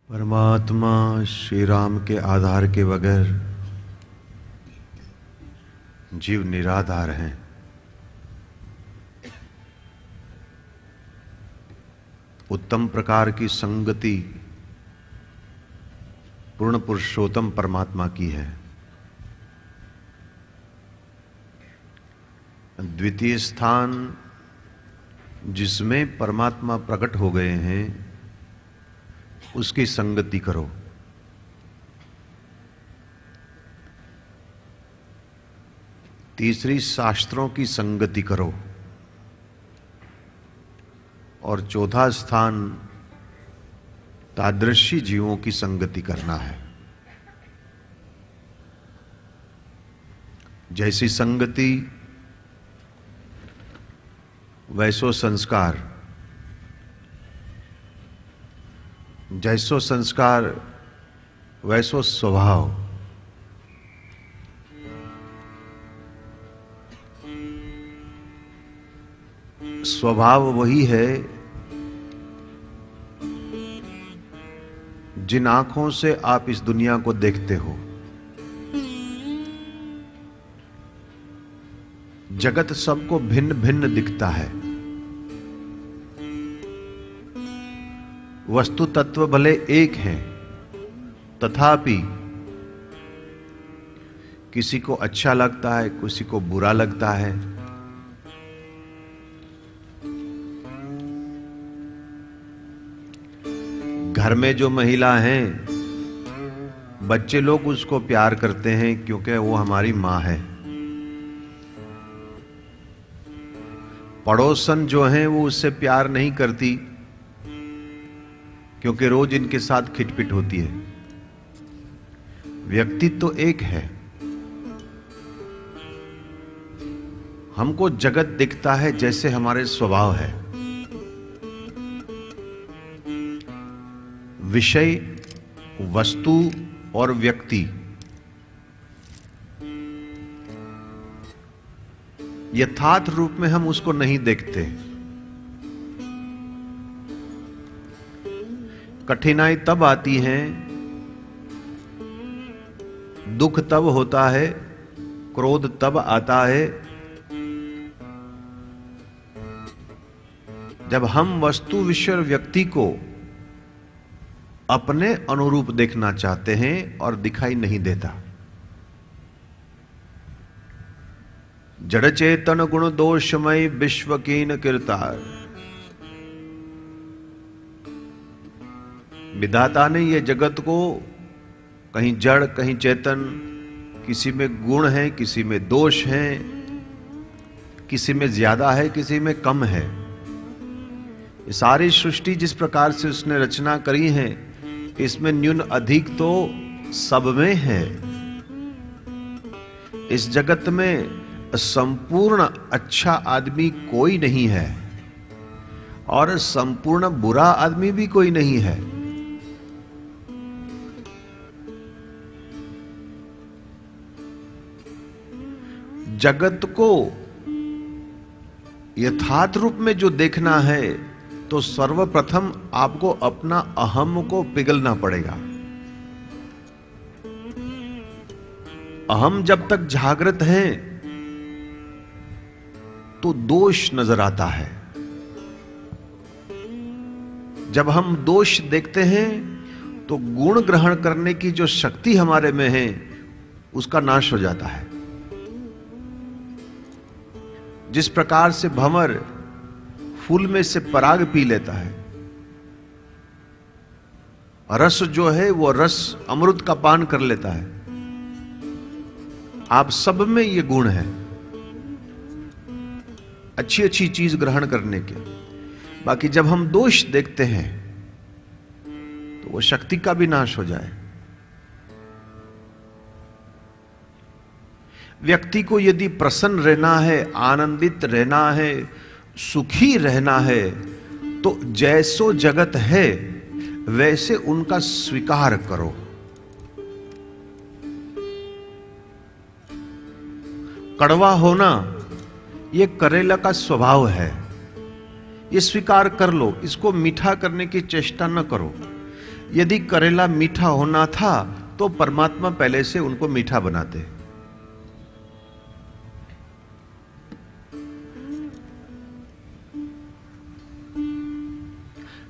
परमात्मा श्री राम के आधार के बगैर जीव निराधार हैं। उत्तम प्रकार की संगति पूर्ण पुरुषोत्तम परमात्मा की है। द्वितीय स्थान जिसमें परमात्मा प्रकट हो गए हैं उसकी संगति करो। तीसरी शास्त्रों की संगति करो और चौथा स्थान तादृशी जीवों की संगति करना है। जैसी संगति वैसो संस्कार, जैसो संस्कार वैसो स्वभाव। स्वभाव वही है जिन आंखों से आप इस दुनिया को देखते हो। जगत सबको भिन्न भिन्न दिखता है। वस्तु तत्व भले एक हैं, तथापि किसी को अच्छा लगता है, किसी को बुरा लगता है। घर में जो महिला हैं, बच्चे लोग उसको प्यार करते हैं क्योंकि वो हमारी मां है। पड़ोसन जो हैं वो उससे प्यार नहीं करती क्योंकि रोज इनके साथ खिटपिट होती है। व्यक्तित्व तो एक है। हमको जगत दिखता है जैसे हमारे स्वभाव है। विषय, वस्तु और व्यक्ति यथार्थ रूप में हम उसको नहीं देखते। कठिनाई तब आती है, दुख तब होता है, क्रोध तब आता है जब हम वस्तु, विषय और व्यक्ति को अपने अनुरूप देखना चाहते हैं और दिखाई नहीं देता। जड़ चेतन गुण दोषमय विश्व कीन कीर्तार। विधाता ने ये जगत को कहीं जड़ कहीं चेतन, किसी में गुण है, किसी में दोष है, किसी में ज्यादा है, किसी में कम है। ये सारी सृष्टि जिस प्रकार से उसने रचना करी है, इसमें न्यून अधिक तो सब में है। इस जगत में संपूर्ण अच्छा आदमी कोई नहीं है और संपूर्ण बुरा आदमी भी कोई नहीं है। जगत को यथार्थ रूप में जो देखना है तो सर्वप्रथम आपको अपना अहम को पिघलना पड़ेगा। अहम जब तक जागृत है तो दोष नजर आता है। जब हम दोष देखते हैं तो गुण ग्रहण करने की जो शक्ति हमारे में है उसका नाश हो जाता है। जिस प्रकार से भंवर फूल में से पराग पी लेता है, रस जो है वो रस अमृत का पान कर लेता है। आप सब में ये गुण है, अच्छी अच्छी चीज ग्रहण करने के। बाकी जब हम दोष देखते हैं तो वो शक्ति का भी नाश हो जाए। व्यक्ति को यदि प्रसन्न रहना है, आनंदित रहना है, सुखी रहना है तो जैसो जगत है वैसे उनका स्वीकार करो। कड़वा होना यह करेला का स्वभाव है। ये स्वीकार कर लो, इसको मीठा करने की चेष्टा न करो। यदि करेला मीठा होना था तो परमात्मा पहले से उनको मीठा बनाते।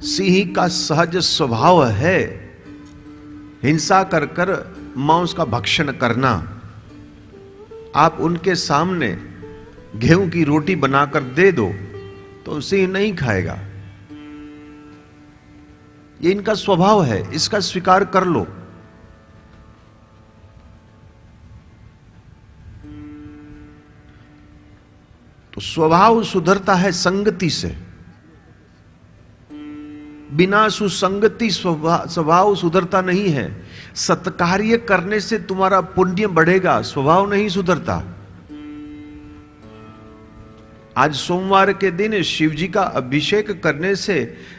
सिंह का सहज स्वभाव है हिंसा कर कर मांस का भक्षण करना। आप उनके सामने गेहूं की रोटी बनाकर दे दो तो सिंह नहीं खाएगा। ये इनका स्वभाव है, इसका स्वीकार कर लो। तो स्वभाव सुधरता है संगति से, बिना सुसंगति स्वभाव सुधरता नहीं है। सत्कार्य करने से तुम्हारा पुण्य बढ़ेगा, स्वभाव नहीं सुधरता। आज सोमवार के दिन शिव जी का अभिषेक करने से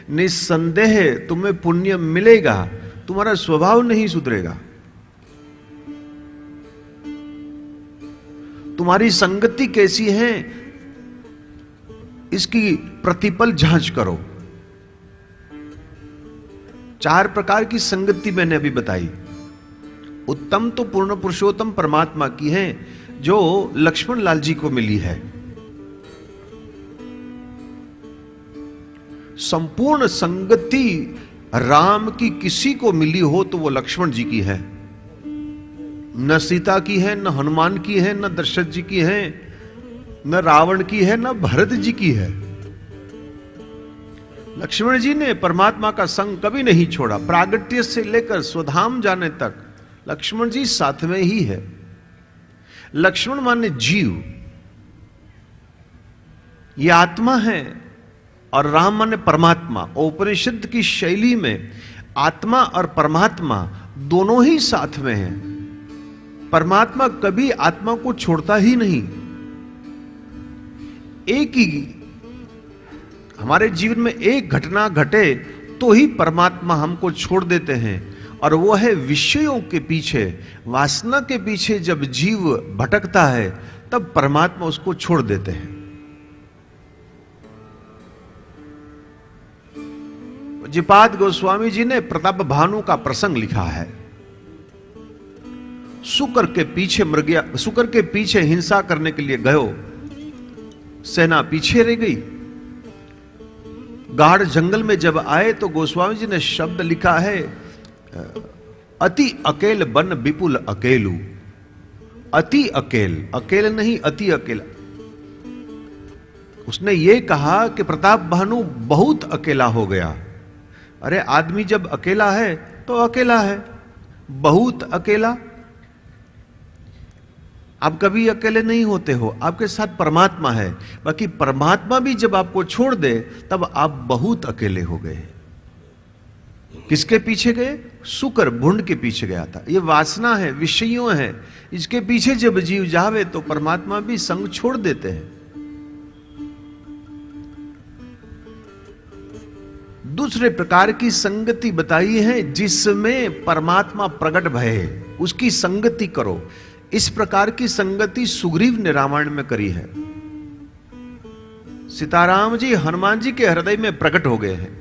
निस्संदेह तुम्हें पुण्य मिलेगा, तुम्हारा स्वभाव नहीं सुधरेगा। तुम्हारी संगति कैसी है इसकी प्रतिपल जांच करो। 4 प्रकार की संगति मैंने अभी बताई। उत्तम तो पूर्ण पुरुषोत्तम परमात्मा की है जो लक्ष्मण लाल जी को मिली है। संपूर्ण संगति राम की किसी को मिली हो तो वो लक्ष्मण जी की है, न सीता की है, न हनुमान की है, न दशरथ जी की है, न रावण की है, न भरत जी की है। लक्ष्मण जी ने परमात्मा का संग कभी नहीं छोड़ा। प्रागट्य से लेकर स्वधाम जाने तक लक्ष्मण जी साथ में ही है। लक्ष्मण माने जीव, ये आत्मा है, और राम माने परमात्मा। उपनिषद की शैली में आत्मा और परमात्मा दोनों ही साथ में हैं। परमात्मा कभी आत्मा को छोड़ता ही नहीं। एक ही हमारे जीवन में एक घटना घटे तो ही परमात्मा हमको छोड़ देते हैं, और वो है विषयों के पीछे, वासना के पीछे। जब जीव भटकता है तब परमात्मा उसको छोड़ देते हैं। जिपाद गोस्वामी जी ने प्रताप भानु का प्रसंग लिखा है। सुकर के पीछे मृगया, सुकर के पीछे हिंसा करने के लिए गयो, सेना पीछे रह गई। गाढ़ जंगल में जब आए तो गोस्वामी जी ने शब्द लिखा है, अति अकेल बन विपुल अकेलू। अति अकेल, अकेले नहीं, अति अकेला। उसने ये कहा कि प्रताप भानु बहुत अकेला हो गया। अरे आदमी जब अकेला है तो अकेला है, बहुत अकेला। आप कभी अकेले नहीं होते हो, आपके साथ परमात्मा है। बाकी परमात्मा भी जब आपको छोड़ दे तब आप बहुत अकेले हो गए। किसके पीछे गए? सुकर, भुंड के पीछे गया था। ये वासना है, विषयों है, इसके पीछे जब जीव जावे तो परमात्मा भी संग छोड़ देते हैं। दूसरे प्रकार की संगति बताई है जिसमें परमात्मा प्रकट भय, उसकी संगति करो। इस प्रकार की संगति सुग्रीव ने रामायण में करी है। सीताराम जी हनुमान जी के हृदय में प्रकट हो गए हैं,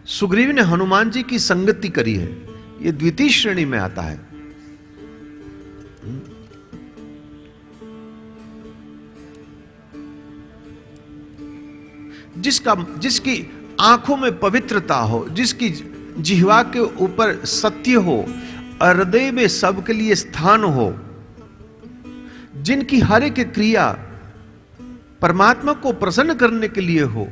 सुग्रीव ने हनुमान जी की संगति करी है। यह द्वितीय श्रेणी में आता है। जिसकी आंखों में पवित्रता हो, जिसकी जिह्वा के ऊपर सत्य हो, हृदय में सबके लिए स्थान हो, जिनकी हर एक क्रिया परमात्मा को प्रसन्न करने के लिए हो,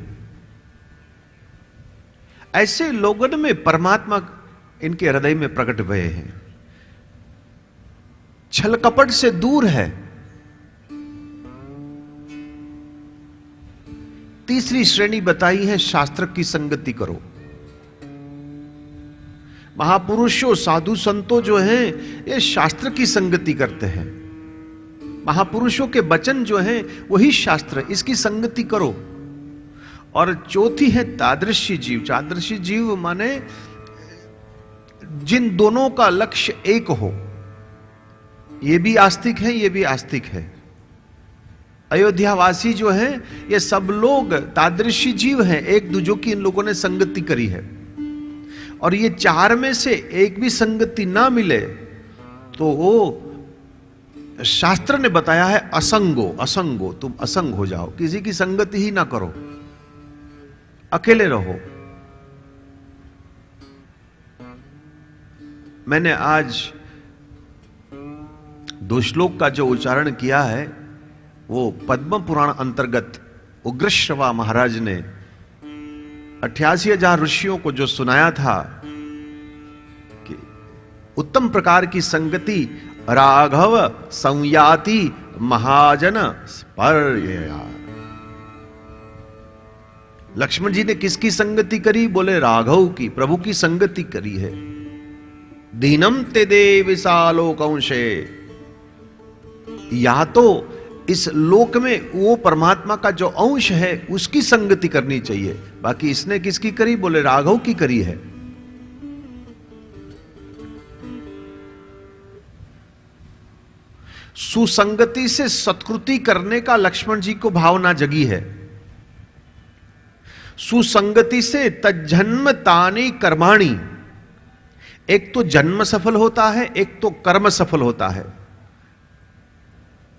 ऐसे लोगों में परमात्मा इनके हृदय में प्रकट हुए हैं। छल कपट से दूर है। तीसरी श्रेणी बताई है शास्त्र की संगति करो। महापुरुषों, साधु संतों जो हैं ये शास्त्र की संगति करते हैं। महापुरुषों के वचन जो हैं वही शास्त्र, इसकी संगति करो। और चौथी है तादृशी जीव। तादृशी जीव माने जिन दोनों का लक्ष्य एक हो। ये भी आस्तिक है, ये भी आस्तिक है। अयोध्यावासी जो हैं ये सब लोग तादृशी जीव हैं, एक दूसरे की इन लोगों ने संगति करी है। और ये चार में से एक भी संगति ना मिले तो वो शास्त्र ने बताया है असंगो, तुम असंग हो जाओ, किसी की संगति ही ना करो, अकेले रहो। मैंने आज 2 श्लोक का जो उच्चारण किया है वो पद्म पुराण अंतर्गत उग्रश्रवा महाराज ने 88,000 ऋषियों को जो सुनाया था कि उत्तम प्रकार की संगति राघव संयाति महाजन स्पर्या। लक्ष्मण जी ने किसकी संगति करी? बोले राघव की, प्रभु की संगति करी है। दीनम ते दे विशालोकंशे, या तो इस लोक में वो परमात्मा का जो अंश है उसकी संगति करनी चाहिए, बाकी इसने किसकी करी? बोले राघव की करी है। सुसंगति से सत्कृति करने का लक्ष्मण जी को भावना जगी है। सुसंगति से तज्जन्म तानि कर्माणि, एक तो जन्म सफल होता है, एक तो कर्म सफल होता है।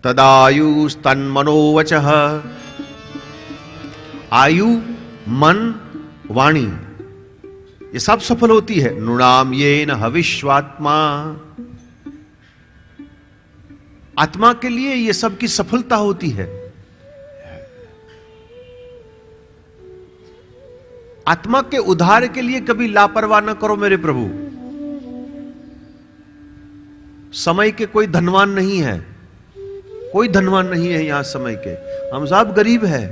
तदायु तन्मनोवचः, आयु मन वाणी ये सब सफल होती है। नृणाम येन हविष्वात्मा, आत्मा के लिए ये सब की सफलता होती है। आत्मा के उद्धार के लिए कभी लापरवाह न करो मेरे प्रभु। समय के कोई धनवान नहीं है, कोई धनवान नहीं है यहां समय के, हम सब गरीब है।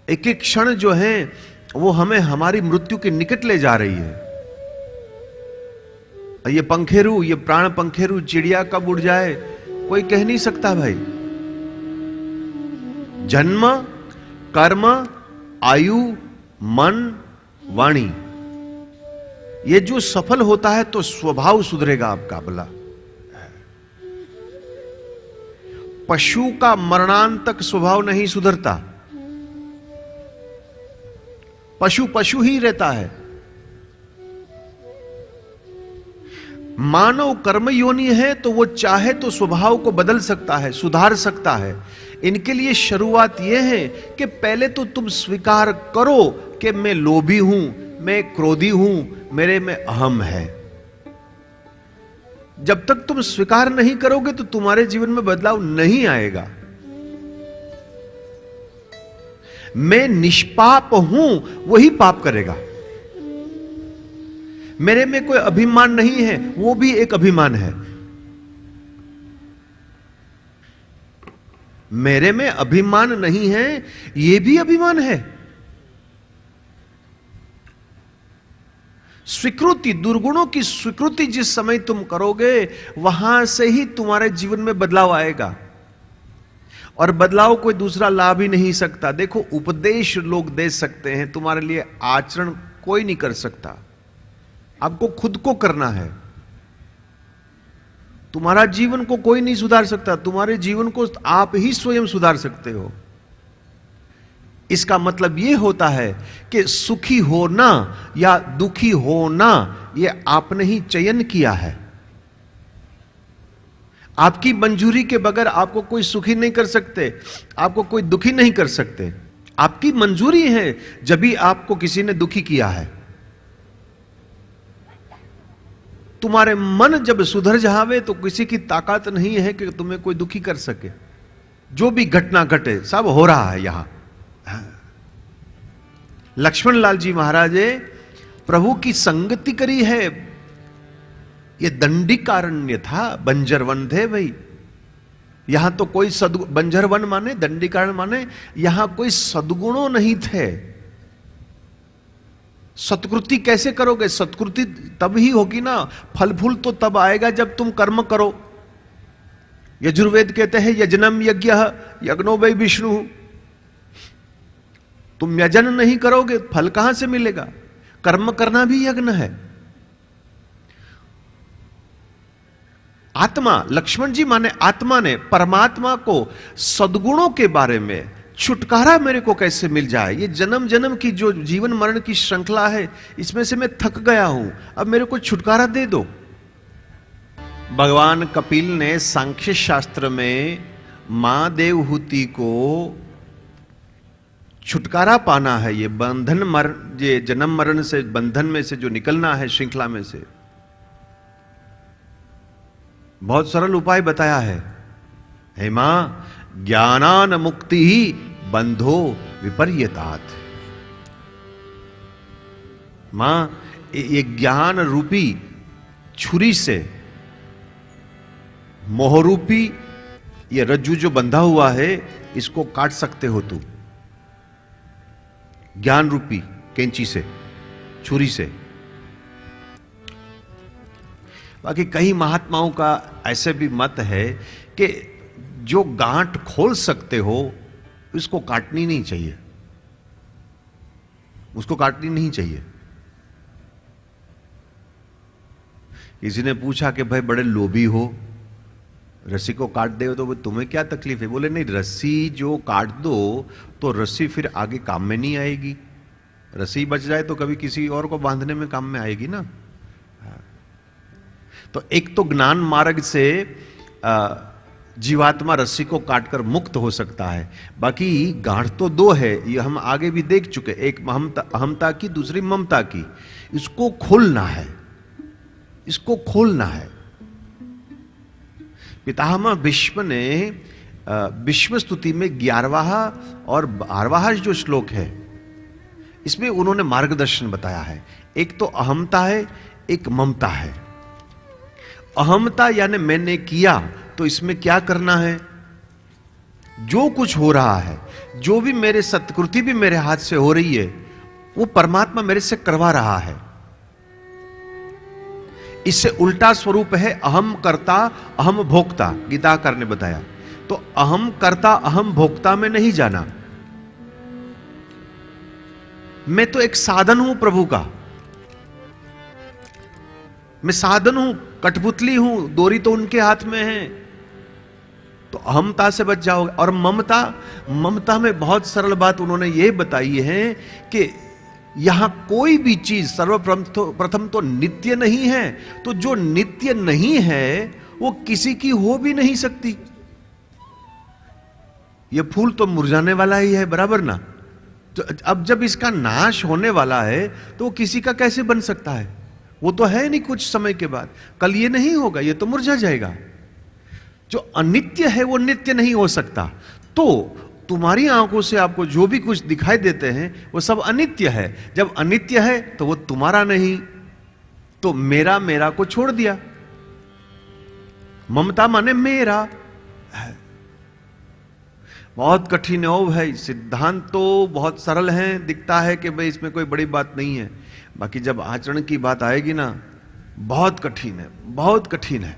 एक एक क्षण जो है वो हमें हमारी मृत्यु के निकट ले जा रही है। ये पंखेरु, ये प्राण पंखेरु चिड़िया कब उड़ जाए कोई कह नहीं सकता भाई। जन्म, कर्म, आयु, मन, वाणी, ये जो सफल होता है तो स्वभाव सुधरेगा आपका। भला पशु का मरणांतक स्वभाव नहीं सुधरता, पशु पशु ही रहता है। मानव कर्म योनि है तो वो चाहे तो स्वभाव को बदल सकता है, सुधार सकता है। इनके लिए शुरुआत यह है कि पहले तो तुम स्वीकार करो कि मैं लोभी हूं, मैं क्रोधी हूं, मेरे में अहम है। जब तक तुम स्वीकार नहीं करोगे तो तुम्हारे जीवन में बदलाव नहीं आएगा। मैं निष्पाप हूं, वही पाप करेगा। मेरे में कोई अभिमान नहीं है, वो भी एक अभिमान है। मेरे में अभिमान नहीं है, ये भी अभिमान है। स्वीकृति, दुर्गुणों की स्वीकृति जिस समय तुम करोगे वहां से ही तुम्हारे जीवन में बदलाव आएगा, और बदलाव कोई दूसरा ला भी नहीं सकता। देखो, उपदेश लोग दे सकते हैं, तुम्हारे लिए आचरण कोई नहीं कर सकता। आपको खुद को करना है। तुम्हारा जीवन को कोई नहीं सुधार सकता, तुम्हारे जीवन को आप ही स्वयं सुधार सकते हो। इसका मतलब यह होता है कि सुखी होना या दुखी होना यह आपने ही चयन किया है। आपकी मंजूरी के बगैर आपको कोई सुखी नहीं कर सकते, आपको कोई दुखी नहीं कर सकते। आपकी मंजूरी है जब भी आपको किसी ने दुखी किया है। तुम्हारे मन जब सुधर जावे तो किसी की ताकत नहीं है कि तुम्हें कोई दुखी कर सके। जो भी घटना घटे सब हो रहा है यहां। लक्ष्मण लाल जी महाराज प्रभु की संगति करी है। ये दंडिकारण्य था, बंजर वन थे भाई। यहां तो कोई बंजर वन माने, दंडिकारण्य माने यहां कोई सद्गुणों नहीं थे। सत्कृति कैसे करोगे? सत्कृति तब ही होगी ना, फल फूल तो तब आएगा जब तुम कर्म करो। यजुर्वेद कहते हैं यजनम यज्ञ यज्ञो वै विष्णु। तुम यजन नहीं करोगे फल कहां से मिलेगा? कर्म करना भी यज्ञ है। आत्मा, लक्ष्मण जी माने आत्मा ने परमात्मा को सद्गुणों के बारे में, छुटकारा मेरे को कैसे मिल जाए। ये जन्म जन्म की जो जीवन मरण की श्रृंखला है, इसमें से मैं थक गया हूं, अब मेरे को छुटकारा दे दो। भगवान कपिल ने सांख्य शास्त्र में मां देवहूति को छुटकारा पाना है, ये बंधन मरण, ये जन्म मरण से, बंधन में से जो निकलना है, श्रृंखला में से, बहुत सरल उपाय बताया है। हे मां, ज्ञानान मुक्ति ही बंधो विपर्यतात। मां, ये ज्ञान रूपी छुरी से, मोहरूपी ये रज्जू जो बंधा हुआ है, इसको काट सकते हो तू, ज्ञान रूपी कैंची से, छुरी से। बाकी कई महात्माओं का ऐसे भी मत है कि जो गांठ खोल सकते हो उसको काटनी नहीं चाहिए, उसको काटनी नहीं चाहिए। किसी ने पूछा कि भाई बड़े लोभी हो, रस्सी को काट दे तो तुम्हें क्या तकलीफ है? बोले नहीं, रस्सी जो काट दो तो रस्सी फिर आगे काम में नहीं आएगी। रस्सी बच जाए तो कभी किसी और को बांधने में काम में आएगी ना। तो एक तो ज्ञान मार्ग से जीवात्मा रस्सी को काटकर मुक्त हो सकता है। बाकी गांठ तो दो है, ये हम आगे भी देख चुके, एक अहमता की, दूसरी ममता की। इसको खोलना है, इसको खोलना है। पितामह भीष्म ने भीष्म स्तुति में 11वां और 12वां जो श्लोक है, इसमें उन्होंने मार्गदर्शन बताया है। एक तो अहमता है, एक ममता है। अहमता यानी मैंने किया, तो इसमें क्या करना है? जो कुछ हो रहा है, जो भी मेरे सत्कृति भी मेरे हाथ से हो रही है, वो परमात्मा मेरे से करवा रहा है। इससे उल्टा स्वरूप है अहम कर्ता अहम भोक्ता, गीताकार ने बताया। तो अहम कर्ता अहम भोक्ता में नहीं जाना। मैं तो एक साधन हूं प्रभु का, मैं साधन हूं, कठपुतली हूं, डोरी तो उनके हाथ में है। तो अहमता से बच जाओगे। और ममता, ममता में बहुत सरल बात उन्होंने यह बताई है कि यहां कोई भी चीज सर्वप्रथम तो नित्य नहीं है, तो जो नित्य नहीं है वो किसी की हो भी नहीं सकती। ये फूल तो मुरझाने वाला ही है, बराबर ना। तो अब जब इसका नाश होने वाला है तो वो किसी का कैसे बन सकता है? वो तो है नहीं, कुछ समय के बाद कल ये नहीं होगा, ये तो मुरझा जाएगा। जो अनित्य है वो नित्य नहीं हो सकता। तो तुम्हारी आंखों से आपको जो भी कुछ दिखाई देते हैं वो सब अनित्य है। जब अनित्य है तो वो तुम्हारा नहीं, तो मेरा मेरा को छोड़ दिया। ममता माने मेरा है। बहुत कठिन है ओ भाई। सिद्धांत तो बहुत सरल है, दिखता है कि भाई इसमें कोई बड़ी बात नहीं है। बाकी जब आचरण की बात आएगी ना, बहुत कठिन है, बहुत कठिन है।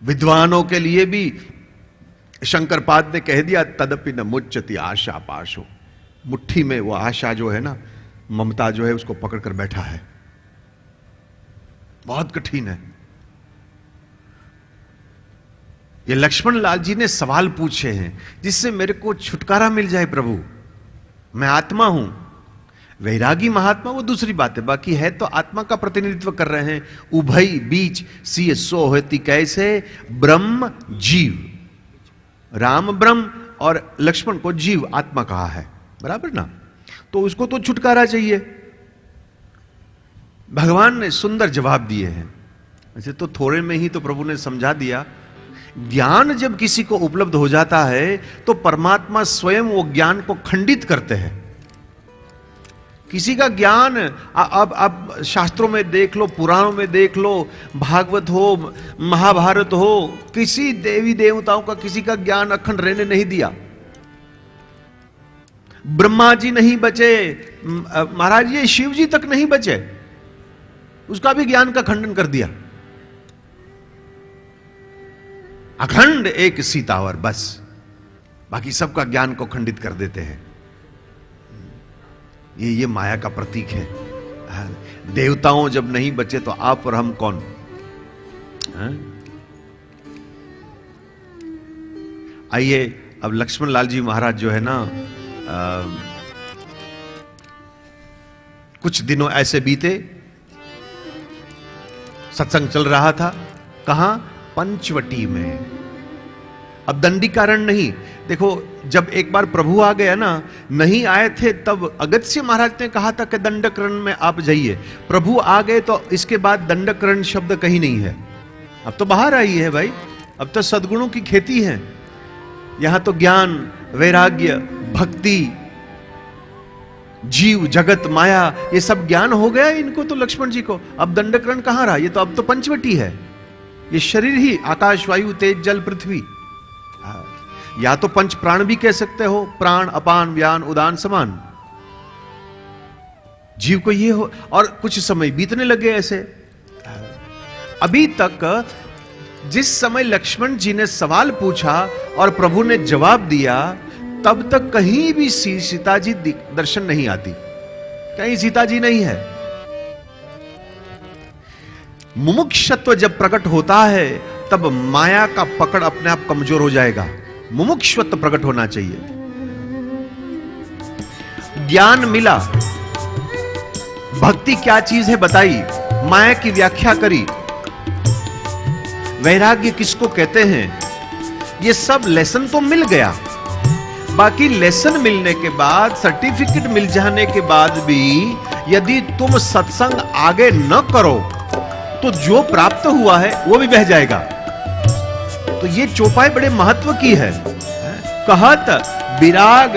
विद्वानों के लिए भी शंकरपाद ने कह दिया, तदपि न मुच्यति आशा पाशो। मुट्ठी में वो आशा जो है ना, ममता जो है, उसको पकड़कर बैठा है। बहुत कठिन है। ये लक्ष्मण लाल जी ने सवाल पूछे हैं जिससे मेरे को छुटकारा मिल जाए। प्रभु, मैं आत्मा हूं। वैरागी महात्मा वो दूसरी बात है, बाकी है तो आत्मा का प्रतिनिधित्व कर रहे हैं। उभय बीच सी सो होती कैसे, ब्रह्म जीव, राम ब्रह्म और लक्ष्मण को जीव आत्मा कहा है, बराबर ना। तो उसको तो छुटकारा चाहिए। भगवान ने सुंदर जवाब दिए हैं। ऐसे तो थोड़े में ही तो प्रभु ने समझा दिया। ज्ञान जब किसी को उपलब्ध हो जाता है तो परमात्मा स्वयं वो ज्ञान को खंडित करते हैं। किसी का ज्ञान अब शास्त्रों में देख लो, पुराणों में देख लो, भागवत हो, महाभारत हो, किसी देवी देवताओं का किसी का ज्ञान अखंड रहने नहीं दिया। ब्रह्मा जी नहीं बचे, महाराज ये शिव जी तक नहीं बचे, उसका भी ज्ञान का खंडन कर दिया। अखंड एक सीतावर, बस बाकी सबका ज्ञान को खंडित कर देते हैं। ये माया का प्रतीक है। देवताओं जब नहीं बचे तो आप और हम कौन? आइए अब लक्ष्मण लाल जी महाराज जो है ना, कुछ दिनों ऐसे बीते, सत्संग चल रहा था, कहां? पंचवटी में। अब दंडीकारण नहीं, देखो जब एक बार प्रभु आ गया ना, नहीं आए थे तब अगस्त्य महाराज ने कहा था कि दंडकरण में आप जाइए। प्रभु आ गए तो इसके बाद दंडकरण शब्द कहीं नहीं है। अब तो बाहर आई है भाई, अब तो सद्गुणों की खेती है। यहां तो ज्ञान, वैराग्य, भक्ति, जीव, जगत, माया, ये सब ज्ञान हो गया इनको तो, लक्ष्मण जी को। अब दंडकरण कहां रहा? ये तो अब तो पंचवटी है। ये शरीर ही आकाश, वायु, तेज, जल, पृथ्वी, या तो पंच प्राण भी कह सकते हो, प्राण, अपान, व्यान, उदान, समान। जीव को ये हो, और कुछ समय बीतने लगे ऐसे। अभी तक जिस समय लक्ष्मण जी ने सवाल पूछा और प्रभु ने जवाब दिया, तब तक कहीं भी सीता जी दर्शन नहीं आती, कहीं सीता जी नहीं है। मुमुक्षत्व जब प्रकट होता है तब माया का पकड़ अपने आप कमजोर हो जाएगा। मुमुक्षत्व प्रकट होना चाहिए। ज्ञान मिला, भक्ति क्या चीज है बताई, माया की व्याख्या करी, वैराग्य किसको कहते हैं, ये सब लेसन तो मिल गया। बाकी लेसन मिलने के बाद, सर्टिफिकेट मिल जाने के बाद भी यदि तुम सत्संग आगे न करो तो जो प्राप्त हुआ है वो भी बह जाएगा। तो ये चौपाई बड़े महत्व की है। कहत विराग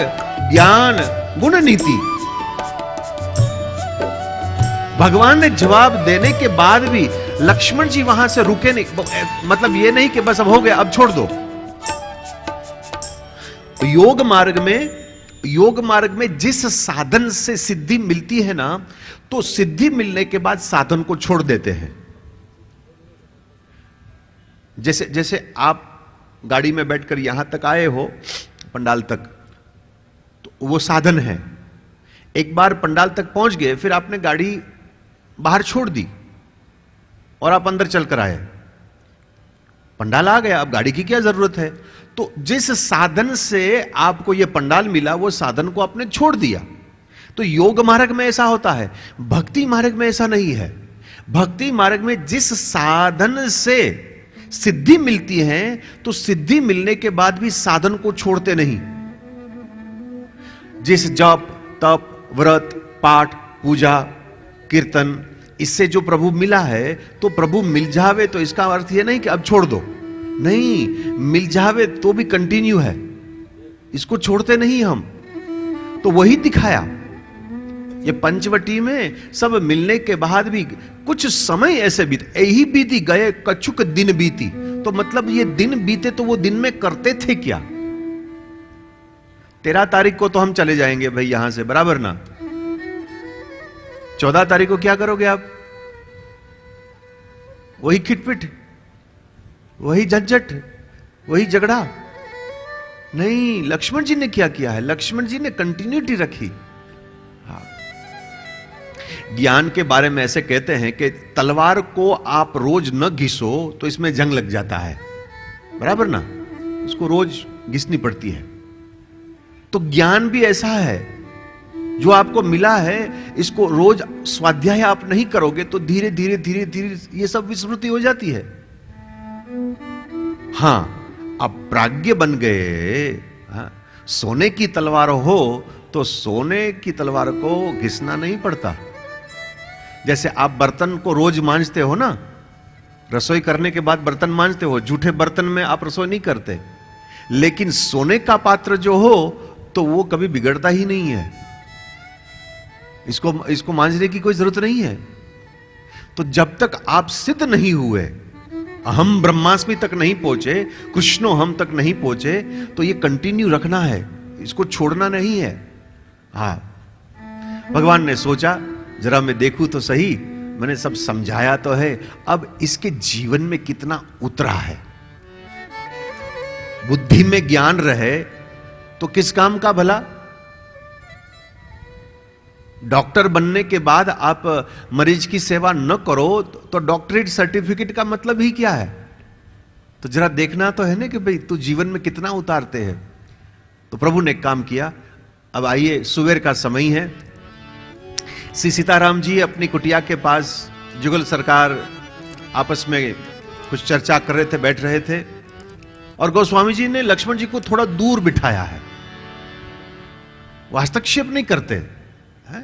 ज्ञान गुण नीति। भगवान ने जवाब देने के बाद भी लक्ष्मण जी वहां से रुके नहीं। मतलब ये नहीं कि बस अब हो गया, अब छोड़ दो। योग मार्ग में जिस साधन से सिद्धि मिलती है ना, तो सिद्धि मिलने के बाद साधन को छोड़ देते हैं। जैसे आप गाड़ी में बैठकर यहां तक आए हो, पंडाल तक, तो वो साधन है। एक बार पंडाल तक पहुंच गए, फिर आपने गाड़ी बाहर छोड़ दी और आप अंदर चलकर आए, पंडाल आ गया, अब गाड़ी की क्या जरूरत है? तो जिस साधन से आपको यह पंडाल मिला, वो साधन को आपने छोड़ दिया। तो योग मार्ग में ऐसा होता है, भक्ति मार्ग में ऐसा नहीं है। भक्ति मार्ग में जिस साधन से सिद्धि मिलती है, तो सिद्धि मिलने के बाद भी साधन को छोड़ते नहीं। जिस जप, तप, व्रत, पाठ, पूजा, कीर्तन, इससे जो प्रभु मिला है, तो प्रभु मिल जावे तो इसका अर्थ यह नहीं कि अब छोड़ दो, नहीं, मिल जावे तो भी कंटिन्यू है, इसको छोड़ते नहीं हम। तो वही दिखाया ये पंचवटी में। सब मिलने के बाद भी कुछ समय ऐसे बीते, यही बीती गए कछुक दिन बीती। तो मतलब ये दिन बीते तो वो दिन में करते थे क्या? 13 तारीख को तो हम चले जाएंगे भाई यहां से, बराबर ना? 14 तारीख को क्या करोगे आप? वही खिटपिट, वही झंझट, वही झगड़ा। नहीं, लक्ष्मण जी ने क्या किया है? लक्ष्मण जी ने कंटिन्यूटी रखी। हाँ, ज्ञान के बारे में ऐसे कहते हैं कि तलवार को आप रोज न घिसो तो इसमें जंग लग जाता है, बराबर ना? इसको रोज घिसनी पड़ती है। तो ज्ञान भी ऐसा है, जो आपको मिला है, इसको रोज स्वाध्याय आप नहीं करोगे तो धीरे धीरे धीरे धीरे ये सब विस्मृति हो जाती है। हां, अब प्राज्ञ बन गए। हाँ, सोने की तलवार हो तो सोने की तलवार को घिसना नहीं पड़ता। जैसे आप बर्तन को रोज मांजते हो ना, रसोई करने के बाद बर्तन मांजते हो, जूठे बर्तन में आप रसोई नहीं करते। लेकिन सोने का पात्र जो हो तो वो कभी बिगड़ता ही नहीं है, इसको मांजने की कोई जरूरत नहीं है। तो जब तक आप सिद्ध नहीं हुए, अहम ब्रह्मास्मि तक नहीं पहुंचे, कृष्णो हम तक नहीं पहुंचे, तो ये कंटिन्यू रखना है, इसको छोड़ना नहीं है। हाँ, भगवान ने सोचा जरा मैं देखूं तो सही, मैंने सब समझाया तो है, अब इसके जीवन में कितना उतरा है। बुद्धि में ज्ञान रहे तो किस काम का भला? डॉक्टर बनने के बाद आप मरीज की सेवा न करो तो डॉक्टरेट सर्टिफिकेट का मतलब ही क्या है? तो जरा देखना तो है ना कि भाई तू जीवन में कितना उतारते हैं। तो प्रभु ने एक काम किया, अब आइए सुबह का समय है, श्री सीताराम जी अपनी कुटिया के पास जुगल सरकार आपस में कुछ चर्चा कर रहे थे, बैठ रहे थे, और गोस्वामी जी ने लक्ष्मण जी को थोड़ा दूर बिठाया है। वो हस्तक्षेप नहीं करते हैं?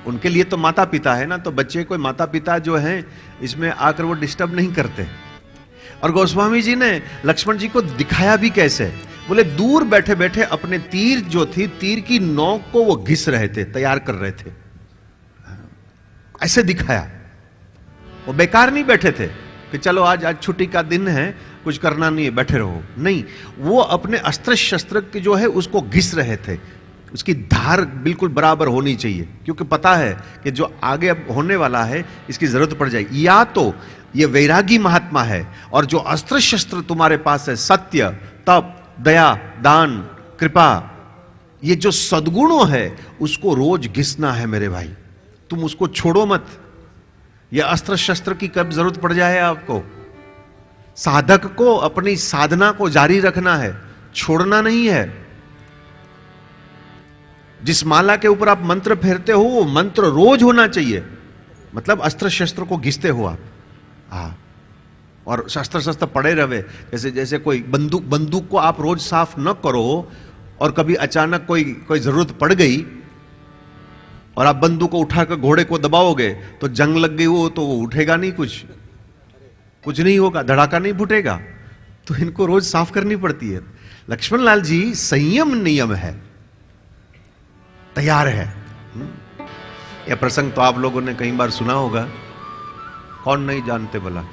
उनके लिए तो माता पिता है ना, तो बच्चे कोई माता पिता जो हैं इसमें आकर वो डिस्टर्ब नहीं करते। और गोस्वामी जी ने लक्ष्मण जी को दिखाया भी कैसे, बोले दूर बैठे बैठे अपने तीर जो थी, तीर की नोक को वो घिस रहे थे, तैयार कर रहे थे, ऐसे दिखाया। वो बेकार नहीं बैठे थे कि चलो आज छुट्टी का दिन है, कुछ करना नहीं है, बैठे रहो, नहीं, वो अपने अस्त्र शस्त्र की जो है उसको घिस रहे थे। उसकी धार बिल्कुल बराबर होनी चाहिए, क्योंकि पता है कि जो आगे अब होने वाला है इसकी जरूरत पड़ जाएगी। या तो ये वैरागी महात्मा है, और जो अस्त्र शस्त्र तुम्हारे पास है, सत्य, तप, दया, दान, कृपा, ये जो सद्गुणों है उसको रोज घिसना है मेरे भाई, तुम उसको छोड़ो मत। ये अस्त्र शस्त्र की कब जरूरत पड़ जाए आपको, साधक को अपनी साधना को जारी रखना है, छोड़ना नहीं है। जिस माला के ऊपर आप मंत्र फेरते हो वो मंत्र रोज होना चाहिए, मतलब अस्त्र शस्त्र को घिसते हो आप। हाँ, और शस्त्र शस्त्र पड़े रहे, जैसे जैसे कोई बंदूक को आप रोज साफ न करो, और कभी अचानक कोई जरूरत पड़ गई और आप बंदूक को उठाकर घोड़े को दबाओगे तो जंग लग गई वो, तो वो उठेगा नहीं, कुछ नहीं होगा, धड़ाका नहीं फूटेगा। तो इनको रोज साफ करनी पड़ती है। लक्ष्मण लाल जी संयम नियम है, तैयार है। यह प्रसंग तो आप लोगों ने कई बार सुना होगा, कौन नहीं जानते भला।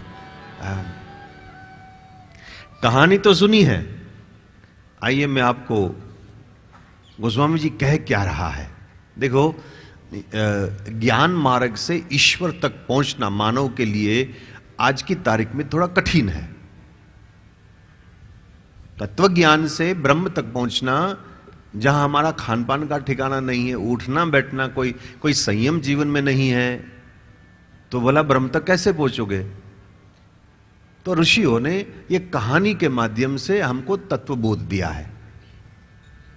कहानी तो सुनी है, आइए मैं आपको गोस्वामी जी कह क्या रहा है। देखो, ज्ञान मार्ग से ईश्वर तक पहुंचना मानव के लिए आज की तारीख में थोड़ा कठिन है। तत्व ज्ञान से ब्रह्म तक पहुंचना, जहां हमारा खान पान का ठिकाना नहीं है, उठना बैठना कोई संयम जीवन में नहीं है, तो भला ब्रह्म तक कैसे पहुंचोगे। तो ऋषियों ने ये कहानी के माध्यम से हमको तत्वबोध दिया है,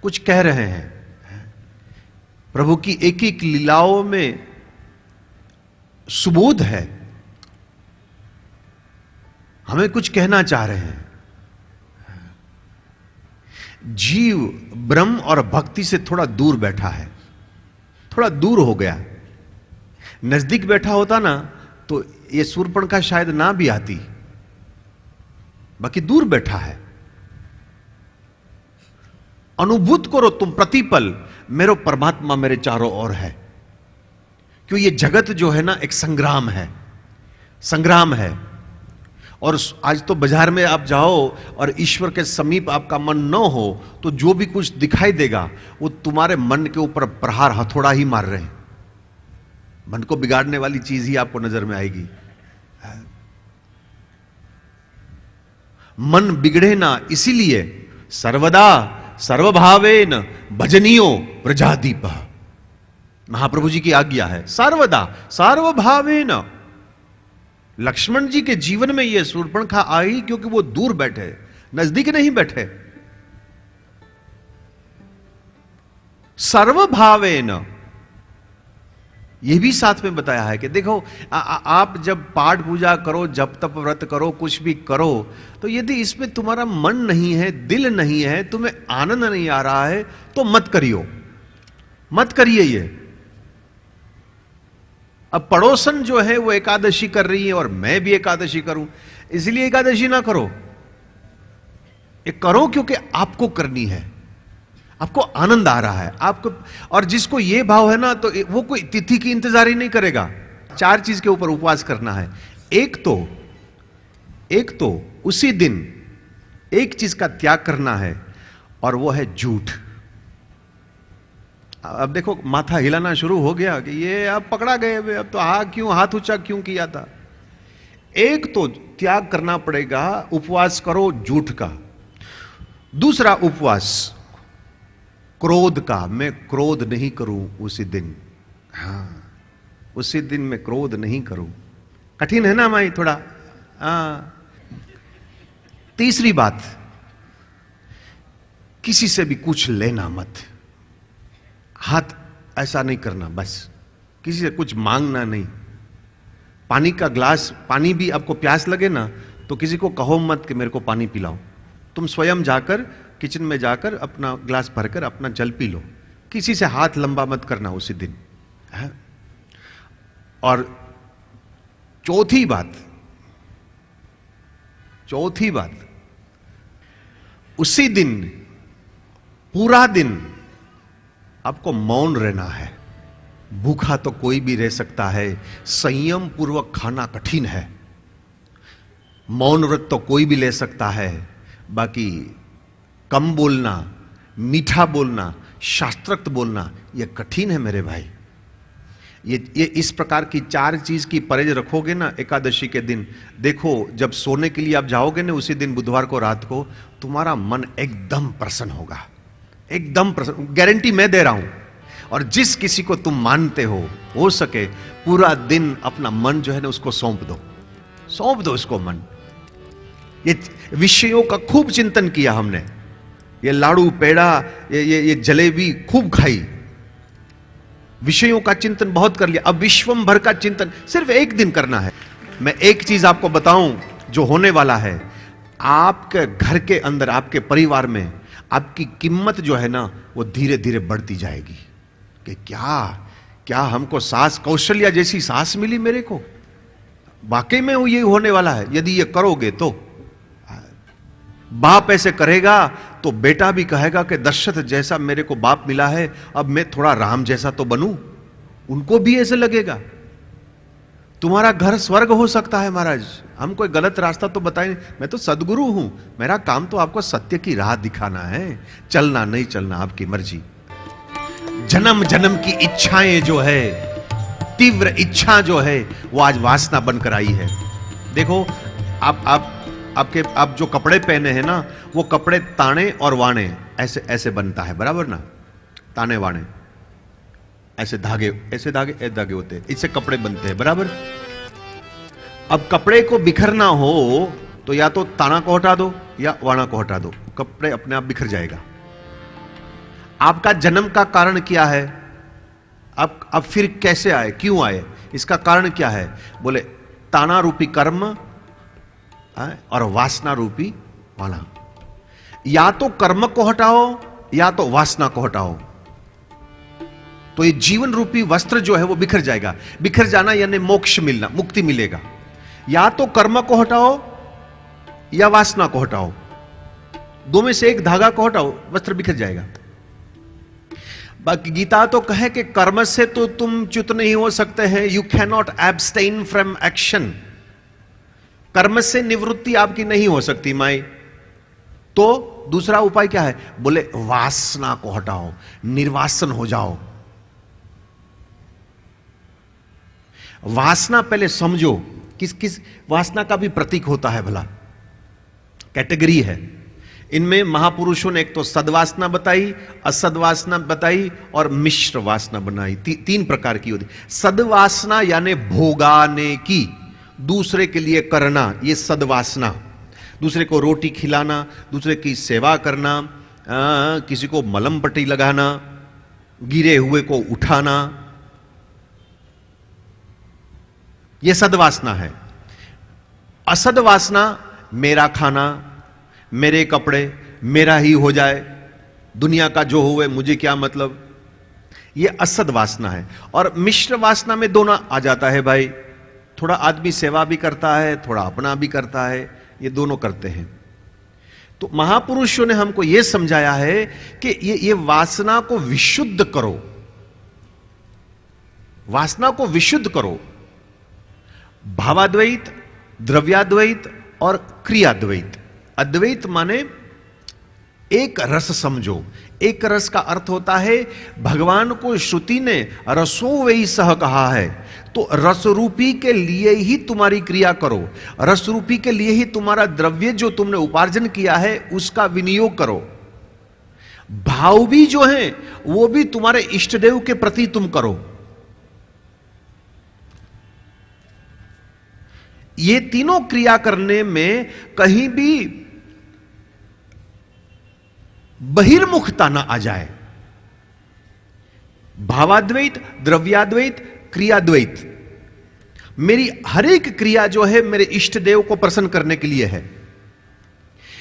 कुछ कह रहे हैं। प्रभु की एक एक लीलाओं में सुबोध है, हमें कुछ कहना चाह रहे हैं। जीव ब्रह्म और भक्ति से थोड़ा दूर बैठा है, थोड़ा दूर हो गया। नजदीक बैठा होता ना तो ये सूर्पणखा शायद ना भी आती, बाकी दूर बैठा है। अनुभूत करो तुम प्रतिपल, मेरो परमात्मा मेरे चारों ओर है। क्यों, ये जगत जो है ना एक संग्राम है, संग्राम है। और आज तो बाजार में आप जाओ और ईश्वर के समीप आपका मन न हो तो जो भी कुछ दिखाई देगा वो तुम्हारे मन के ऊपर प्रहार, हथौड़ा ही मार रहे हैं। मन को बिगाड़ने वाली चीज ही आपको नजर में आएगी। मन बिगड़े ना, इसीलिए सर्वदा सर्वभावेन भजनियो प्रजादीप, महाप्रभु जी की आज्ञा है। सर्वदा सर्वभावेन। लक्ष्मण जी के जीवन में यह शूर्पणखा आई क्योंकि वो दूर बैठे, नजदीक नहीं बैठे। सर्वभावेन, यह भी साथ में बताया है कि देखो आप जब पाठ पूजा करो, जप तप व्रत करो, कुछ भी करो, तो यदि इसमें तुम्हारा मन नहीं है, दिल नहीं है, तुम्हें आनंद नहीं आ रहा है, तो मत करियो, मत करिए ये। अब पड़ोसन जो है वो एकादशी कर रही है और मैं भी एकादशी करूं, इसलिए एकादशी ना करो। ये करो क्योंकि आपको करनी है, आपको आनंद आ रहा है आपको। और जिसको ये भाव है ना, तो वो कोई तिथि की इंतजार ही नहीं करेगा। 4 चीज के ऊपर उपवास करना है। एक तो उसी दिन एक चीज का त्याग करना है, और वो है झूठ। अब देखो माथा हिलाना शुरू हो गया कि ये अब पकड़ा गए, अब तो हाथ ऊंचा क्यों किया था। एक तो त्याग करना पड़ेगा, उपवास करो झूठ का। दूसरा उपवास क्रोध का, मैं क्रोध नहीं करूं उसी दिन। हाँ, उसी दिन मैं क्रोध नहीं करूं। कठिन है ना माई थोड़ा। हाँ। तीसरी बात किसी से भी कुछ लेना मत, हाथ ऐसा नहीं करना, बस किसी से कुछ मांगना नहीं। पानी का ग्लास, पानी भी आपको प्यास लगे ना तो किसी को कहो मत कि मेरे को पानी पिलाओ, तुम स्वयं जाकर किचन में जाकर अपना ग्लास भरकर अपना जल पी लो। किसी से हाथ लंबा मत करना उसी दिन है? और चौथी बात, उसी दिन पूरा दिन आपको मौन रहना है। भूखा तो कोई भी रह सकता है, संयम पूर्वक खाना कठिन है। मौन व्रत तो कोई भी ले सकता है, बाकी कम बोलना, मीठा बोलना, शास्त्रोक्त बोलना यह कठिन है मेरे भाई। ये इस प्रकार की 4 चीज की परहेज रखोगे ना एकादशी के दिन, देखो जब सोने के लिए आप जाओगे ना उसी दिन बुधवार को रात को, तुम्हारा मन एकदम प्रसन्न होगा, एकदम प्रसन्न, गारंटी मैं दे रहा हूं। और जिस किसी को तुम मानते हो सके पूरा दिन अपना मन जो है ना उसको सौंप दो उसको मन। ये विषयों का खूब चिंतन किया हमने, ये लाड़ू पेड़ा ये जलेबी खूब खाई, विषयों का चिंतन बहुत कर लिया। अब विश्वम भर का चिंतन सिर्फ एक दिन करना है। मैं एक चीज आपको बताऊं जो होने वाला है, आपके घर के अंदर, आपके परिवार में आपकी कीमत जो है ना वो धीरे धीरे बढ़ती जाएगी। कि क्या हमको सास कौशल्या जैसी सास मिली मेरे को, वाकई में ये होने वाला है। यदि ये करोगे तो बाप ऐसे करेगा तो बेटा भी कहेगा कि दशरथ जैसा मेरे को बाप मिला है, अब मैं थोड़ा राम जैसा तो बनूं। उनको भी ऐसे लगेगा। तुम्हारा घर स्वर्ग हो सकता है महाराज। हम कोई गलत रास्ता तो बताए नहीं, मैं तो सदगुरु हूं, मेरा काम तो आपको सत्य की राह दिखाना है, चलना नहीं चलना आपकी मर्जी। जन्म जन्म की इच्छाएं जो है, तीव्र इच्छा जो है वो आज वासना बनकर आई है। देखो आप जो कपड़े पहने हैं ना, वो कपड़े ताने और वाणे ऐसे ऐसे बनता है, बराबर ना, ताने वाणे ऐसे धागे होते हैं, इससे कपड़े बनते हैं, बराबर। अब कपड़े को बिखरना हो तो या तो ताना को हटा दो या वाणा को हटा दो, कपड़े अपने आप बिखर जाएगा। आपका जन्म का कारण क्या है? अब फिर कैसे आए, क्यों आए, इसका कारण क्या है? बोले ताना रूपी कर्म और वासना रूपी वाला। या तो कर्म को हटाओ या तो वासना को हटाओ, तो ये जीवन रूपी वस्त्र जो है वो बिखर जाएगा। बिखर जाना यानी मोक्ष मिलना, मुक्ति मिलेगा। या तो कर्म को हटाओ या वासना को हटाओ, दो में से एक धागा को हटाओ, वस्त्र बिखर जाएगा। बाकी गीता तो कहे कि कर्म से तो तुम च्युत नहीं हो सकते हैं, you can not abstain from action. कर्म से निवृत्ति आपकी नहीं हो सकती माई। तो दूसरा उपाय क्या है? बोले वासना को हटाओ, निर्वासन हो जाओ। वासना पहले समझो, किस किस वासना का भी प्रतीक होता है भला, कैटेगरी है। इनमें महापुरुषों ने एक तो सद्वासना बताई, असद्वासना बताई और मिश्र वासना बनाई। 3 प्रकार की होती। सद्वासना यानी भोगाने की, दूसरे के लिए करना, ये सद्वासना। दूसरे को रोटी खिलाना, दूसरे की सेवा करना, किसी को मलम पट्टी लगाना, गिरे हुए को उठाना, यह सद्वासना है। असद्वासना मेरा खाना, मेरे कपड़े, मेरा ही हो जाए, दुनिया का जो हुए मुझे क्या मतलब, यह असद वासना है। और मिश्र वासना में दोनों आ जाता है भाई। थोड़ा आदमी सेवा भी करता है, थोड़ा अपना भी करता है, ये दोनों करते हैं। तो महापुरुषों ने हमको यह समझाया है कि ये वासना को विशुद्ध करो, वासना को विशुद्ध करो। भावाद्वैत, द्रव्याद्वैत और क्रियाद्वैत। अद्वैत माने एक रस समझो। एक रस का अर्थ होता है, भगवान को श्रुति ने रसो वही सह कहा है, तो रस रूपी के लिए ही तुम्हारी क्रिया करो, रस रूपी के लिए ही तुम्हारा द्रव्य जो तुमने उपार्जन किया है उसका विनियोग करो। भाव भी जो है वो भी तुम्हारे इष्टदेव के प्रति तुम करो। ये तीनों क्रिया करने में कहीं भी बहिर्मुखता ना आ जाए। भावाद्वैत, द्रव्याद्वैत, क्रियाद्वैत। मेरी हर एक क्रिया जो है मेरे इष्ट देव को प्रसन्न करने के लिए है।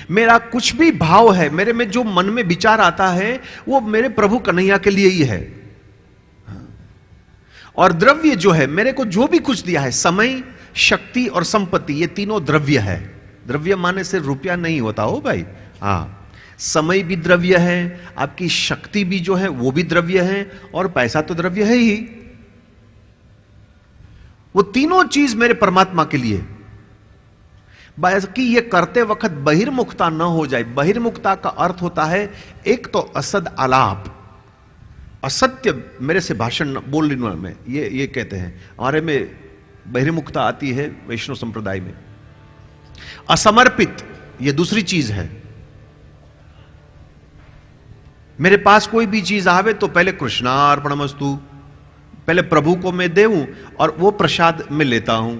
मेरा कुछ भी भाव है, मेरे में जो मन में विचार आता है वो मेरे प्रभु कन्हैया के लिए ही है। और द्रव्य जो है, मेरे को जो भी कुछ दिया है, समय, शक्ति और संपत्ति, ये तीनों द्रव्य है। द्रव्य माने से रुपया नहीं होता हो भाई। हाँ, समय भी द्रव्य है, आपकी शक्ति भी जो है वो भी द्रव्य है, और पैसा तो द्रव्य है ही। वो तीनों चीज मेरे परमात्मा के लिए। बाकी ये करते वक्त बहिर्मुखता न हो जाए। बहिर्मुखता का अर्थ होता है एक तो असद आलाप, असत्य मेरे से भाषण बोलने में, ये कहते हैं। हमारे में बहिर्मुखता आती है वैष्णव संप्रदाय में। असमर्पित, ये दूसरी चीज है। मेरे पास कोई भी चीज आवे तो पहले कृष्णार्पणमस्तु, पहले प्रभु को मैं देऊं और वो प्रसाद मैं लेता हूं।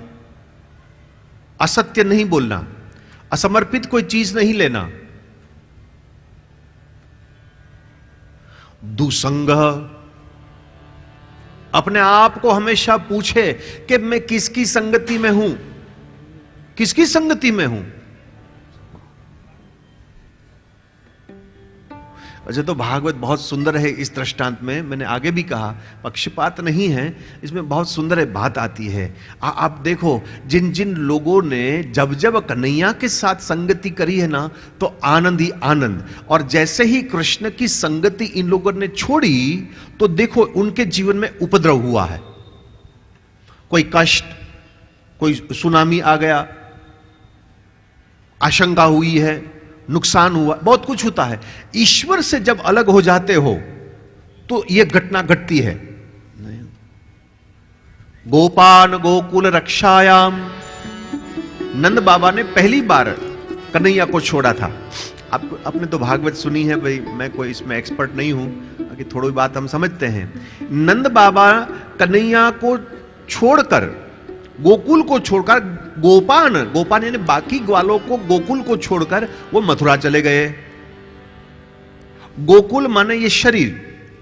असत्य नहीं बोलना, असमर्पित कोई चीज नहीं लेना। दुसंग, अपने आप को हमेशा पूछे कि मैं किसकी संगति में हूं, किसकी संगति में हूं। अच्छा, तो भागवत बहुत सुंदर है इस दृष्टांत में। मैंने आगे भी कहा पक्षपात नहीं है, इसमें बहुत सुंदर है बात आती है। आप देखो, जिन जिन लोगों ने जब जब कन्हैया के साथ संगति करी है ना, तो आनंद ही आनंद। और जैसे ही कृष्ण की संगति इन लोगों ने छोड़ी, तो देखो उनके जीवन में उपद्रव हुआ है। कोई कष्ट, कोई सुनामी आ गया, आशंका हुई है, नुकसान हुआ, बहुत कुछ होता है। ईश्वर से जब अलग हो जाते हो तो यह घटना घटती है। गोपान गोकुल रक्षायाम, नंद बाबा ने पहली बार कन्हैया को छोड़ा था। आपने तो भागवत सुनी है भाई, मैं कोई इसमें एक्सपर्ट नहीं हूं, बाकी थोड़ी बात हम समझते हैं। नंद बाबा कन्हैया को छोड़कर, गोकुल को छोड़कर, गोपान यानी बाकी ग्वालों को, गोकुल को छोड़कर वो मथुरा चले गए। गोकुल माने ये शरीर,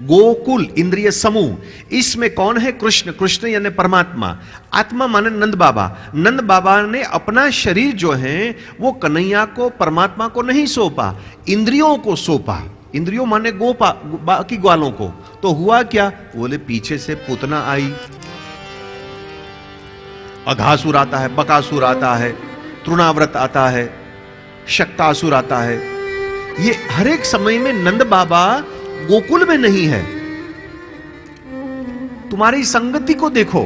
गोकुल इंद्रिय समूह, इसमें कौन है? कृष्ण। कृष्ण यानी परमात्मा। आत्मा माने नंद बाबा। नंद बाबा ने अपना शरीर जो है वो कन्हैया को, परमात्मा को नहीं सौंपा, इंद्रियों को सौंपा। इंद्रियों माने बाकी ग्वालों को। तो हुआ क्या? बोले पीछे से पूतना आई, अघासुर आता है, बकासुर आता है, तृणाव्रत आता है, शक्तासुर आता है। ये हर एक समय में नंद बाबा गोकुल में नहीं है। तुम्हारी संगति को देखो,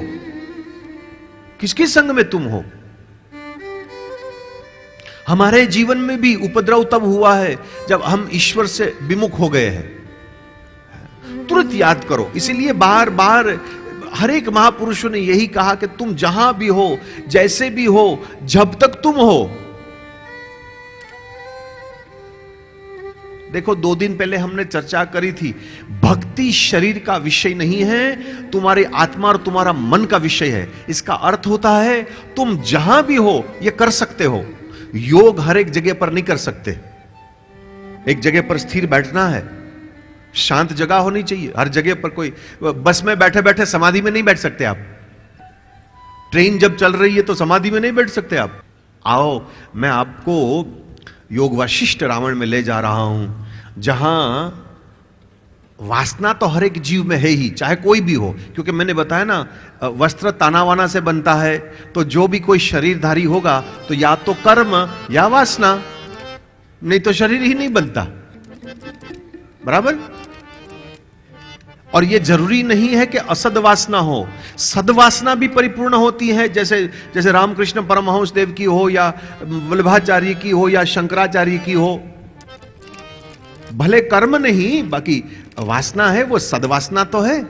किसकी संग में तुम हो। हमारे जीवन में भी उपद्रव तब हुआ है जब हम ईश्वर से विमुख हो गए हैं। तुरंत याद करो। इसीलिए बार बार हर एक महापुरुषों ने यही कहा कि तुम जहां भी हो, जैसे भी हो, जब तक तुम हो। देखो, 2 दिन पहले हमने चर्चा करी थी, भक्ति शरीर का विषय नहीं है, तुम्हारी आत्मा और तुम्हारा मन का विषय है। इसका अर्थ होता है तुम जहां भी हो ये कर सकते हो। योग हर एक जगह पर नहीं कर सकते। एक जगह पर स्थिर बैठना है, शांत जगह होनी चाहिए। हर जगह पर कोई बस में बैठे बैठे समाधि में नहीं बैठ सकते आप। ट्रेन जब चल रही है तो समाधि में नहीं बैठ सकते आप। आओ, मैं आपको योग वशिष्ठ रावण में ले जा रहा हूं, जहां वासना तो हर एक जीव में है ही, चाहे कोई भी हो। क्योंकि मैंने बताया ना, वस्त्र तानावाना से बनता है, तो जो भी कोई शरीरधारी होगा तो या तो कर्म या वासना, नहीं तो शरीर ही नहीं बनता। बराबर। और यह जरूरी नहीं है कि असदवासना हो, सदवासना भी परिपूर्ण होती है। जैसे रामकृष्ण परमहंस देव की हो, या वल्लभाचार्य की हो, या शंकराचार्य की हो। भले कर्म नहीं, बाकी वासना है, वो सदवासना तो है।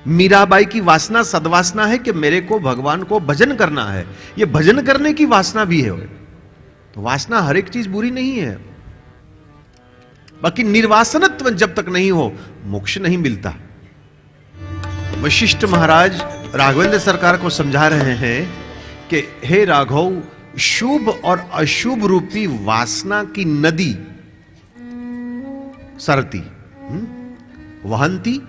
मीराबाई की वासना सदवासना है कि मेरे को भगवान को भजन करना है, ये भजन करने की वासना भी है। तो वासना हर एक चीज बुरी नहीं है, बाकी निर्वासनत्व जब तक नहीं हो मोक्ष नहीं मिलता। वशिष्ठ महाराज राघवेंद्र सरकार को समझा रहे हैं कि हे राघव, शुभ और अशुभ रूपी वासना की नदी सरती, वहंती,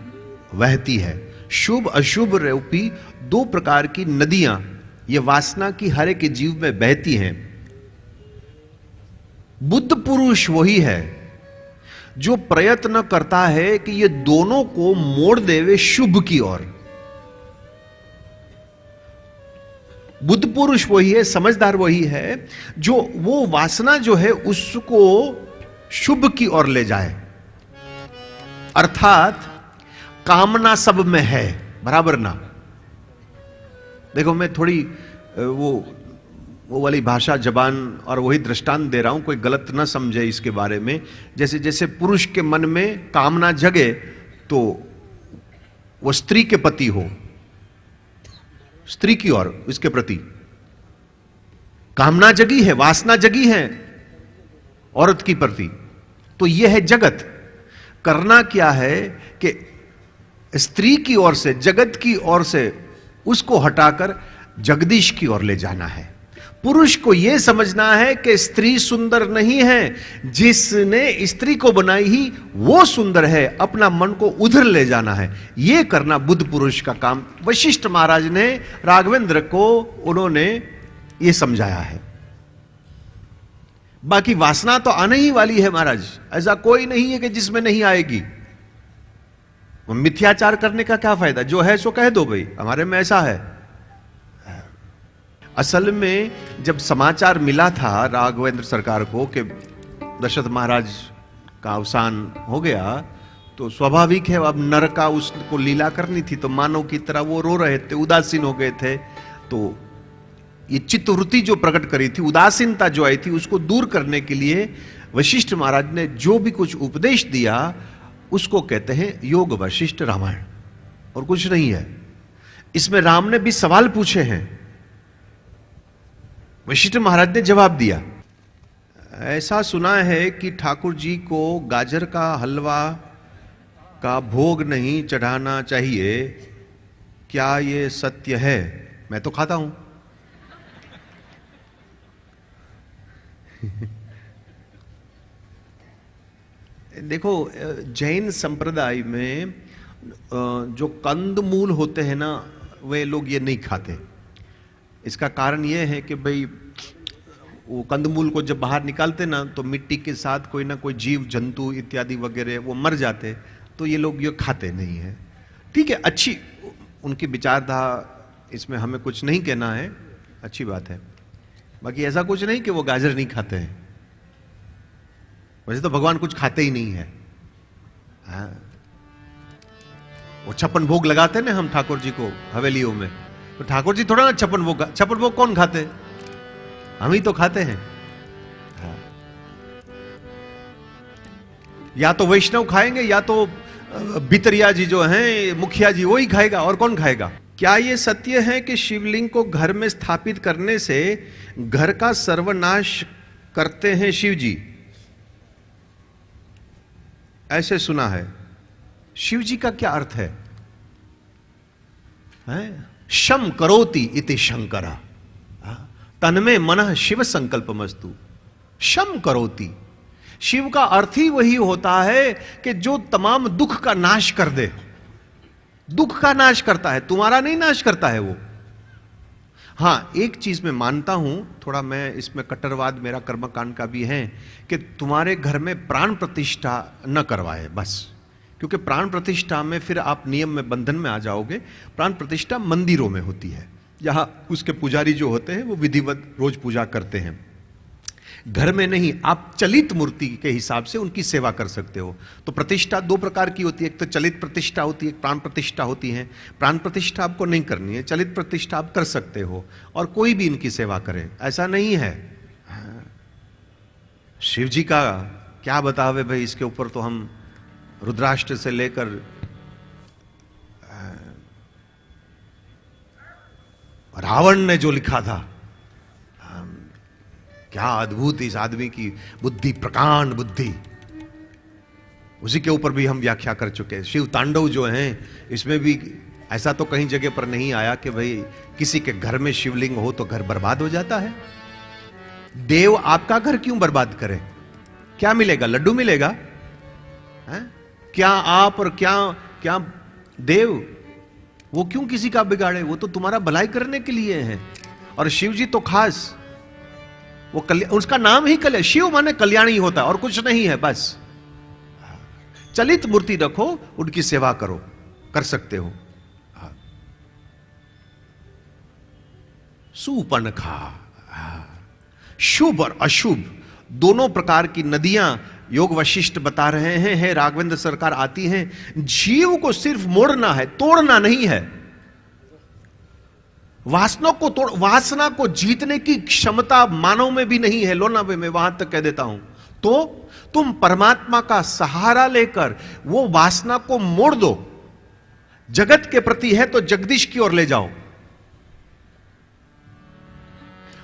वहती है। शुभ अशुभ रूपी दो प्रकार की नदियां ये वासना की हर एक जीव में बहती हैं। बुद्ध पुरुष वही है जो प्रयत्न करता है कि ये दोनों को मोड़ देवे शुभ की ओर। बुद्ध पुरुष वही है, समझदार वही है जो वो वासना जो है उसको शुभ की ओर ले जाए। अर्थात कामना सब में है, बराबर ना। देखो मैं थोड़ी वो वाली भाषा जबान और वही दृष्टांत दे रहा हूं, कोई गलत ना समझे इसके बारे में। जैसे जैसे पुरुष के मन में कामना जगे तो वो स्त्री के पति हो, स्त्री की ओर इसके प्रति कामना जगी है, वासना जगी है औरत की प्रति, तो यह है जगत। करना क्या है कि स्त्री की ओर से, जगत की ओर से उसको हटाकर जगदीश की ओर ले जाना है। पुरुष को यह समझना है कि स्त्री सुंदर नहीं है, जिसने स्त्री को बनाई ही वो सुंदर है, अपना मन को उधर ले जाना है। यह करना बुद्ध पुरुष का काम। वशिष्ठ महाराज ने राघवेंद्र को उन्होंने यह समझाया है। बाकी वासना तो आने ही वाली है महाराज, ऐसा कोई नहीं है कि जिसमें नहीं आएगी। मिथ्याचार करने का क्या फायदा, जो है सो कह दो भाई हमारे में ऐसा है। असल में जब समाचार मिला था राघवेंद्र सरकार को कि दशरथ महाराज का अवसान हो गया, तो स्वाभाविक है अब नर का उसको लीला करनी थी, तो मानव की तरह वो रो रहे थे, उदासीन हो गए थे। तो ये चित्तवृत्ति जो प्रकट करी थी, उदासीनता जो आई थी, उसको दूर करने के लिए वशिष्ठ महाराज ने जो भी कुछ उपदेश दिया उसको कहते हैं योग वशिष्ठ रामायण, और कुछ नहीं है। इसमें राम ने भी सवाल पूछे हैं, वशिष्ठ महाराज ने जवाब दिया। ऐसा सुना है कि ठाकुर जी को गाजर का हलवा का भोग नहीं चढ़ाना चाहिए, क्या ये सत्य है? मैं तो खाता हूं। देखो जैन संप्रदाय में जो कंदमूल होते हैं ना, वे लोग ये नहीं खाते। इसका कारण यह है कि भाई वो कंदमूल को जब बाहर निकालते ना, तो मिट्टी के साथ कोई ना कोई जीव जंतु इत्यादि वगैरह वो मर जाते, तो ये लोग ये खाते नहीं है। ठीक है, अच्छी उनकी विचारधारा, इसमें हमें कुछ नहीं कहना है, अच्छी बात है। बाकी ऐसा कुछ नहीं कि वो गाजर नहीं खाते हैं, वैसे तो भगवान कुछ खाते ही नहीं है। हाँ। वो 56 भोग लगाते ना हम ठाकुर जी को हवेलियों में, तो ठाकुर जी थोड़ा ना 56 भोग कौन खाते? हम ही तो खाते हैं। हाँ। या तो वैष्णव खाएंगे या तो भितरिया जी जो हैं मुखिया जी, वो ही खाएगा, और कौन खाएगा? क्या यह सत्य है कि शिवलिंग को घर में स्थापित करने से घर का सर्वनाश करते हैं शिव जी? ऐसे सुना है। शिव जी का क्या अर्थ है? शम करोति इति शंकरा तन्मे मनः शिव संकल्पमस्तु। शम करोति, शिव का अर्थ ही वही होता है कि जो तमाम दुख का नाश कर दे। दुख का नाश करता है, तुम्हारा नहीं नाश करता है वो। हां, एक चीज मैं मानता हूं, थोड़ा मैं इसमें कट्टरवाद मेरा कर्मकांड का भी है, कि तुम्हारे घर में प्राण प्रतिष्ठा न करवाए बस, क्योंकि प्राण प्रतिष्ठा में फिर आप नियम में बंधन में आ जाओगे। प्राण प्रतिष्ठा मंदिरों में होती है, जहां उसके पुजारी जो होते हैं वो विधिवत रोज पूजा करते हैं। घर में नहीं, आप चलित मूर्ति के हिसाब से उनकी सेवा कर सकते हो। तो प्रतिष्ठा दो प्रकार की होती है, एक तो चलित प्रतिष्ठा होती है, एक प्राण प्रतिष्ठा होती है। प्राण प्रतिष्ठा आपको नहीं करनी है, चलित प्रतिष्ठा आप कर सकते हो, और कोई भी इनकी सेवा करे, ऐसा नहीं है। शिव जी का क्या बतावे भाई, इसके ऊपर तो हम रुद्राष्ट्र से लेकर रावण ने जो लिखा था, क्या अद्भुत इस आदमी की बुद्धि, प्रकांड बुद्धि, उसी के ऊपर भी हम व्याख्या कर चुके हैं। शिव तांडव जो हैं, इसमें भी ऐसा तो कहीं जगह पर नहीं आया कि भाई किसी के घर में शिवलिंग हो तो घर बर्बाद हो जाता है। देव आपका घर क्यों बर्बाद करे? क्या मिलेगा? लड्डू मिलेगा? है? क्या आप और क्या क्या देव, वो क्यों किसी का बिगाड़े? वो तो तुम्हारा भलाई करने के लिए है। और शिव जी तो खास, वो उसका नाम ही कल्याण, शिव माने कल्याण ही होता है और कुछ नहीं है। बस चलित मूर्ति रखो, उनकी सेवा करो, कर सकते हो। सूपनखा, शुभ और अशुभ दोनों प्रकार की नदियां योग वशिष्ठ बता रहे हैं। है राघवेंद्र सरकार आती हैं। जीव को सिर्फ मोड़ना है, तोड़ना नहीं है। वासना को जीतने की क्षमता मानव में भी नहीं है। लोनावे में वहां तक कह देता हूं। तो तुम परमात्मा का सहारा लेकर वो वासना को मोड़ दो। जगत के प्रति है तो जगदीश की ओर ले जाओ।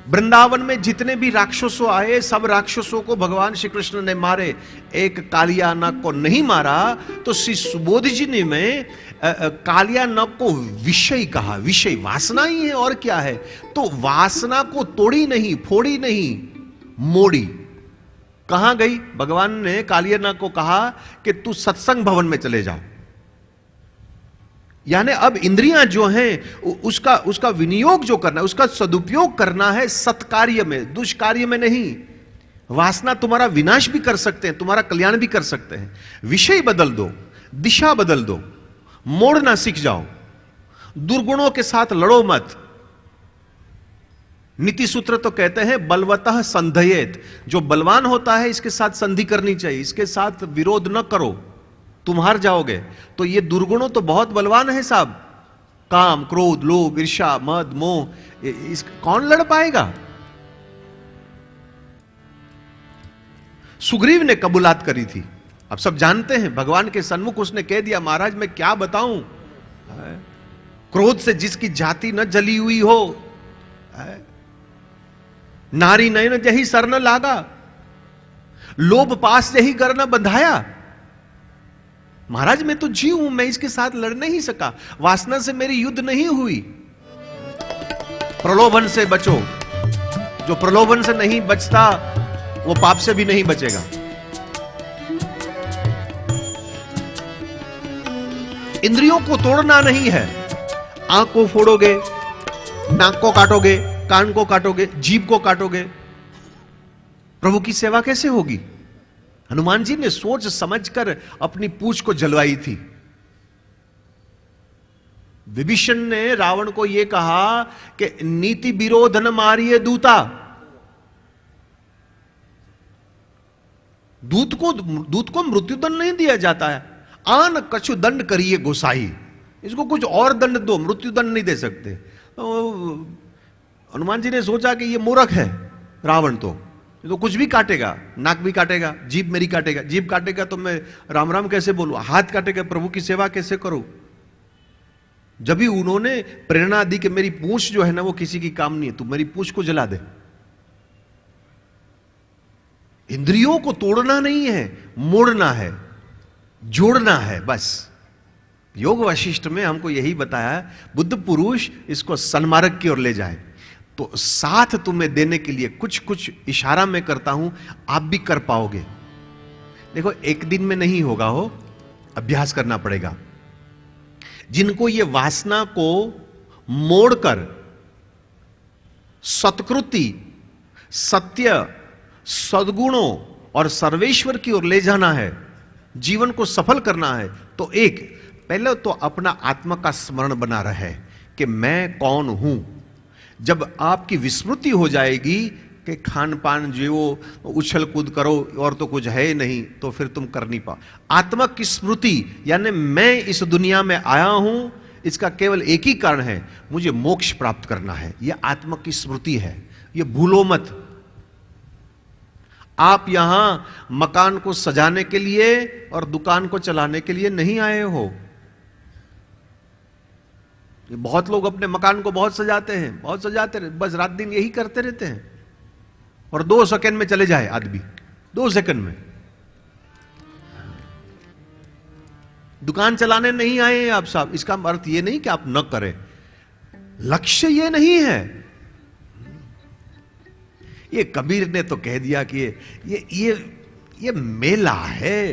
वृंदावन में जितने भी राक्षसों आए, सब राक्षसों को भगवान श्री कृष्ण ने मारे, एक कालिया नाग को नहीं मारा। तो श्री सुबोध जी ने में कालिया नाग को विषय कहा। विषय वासना ही है और क्या है। तो वासना को तोड़ी नहीं, फोड़ी नहीं, मोड़ी। कहां गई? भगवान ने कालिया नाग को कहा कि तू सत्संग भवन में चले जाओ। यानी अब इंद्रियां जो हैं उसका विनियोग जो करना है, उसका सदुपयोग करना है सत्कार्य में, दुष्कार्य में नहीं। वासना तुम्हारा विनाश भी कर सकते हैं, तुम्हारा कल्याण भी कर सकते हैं। विषय बदल दो, दिशा बदल दो, मोड़ना सीख जाओ। दुर्गुणों के साथ लड़ो मत। नीति सूत्र तो कहते हैं बलवतः संधयेत। जो बलवान होता है इसके साथ संधि करनी चाहिए, इसके साथ विरोध न करो, तुम हार जाओगे। तो ये दुर्गुणों तो बहुत बलवान है साहब। काम, क्रोध, लोभ, ईर्ष्या, मद, मोह, इस कौन लड़ पाएगा? सुग्रीव ने कबूलात करी थी, अब सब जानते हैं। भगवान के सन्मुख उसने कह दिया, महाराज मैं क्या बताऊं, क्रोध से जिसकी जाति न जली हुई हो, नारी नयन जही सर न लागा, लोभ पास जही कर न बंधाया। महाराज मैं तो जीव हूं, मैं इसके साथ लड़ नहीं सका, वासना से मेरी युद्ध नहीं हुई। प्रलोभन से बचो। जो प्रलोभन से नहीं बचता वो पाप से भी नहीं बचेगा। इंद्रियों को तोड़ना नहीं है। आंख को फोड़ोगे, नाक को काटोगे, कान को काटोगे, जीभ को काटोगे, प्रभु की सेवा कैसे होगी? हनुमान जी ने सोच समझकर अपनी पूंछ को जलवाई थी। विभीषण ने रावण को यह कहा कि नीति विरोध न मारिए दूता। दूत को मृत्युदंड नहीं दिया जाता है। आन कछु दंड करिए गोसाई, इसको कुछ और दंड दो, मृत्युदंड नहीं दे सकते। तो हनुमान जी ने सोचा कि यह मूर्ख है रावण, तो कुछ भी काटेगा, नाक भी काटेगा, जीभ मेरी काटेगा, जीभ काटेगा तो मैं राम राम कैसे बोलूं, हाथ काटेगा प्रभु की सेवा कैसे करूं। जब भी उन्होंने प्रेरणा दी कि मेरी पूंछ जो है ना वो किसी की काम नहीं है, तू मेरी पूंछ को जला दे। इंद्रियों को तोड़ना नहीं है, मोड़ना है, जोड़ना है। बस योग वशिष्ठ में हमको यही बताया, बुद्ध पुरुष इसको सन्मार्ग की ओर ले जाए। तो साथ तुम्हें देने के लिए कुछ कुछ इशारा मैं करता हूं, आप भी कर पाओगे। देखो एक दिन में नहीं होगा, हो अभ्यास करना पड़ेगा। जिनको ये वासना को मोड़कर सत्कृति, सत्य, सद्गुणों और सर्वेश्वर की ओर ले जाना है, जीवन को सफल करना है, तो एक पहले तो अपना आत्मा का स्मरण बना रहे कि मैं कौन हूं। जब आपकी विस्मृति हो जाएगी कि खान पान जो उछल कूद करो और तो कुछ है नहीं, तो फिर तुम कर नहीं पाओ। आत्मा की स्मृति यानी मैं इस दुनिया में आया हूं, इसका केवल एक ही कारण है, मुझे मोक्ष प्राप्त करना है। यह आत्मा की स्मृति है, यह भूलो मत। आप यहां मकान को सजाने के लिए और दुकान को चलाने के लिए नहीं आए हो। बहुत लोग अपने मकान को बहुत सजाते हैं, बहुत सजाते रहते, बस रात दिन यही करते रहते हैं और 2 सेकंड में चले जाए आदमी, 2 सेकंड में। दुकान चलाने नहीं आए हैं आप साहब, इसका अर्थ यह नहीं कि आप न करें, लक्ष्य यह नहीं है। ये कबीर ने तो कह दिया कि ये मेला है,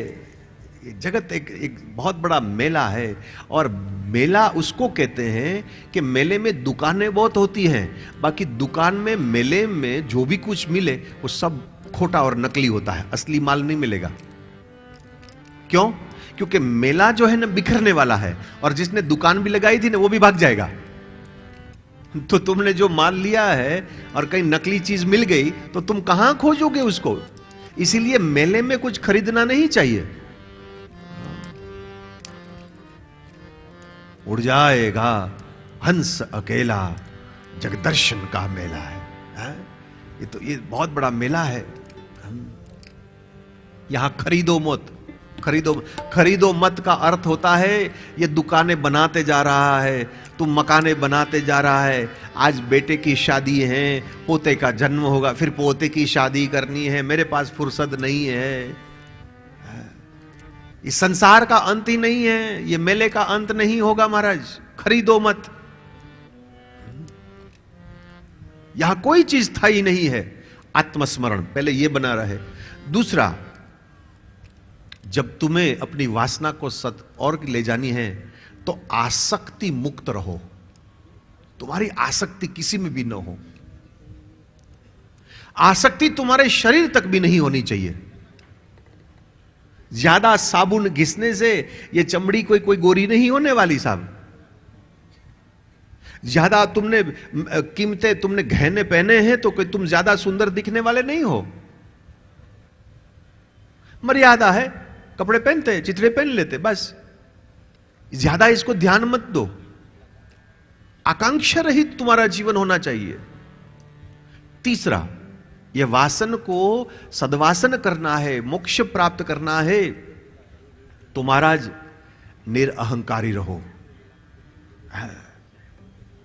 ये जगत एक बहुत बड़ा मेला है। और मेला उसको कहते हैं कि मेले में दुकानें बहुत होती हैं, बाकी दुकान में मेले में जो भी कुछ मिले वो सब खोटा और नकली होता है, असली माल नहीं मिलेगा। क्यों? क्योंकि मेला जो है ना बिखरने वाला है, और जिसने दुकान भी लगाई थी ना वो भी भाग जाएगा। तो तुमने जो माल लिया है और कहीं नकली चीज मिल गई तो तुम कहां खोजोगे उसको? इसीलिए मेले में कुछ खरीदना नहीं चाहिए। उड़ जाएगा हंस अकेला, जगदर्शन का मेला है। ये बहुत बड़ा मेला है। यहां खरीदो मत, खरीदो मत का अर्थ होता है ये दुकानें बनाते जा रहा है, तुम मकाने बनाते जा रहा है। आज बेटे की शादी है, पोते का जन्म होगा, फिर पोते की शादी करनी है, मेरे पास फुर्सत नहीं है। इस संसार का अंत ही नहीं है, ये मेले का अंत नहीं होगा महाराज। खरीदो मत, यहां कोई चीज स्थायी नहीं है। आत्मस्मरण पहले ये बना रहे। दूसरा, जब तुम्हें अपनी वासना को सत और ले जानी है तो आसक्ति मुक्त रहो। तुम्हारी आसक्ति किसी में भी न हो। आसक्ति तुम्हारे शरीर तक भी नहीं होनी चाहिए। ज्यादा साबुन घिसने से ये चमड़ी कोई गोरी नहीं होने वाली साहब। ज्यादा तुमने कीमते तुमने गहने पहने हैं तो कोई तुम ज्यादा सुंदर दिखने वाले नहीं हो। मर्यादा है, कपड़े पहनते, चित्रे पहन लेते, बस। ज्यादा इसको ध्यान मत दो। आकांक्षा रहित तुम्हारा जीवन होना चाहिए। तीसरा, यह वासन को सद्वासन करना है, मोक्ष प्राप्त करना है तो महाराज निरअहंकारी रहो।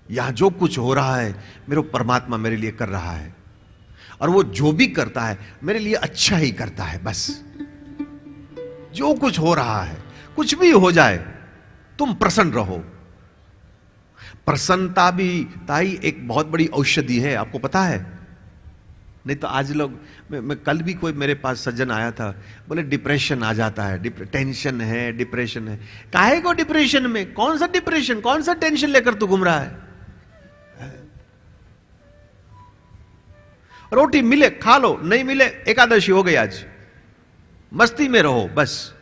यहां जो कुछ हो रहा है मेरे परमात्मा मेरे लिए कर रहा है, और वो जो भी करता है मेरे लिए अच्छा ही करता है। बस जो कुछ हो रहा है, कुछ भी हो जाए, तुम प्रसन्न रहो। प्रसन्नता भी ताई एक बहुत बड़ी औषधि है, आपको पता है? नहीं तो आज लोग, मैं कल भी कोई मेरे पास सज्जन आया था, बोले डिप्रेशन आ जाता है, टेंशन है, डिप्रेशन है। काहे को डिप्रेशन में? कौन सा डिप्रेशन, कौन सा टेंशन लेकर तू घूम रहा है? रोटी मिले खा लो, नहीं मिले एकादशी हो गई, आज मस्ती में रहो बस।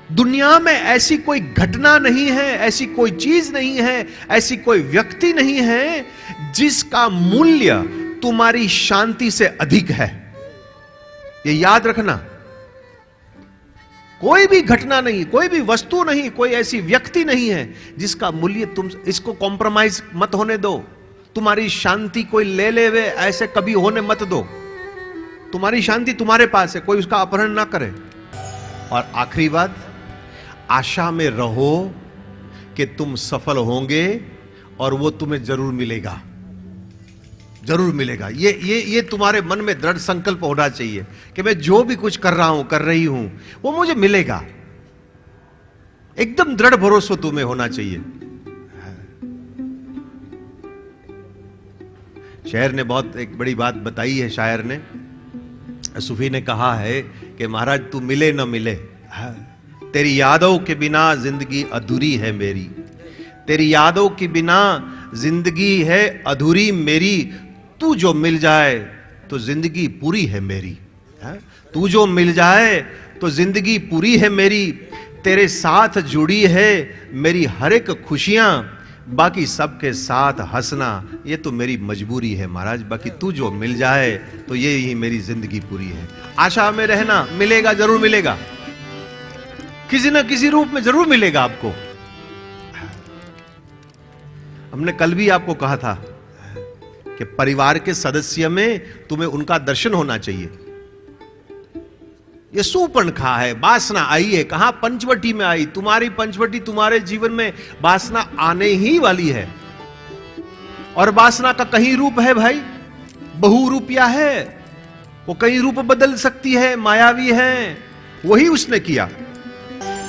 दुनिया में ऐसी कोई घटना नहीं है, ऐसी कोई चीज नहीं है, ऐसी कोई व्यक्ति नहीं है जिसका मूल्य तुम्हारी शांति से अधिक है। ये याद रखना। कोई भी घटना नहीं, कोई भी वस्तु नहीं, कोई ऐसी व्यक्ति नहीं है जिसका मूल्य तुम इसको कॉम्प्रोमाइज मत होने दो। तुम्हारी शांति कोई ले ले वे ऐसे कभी होने मत दो। तुम्हारी शांति तुम्हारे पास है, कोई उसका अपहरण ना करे। और आखिरी बात, आशा में रहो कि तुम सफल होंगे और वो तुम्हें जरूर मिलेगा, जरूर मिलेगा। ये तुम्हारे मन में दृढ़ संकल्प होना चाहिए कि मैं जो भी कुछ कर रहा हूं, कर रही हूं, वो मुझे मिलेगा। एकदम दृढ़ भरोसा तुम्हें होना चाहिए। शायर ने बहुत एक बड़ी बात बताई है। शायर ने, सूफी ने कहा है कि महाराज तू मिले न मिले, तेरी यादों के बिना जिंदगी अधूरी है मेरी। तेरी यादों के बिना जिंदगी है अधूरी मेरी। तू जो मिल जाए तो जिंदगी पूरी है मेरी। तू जो मिल जाए तो जिंदगी पूरी है मेरी। तेरे साथ जुड़ी है मेरी हर एक खुशियां, बाकी सबके साथ हंसना ये तो मेरी मजबूरी है महाराज। बाकी तू जो मिल जाए तो ये ही मेरी जिंदगी पूरी है। आशा में रहना, मिलेगा, जरूर मिलेगा, किसी न किसी रूप में जरूर मिलेगा आपको। हमने कल भी आपको कहा था कि परिवार के सदस्य में तुम्हें उनका दर्शन होना चाहिए। ये सुपर्णखा है, वासना आई है, कहां? पंचवटी में आई। तुम्हारी पंचवटी तुम्हारे जीवन में वासना आने ही वाली है। और वासना का कहीं रूप है भाई, बहुरूपिया है, वो कई रूप बदल सकती है, मायावी है। वही उसने किया।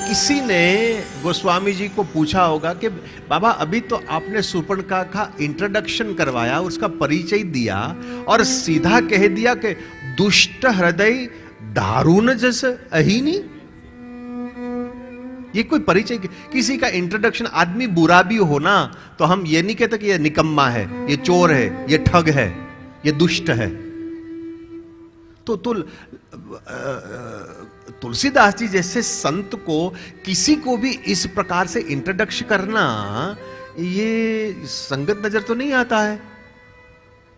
किसी ने गोस्वामी जी को पूछा होगा कि बाबा अभी तो आपने शूर्पणखा का इंट्रोडक्शन करवाया, उसका परिचय दिया और सीधा कह दिया कि दुष्ट हृदय दारुण जैसे अहीनी। ये कोई परिचय? किसी का इंट्रोडक्शन, आदमी बुरा भी हो ना तो हम ये नहीं कहते कि ये निकम्मा है, ये चोर है, ये ठग है, ये दुष्ट है। तो तुलसीदास जी जैसे संत को किसी को भी इस प्रकार से इंट्रोडक्शन करना, ये संगत नजर तो नहीं आता है,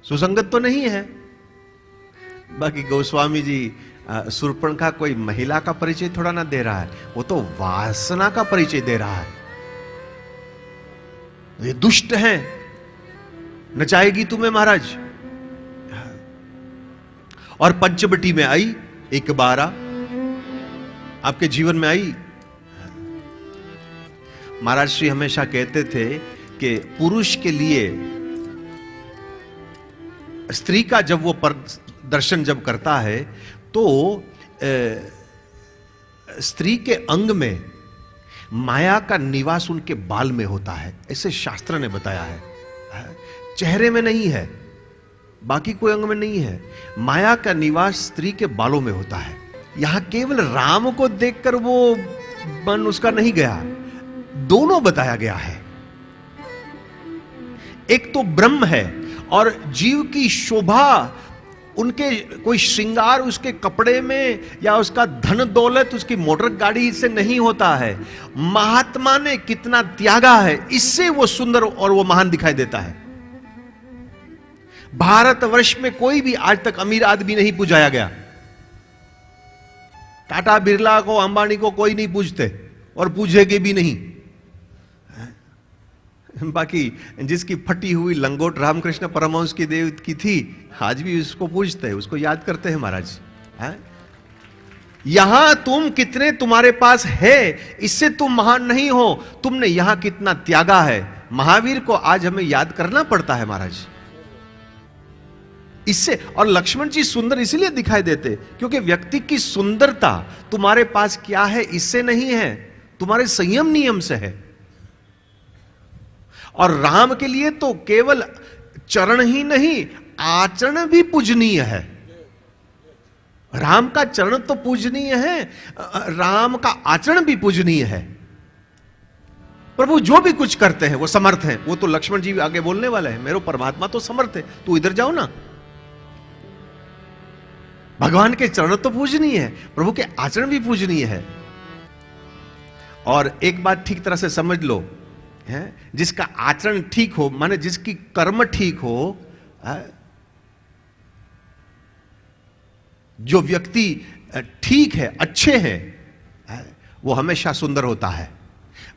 सुसंगत तो नहीं है। बाकी गोस्वामी जी शूर्पणखा कोई महिला का परिचय थोड़ा ना दे रहा है, वो तो वासना का परिचय दे रहा है। ये दुष्ट है, नचाएगी तुम्हें महाराज। और पंचवटी में आई, एक बार आपके जीवन में आई। महाराज श्री हमेशा कहते थे कि पुरुष के लिए स्त्री का जब वो दर्शन जब करता है तो स्त्री के अंग में माया का निवास उनके बाल में होता है, ऐसे शास्त्र ने बताया है। चेहरे में नहीं है, बाकी कोई अंग में नहीं है, माया का निवास स्त्री के बालों में होता है। यहां केवल राम को देखकर वो मन उसका नहीं गया, दोनों बताया गया है। एक तो ब्रह्म है और जीव की शोभा, उनके कोई श्रृंगार उसके कपड़े में या उसका धन दौलत, उसकी मोटर गाड़ी से नहीं होता है। महात्मा ने कितना त्यागा है, इससे वो सुंदर और वो महान दिखाई देता है। भारतवर्ष में कोई भी आज तक अमीर आदमी नहीं पूजाया गया। टाटा बिरला को, अंबानी को कोई नहीं पूजते और पूजेंगे भी नहीं। बाकी जिसकी फटी हुई लंगोट रामकृष्ण परमहंस की देव की थी, आज भी उसको पूजते हैं, उसको याद करते हैं महाराज। यहां तुम कितने तुम्हारे पास है, इससे तुम महान नहीं हो, तुमने यहां कितना त्यागा है। महावीर को आज हमें याद करना पड़ता है महाराज इससे। और लक्ष्मण जी सुंदर इसलिए दिखाई देते क्योंकि व्यक्ति की सुंदरता तुम्हारे पास क्या है इससे नहीं है, तुम्हारे संयम नियम से है। और राम के लिए तो केवल चरण ही नहीं, आचरण भी पूजनीय है। राम का चरण तो पूजनीय है, राम का आचरण भी पूजनीय है। प्रभु जो भी कुछ करते हैं वो समर्थ हैं। वो तो लक्ष्मण जी आगे बोलने वाले हैं, मेरे परमात्मा तो समर्थ है, तू इधर जाओ ना। भगवान के चरण तो पूजनीय है, प्रभु के आचरण भी पूजनीय है। और एक बात ठीक तरह से समझ लो, है जिसका आचरण ठीक हो, माने जिसकी कर्म ठीक हो, जो व्यक्ति ठीक है, अच्छे हैं, वो हमेशा सुंदर होता है।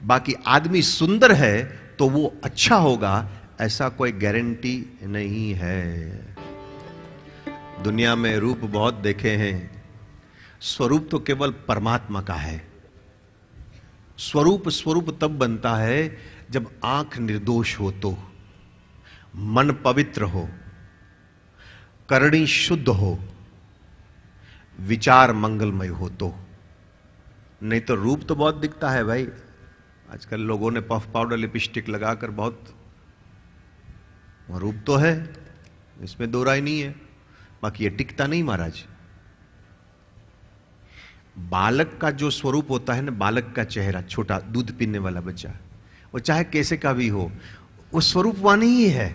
बाकी आदमी सुंदर है तो वो अच्छा होगा, ऐसा कोई गारंटी नहीं है। दुनिया में रूप बहुत देखे हैं, स्वरूप तो केवल परमात्मा का है। स्वरूप तब बनता है जब आंख निर्दोष हो, तो मन पवित्र हो, करणी शुद्ध हो, विचार मंगलमय हो, तो नहीं तो रूप तो बहुत दिखता है भाई। आजकल लोगों ने पफ पाउडर लिपस्टिक लगाकर बहुत, रूप तो है, इसमें दो राय नहीं है, बाकी ये टिकता नहीं महाराज। बालक का जो स्वरूप होता है ना, बालक का चेहरा, छोटा दूध पीने वाला बच्चा, वो चाहे कैसे का भी हो, वो स्वरूपवान ही है।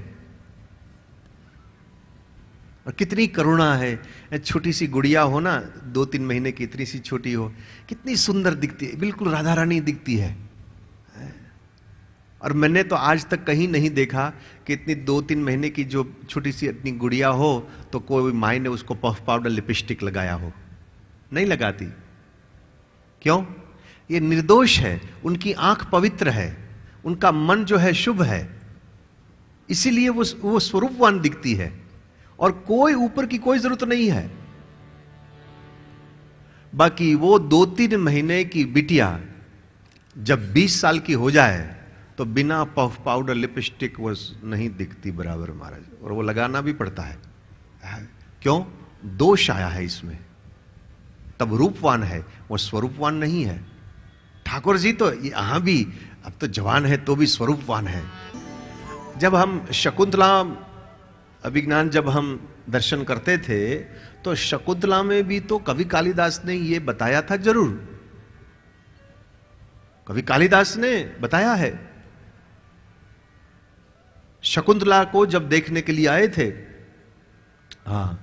और कितनी करुणा है, छोटी सी गुड़िया हो ना, 2-3 महीने की, इतनी सी छोटी हो, कितनी सुंदर दिखती है, बिल्कुल राधा रानी दिखती है। और मैंने तो आज तक कहीं नहीं देखा कि इतनी 2-3 महीने की जो छोटी सी इतनी गुड़िया हो तो कोई माई ने उसको पफ पाउडर लिपस्टिक लगाया हो, नहीं लगाती। क्यों? ये निर्दोष है, उनकी आंख पवित्र है, उनका मन जो है शुभ है, इसीलिए वो स्वरूपवान दिखती है। और कोई ऊपर की कोई जरूरत नहीं है। बाकी वो 2-3 महीने की बिटिया जब 20 साल की हो जाए तो बिना पफ पाउडर लिपस्टिक वो नहीं दिखती बराबर महाराज, और वो लगाना भी पड़ता है। क्यों? दोष आया है इसमें, तब रूपवान है, वो स्वरूपवान नहीं है। ठाकुर जी तो यहां भी अब तो जवान है तो भी स्वरूपवान है। जब हम शकुंतला अभिज्ञान जब हम दर्शन करते थे तो शकुंतला में भी तो कवि कालिदास ने ये बताया था, जरूर कवि कालिदास ने बताया है। शकुंतला को जब देखने के लिए आए थे, हाँ,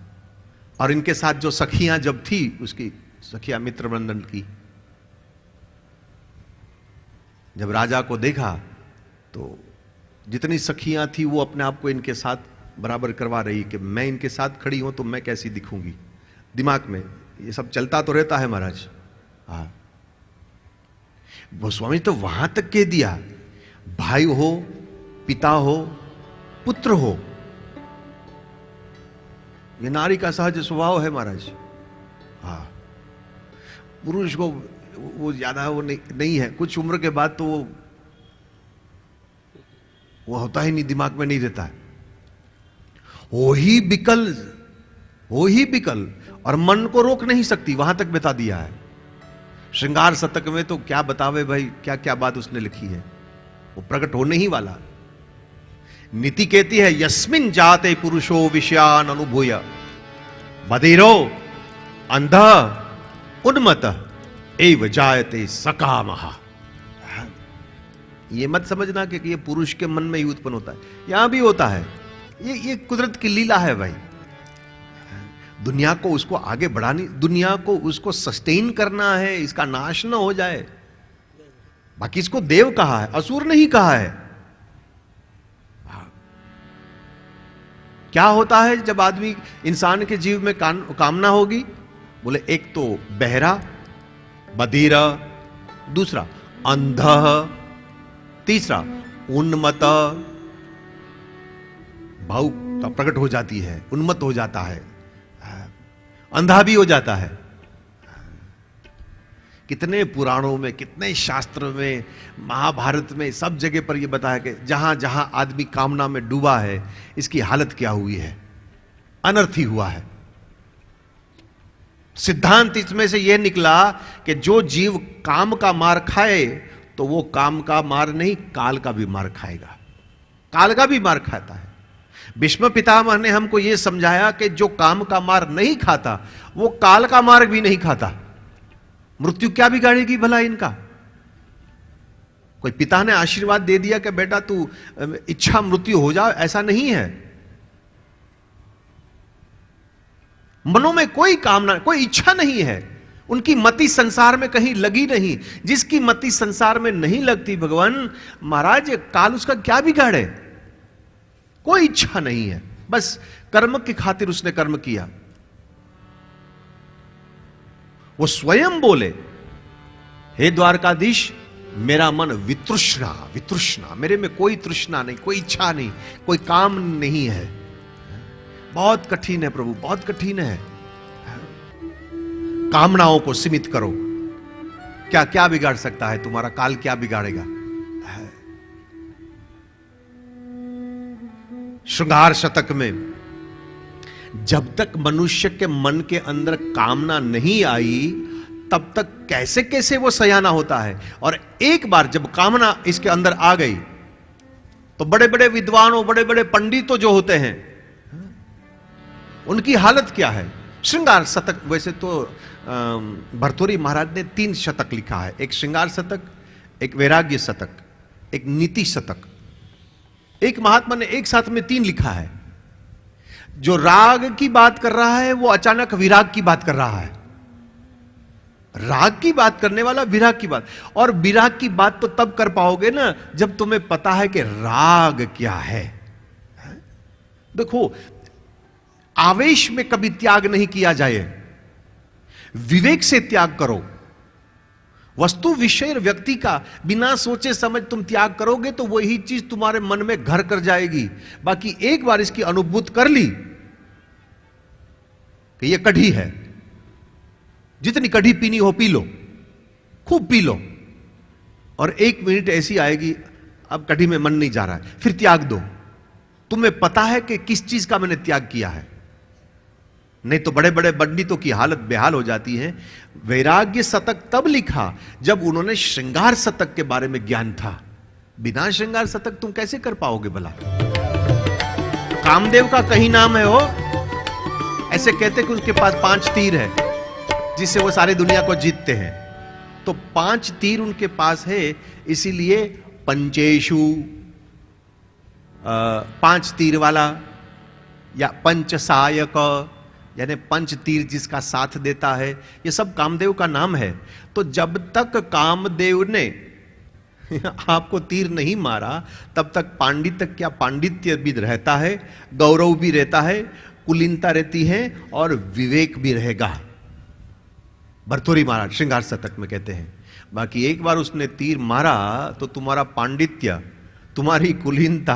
और इनके साथ जो सखियां जब थी, उसकी सखियां मित्रवृंदन की, जब राजा को देखा तो जितनी सखियां थी वो अपने आप को इनके साथ बराबर करवा रही कि मैं इनके साथ खड़ी हूं तो मैं कैसी दिखूंगी। दिमाग में ये सब चलता तो रहता है महाराज। हाँ, गोस्वामी तो वहां तक कह दिया, भाई हो, पिता हो, पुत्र हो, ये नारी का सहज स्वभाव है महाराज। हाँ, पुरुष को वो ज्यादा वो नहीं है, कुछ उम्र के बाद तो वो होता ही नहीं, दिमाग में नहीं रहता है। हो ही बिकल और मन को रोक नहीं सकती, वहां तक बता दिया है। श्रृंगार शतक में तो क्या बतावे भाई, क्या क्या बात उसने लिखी है, वो प्रकट होने ही वाला। नीति कहती है यस्मिन जाते पुरुषो विषयान अनुभूय बधिरो अंध उन्मत एव जायते सकामः। ये मत समझना कि ये पुरुष के मन में ही उत्पन्न होता है, यहां भी होता है। ये कुदरत की लीला है भाई। दुनिया को उसको आगे बढ़ानी, दुनिया को उसको सस्टेन करना है, इसका नाश ना हो जाए। बाकी इसको देव कहा है, असुर नहीं कहा है। क्या होता है जब आदमी, इंसान के जीव में कामना होगी? बोले एक तो बहरा, बधिरा, दूसरा अंध, तीसरा उन्मत, भाव प्रकट हो जाती है, उन्मत्त हो जाता है, अंधा भी हो जाता है। कितने पुराणों में, कितने शास्त्र में, महाभारत में, सब जगह पर यह बताया कि जहां जहां आदमी कामना में डूबा है, इसकी हालत क्या हुई है, अनर्थ ही हुआ है। सिद्धांत इसमें से यह निकला कि जो जीव काम का मार खाए तो वो काम का मार नहीं, काल का भी मार खाएगा, काल का भी मार खाता है। भीष्म पितामह ने हमको यह समझाया कि जो काम का मार नहीं खाता वो काल का मार भी नहीं खाता। मृत्यु क्या बिगाड़ेगी भला इनका? कोई पिता ने आशीर्वाद दे दिया कि बेटा तू इच्छा मृत्यु हो जाओ, ऐसा नहीं है। मनों में कोई कामना, कोई इच्छा नहीं है, उनकी मति संसार में कहीं लगी नहीं। जिसकी मति संसार में नहीं लगती भगवान महाराज, काल उसका क्या बिगाड़े? कोई इच्छा नहीं है, बस कर्म की खातिर उसने कर्म किया। वो स्वयं बोले, हे द्वारकाधीश मेरा मन वितृष्णा, वितृष्णा, मेरे में कोई तृष्णा नहीं, कोई इच्छा नहीं, कोई काम नहीं है। बहुत कठिन है प्रभु, बहुत कठिन है। कामनाओं को सीमित करो। क्या क्या बिगाड़ सकता है तुम्हारा काल? क्या बिगाड़ेगा? श्रृंगार शतक में जब तक मनुष्य के मन के अंदर कामना नहीं आई तब तक कैसे कैसे वो सयाना होता है। और एक बार जब कामना इसके अंदर आ गई तो बड़े बड़े विद्वानों, बड़े बड़े पंडितों जो होते हैं, उनकी हालत क्या है। श्रृंगार शतक, वैसे तो भर्तृहरि महाराज ने 3 शतक लिखा है, एक श्रृंगार शतक, एक वैराग्य शतक, एक नीति शतक। एक महात्मा ने एक साथ में 3 लिखा है। जो राग की बात कर रहा है वो अचानक विराग की बात कर रहा है। राग की बात करने वाला विराग की बात, और विराग की बात तो तब कर पाओगे ना जब तुम्हें पता है कि राग क्या है। देखो, आवेश में कभी त्याग नहीं किया जाए, विवेक से त्याग करो। वस्तु विषय व्यक्ति का बिना सोचे समझ तुम त्याग करोगे तो वही चीज तुम्हारे मन में घर कर जाएगी। बाकी एक बार इसकी अनुभूति कर ली कि यह कढ़ी है, जितनी कढ़ी पीनी हो पी लो, खूब पी लो, और 1 मिनट ऐसी आएगी अब कढ़ी में मन नहीं जा रहा है, फिर त्याग दो। तुम्हें पता है कि किस चीज का मैंने त्याग किया है। नहीं तो बड़े बड़े पंडितों की हालत बेहाल हो जाती है। वैराग्य शतक तब लिखा जब उन्होंने श्रृंगार शतक के बारे में ज्ञान था। बिना श्रृंगार शतक तुम कैसे कर पाओगे भला? कामदेव का कहीं नाम है हो, ऐसे कहते कि उसके पास 5 तीर है जिससे वो सारी दुनिया को जीतते हैं। तो 5 तीर उनके पास है, इसीलिए पंचेशु 5 तीर वाला, या पंचसायक यानी 5 तीर जिसका साथ देता है, ये सब कामदेव का नाम है। तो जब तक कामदेव ने आपको तीर नहीं मारा तब तक पांडित्य क्या पांडित्य भी रहता है, गौरव भी रहता है, कुलीनता रहती है और विवेक भी रहेगा। भर्तृहरि महाराज श्रृंगार शतक में कहते हैं। बाकी एक बार उसने तीर मारा तो तुम्हारा पांडित्य, तुम्हारी कुलीनता,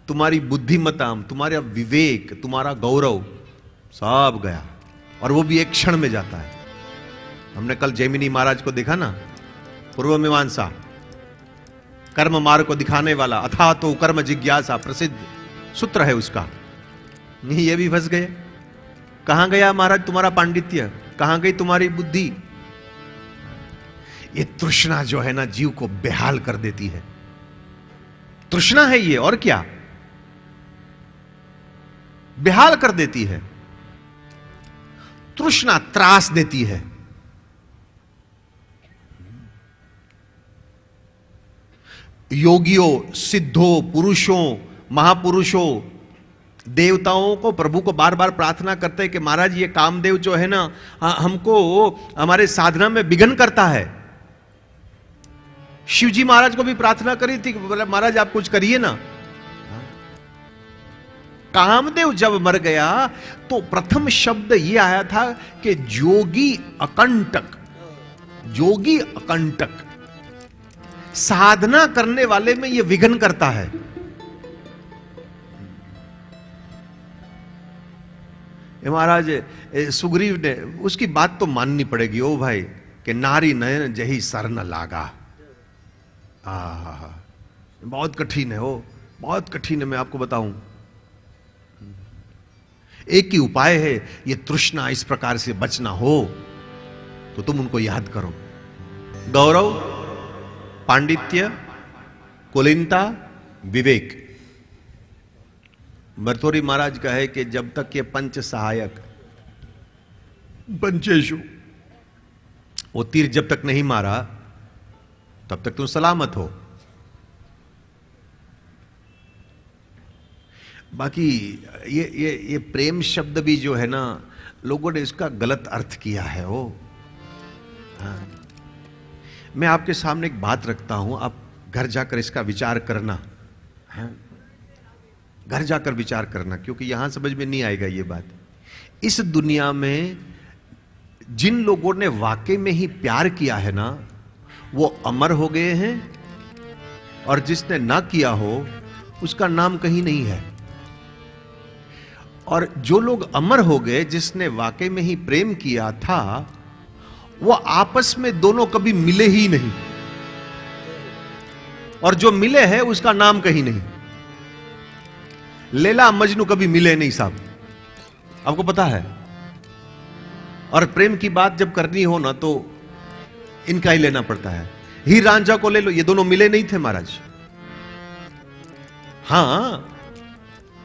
तुम्हारी बुद्धिमत्ता, तुम्हारा विवेक, तुम्हारा गौरव सब गया, और वो भी एक क्षण में जाता है। हमने कल जैमिनी महाराज को देखा ना, पूर्व मीमांसा कर्म मार्ग को दिखाने वाला, अथा तो कर्म जिज्ञासा प्रसिद्ध सूत्र है उसका। नहीं, ये भी फंस गए। कहां गया महाराज तुम्हारा पांडित्य, कहां गई तुम्हारी बुद्धि? ये तृष्णा जो है ना जीव को बेहाल कर देती है। तृष्णा है ये, और क्या, बेहाल कर देती है। तृष्णा त्रास देती है। योगियों, सिद्धों, पुरुषों, महापुरुषों, देवताओं को, प्रभु को बार बार प्रार्थना करते हैं कि महाराज ये कामदेव जो है ना हमको हमारे साधना में विघ्न करता है। शिवजी महाराज को भी प्रार्थना करी थी, बोला महाराज आप कुछ करिए ना। कामदेव जब मर गया तो प्रथम शब्द यह आया था कि जोगी अकंटक। जोगी अकंटक, साधना करने वाले में यह विघ्न करता है। महाराज सुग्रीव ने, उसकी बात तो माननी पड़ेगी ओ भाई, कि नारी नयन जही सर न लागा। बहुत कठिन है हो, बहुत कठिन है, मैं आपको बताऊं। एक ही उपाय है, ये तृष्णा इस प्रकार से बचना हो तो तुम उनको याद करो। गौरव, पांडित्य, कुलीनता, विवेक। भर्तृहरि महाराज का है कि जब तक ये पंच सहायक, पंचेशु, वो तीर जब तक नहीं मारा तब तक तुम सलामत हो। बाकी ये प्रेम शब्द भी जो है ना, लोगों ने इसका गलत अर्थ किया है। वो हाँ। मैं आपके सामने एक बात रखता हूं, आप घर जाकर इसका विचार करना। हाँ? घर जाकर विचार करना, क्योंकि यहां समझ में नहीं आएगा ये बात। इस दुनिया में जिन लोगों ने वाकई में ही प्यार किया है ना, वो अमर हो गए हैं, और जिसने ना किया हो उसका नाम कहीं नहीं है। और जो लोग अमर हो गए, जिसने वाकई में ही प्रेम किया था, वो आपस में दोनों कभी मिले ही नहीं, और जो मिले हैं उसका नाम कहीं नहीं। लैला मजनू कभी मिले नहीं साहब, आपको पता है। और प्रेम की बात जब करनी हो ना तो इनका ही लेना पड़ता है। हीर रांझा को ले लो, ये दोनों मिले नहीं थे महाराज। हां,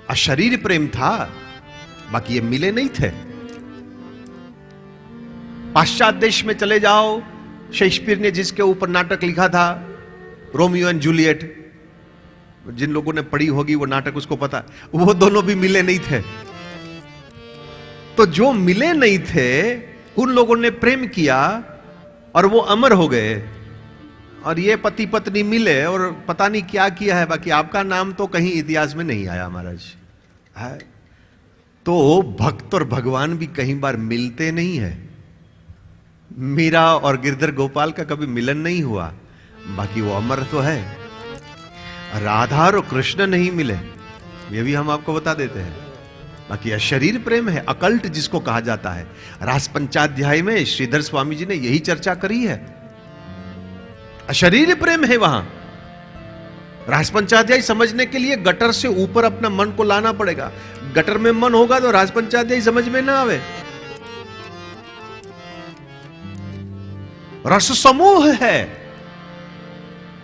अशरीर प्रेम था, बाकी ये मिले नहीं थे। पाश्चात्य देश में चले जाओ, शेक्सपियर ने जिसके ऊपर नाटक लिखा था, रोमियो एंड जूलियट, जिन लोगों ने पढ़ी होगी वो नाटक उसको पता, वो दोनों भी मिले नहीं थे। तो जो मिले नहीं थे उन लोगों ने प्रेम किया और वो अमर हो गए, और ये पति पत्नी मिले और पता नहीं क्या किया है, बाकी आपका नाम तो कहीं इतिहास में नहीं आया महाराज। है तो भक्त और भगवान भी कहीं बार मिलते नहीं है। मीरा और गिरधर गोपाल का कभी मिलन नहीं हुआ, बाकी वो अमर तो है। राधा और कृष्ण नहीं मिले, ये भी हम आपको बता देते हैं। बाकी अशरीर प्रेम है, अकल्ट जिसको कहा जाता है। रास पंचाध्याय में श्रीधर स्वामी जी ने यही चर्चा करी है। अशरीर प्रेम है वहां। रास पंचाध्याय समझने के लिए गटर से ऊपर अपना मन को लाना पड़ेगा। गटर में मन होगा तो रास पंचाध्याय समझ में ना आवे। रस समूह है,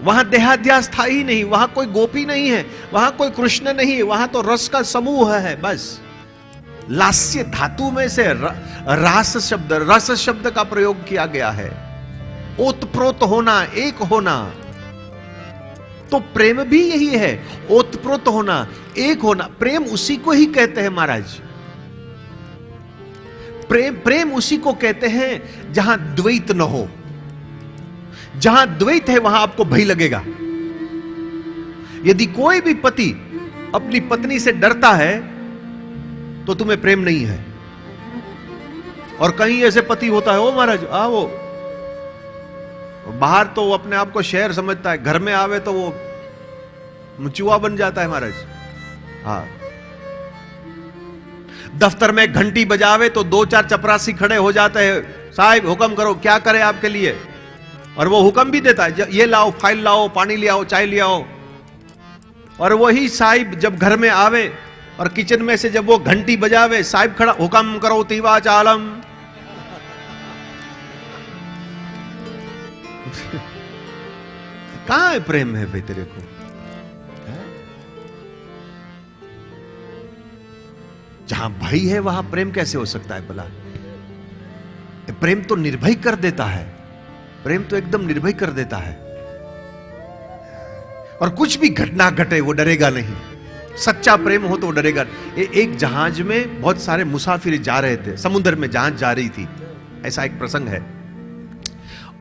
वहां देहाध्यास था ही नहीं, वहां कोई गोपी नहीं है, वहां कोई कृष्ण नहीं है, वहां तो रस का समूह है बस। लास्य धातु में से रास शब्द, रस शब्द का प्रयोग किया गया है। ओतप्रोत होना, एक होना, तो प्रेम भी यही है, ओतप्रोत होना, एक होना। प्रेम उसी को ही कहते हैं महाराज, प्रेम उसी को कहते हैं जहां द्वैत न हो। जहां द्वैत है वहां आपको भय लगेगा। यदि कोई भी पति अपनी पत्नी से डरता है तो तुम्हें प्रेम नहीं है। और कहीं ऐसे पति होता है, ओ महाराज वो बाहर तो वो अपने आप को शेर समझता है, घर में आवे तो वो मुचुआ बन जाता है महाराज। हाँ, दफ्तर में घंटी बजावे तो 2-4 चपरासी खड़े हो जाते हैं, साहब हुक्म करो, क्या करे आपके लिए। और वो हुक्म भी देता है, ये लाओ, फाइल लाओ, पानी ले आओ, चाय ले आओ। और वही साहिब जब घर में आवे और किचन में से जब वो घंटी बजावे, साहिब खड़ा, हुक्म करो तीवा चालम। कहां है प्रेम है भाई तेरे को? जहां भय है वहां प्रेम कैसे हो सकता है भला? प्रेम तो निर्भय कर देता है, प्रेम तो एकदम निर्भय कर देता है। और कुछ भी घटना घटे वो डरेगा नहीं। सच्चा प्रेम हो तो वो डरेगा। एक जहाज में बहुत सारे मुसाफिर जा रहे थे, समुद्र में जहाज जा रही थी, ऐसा एक प्रसंग है।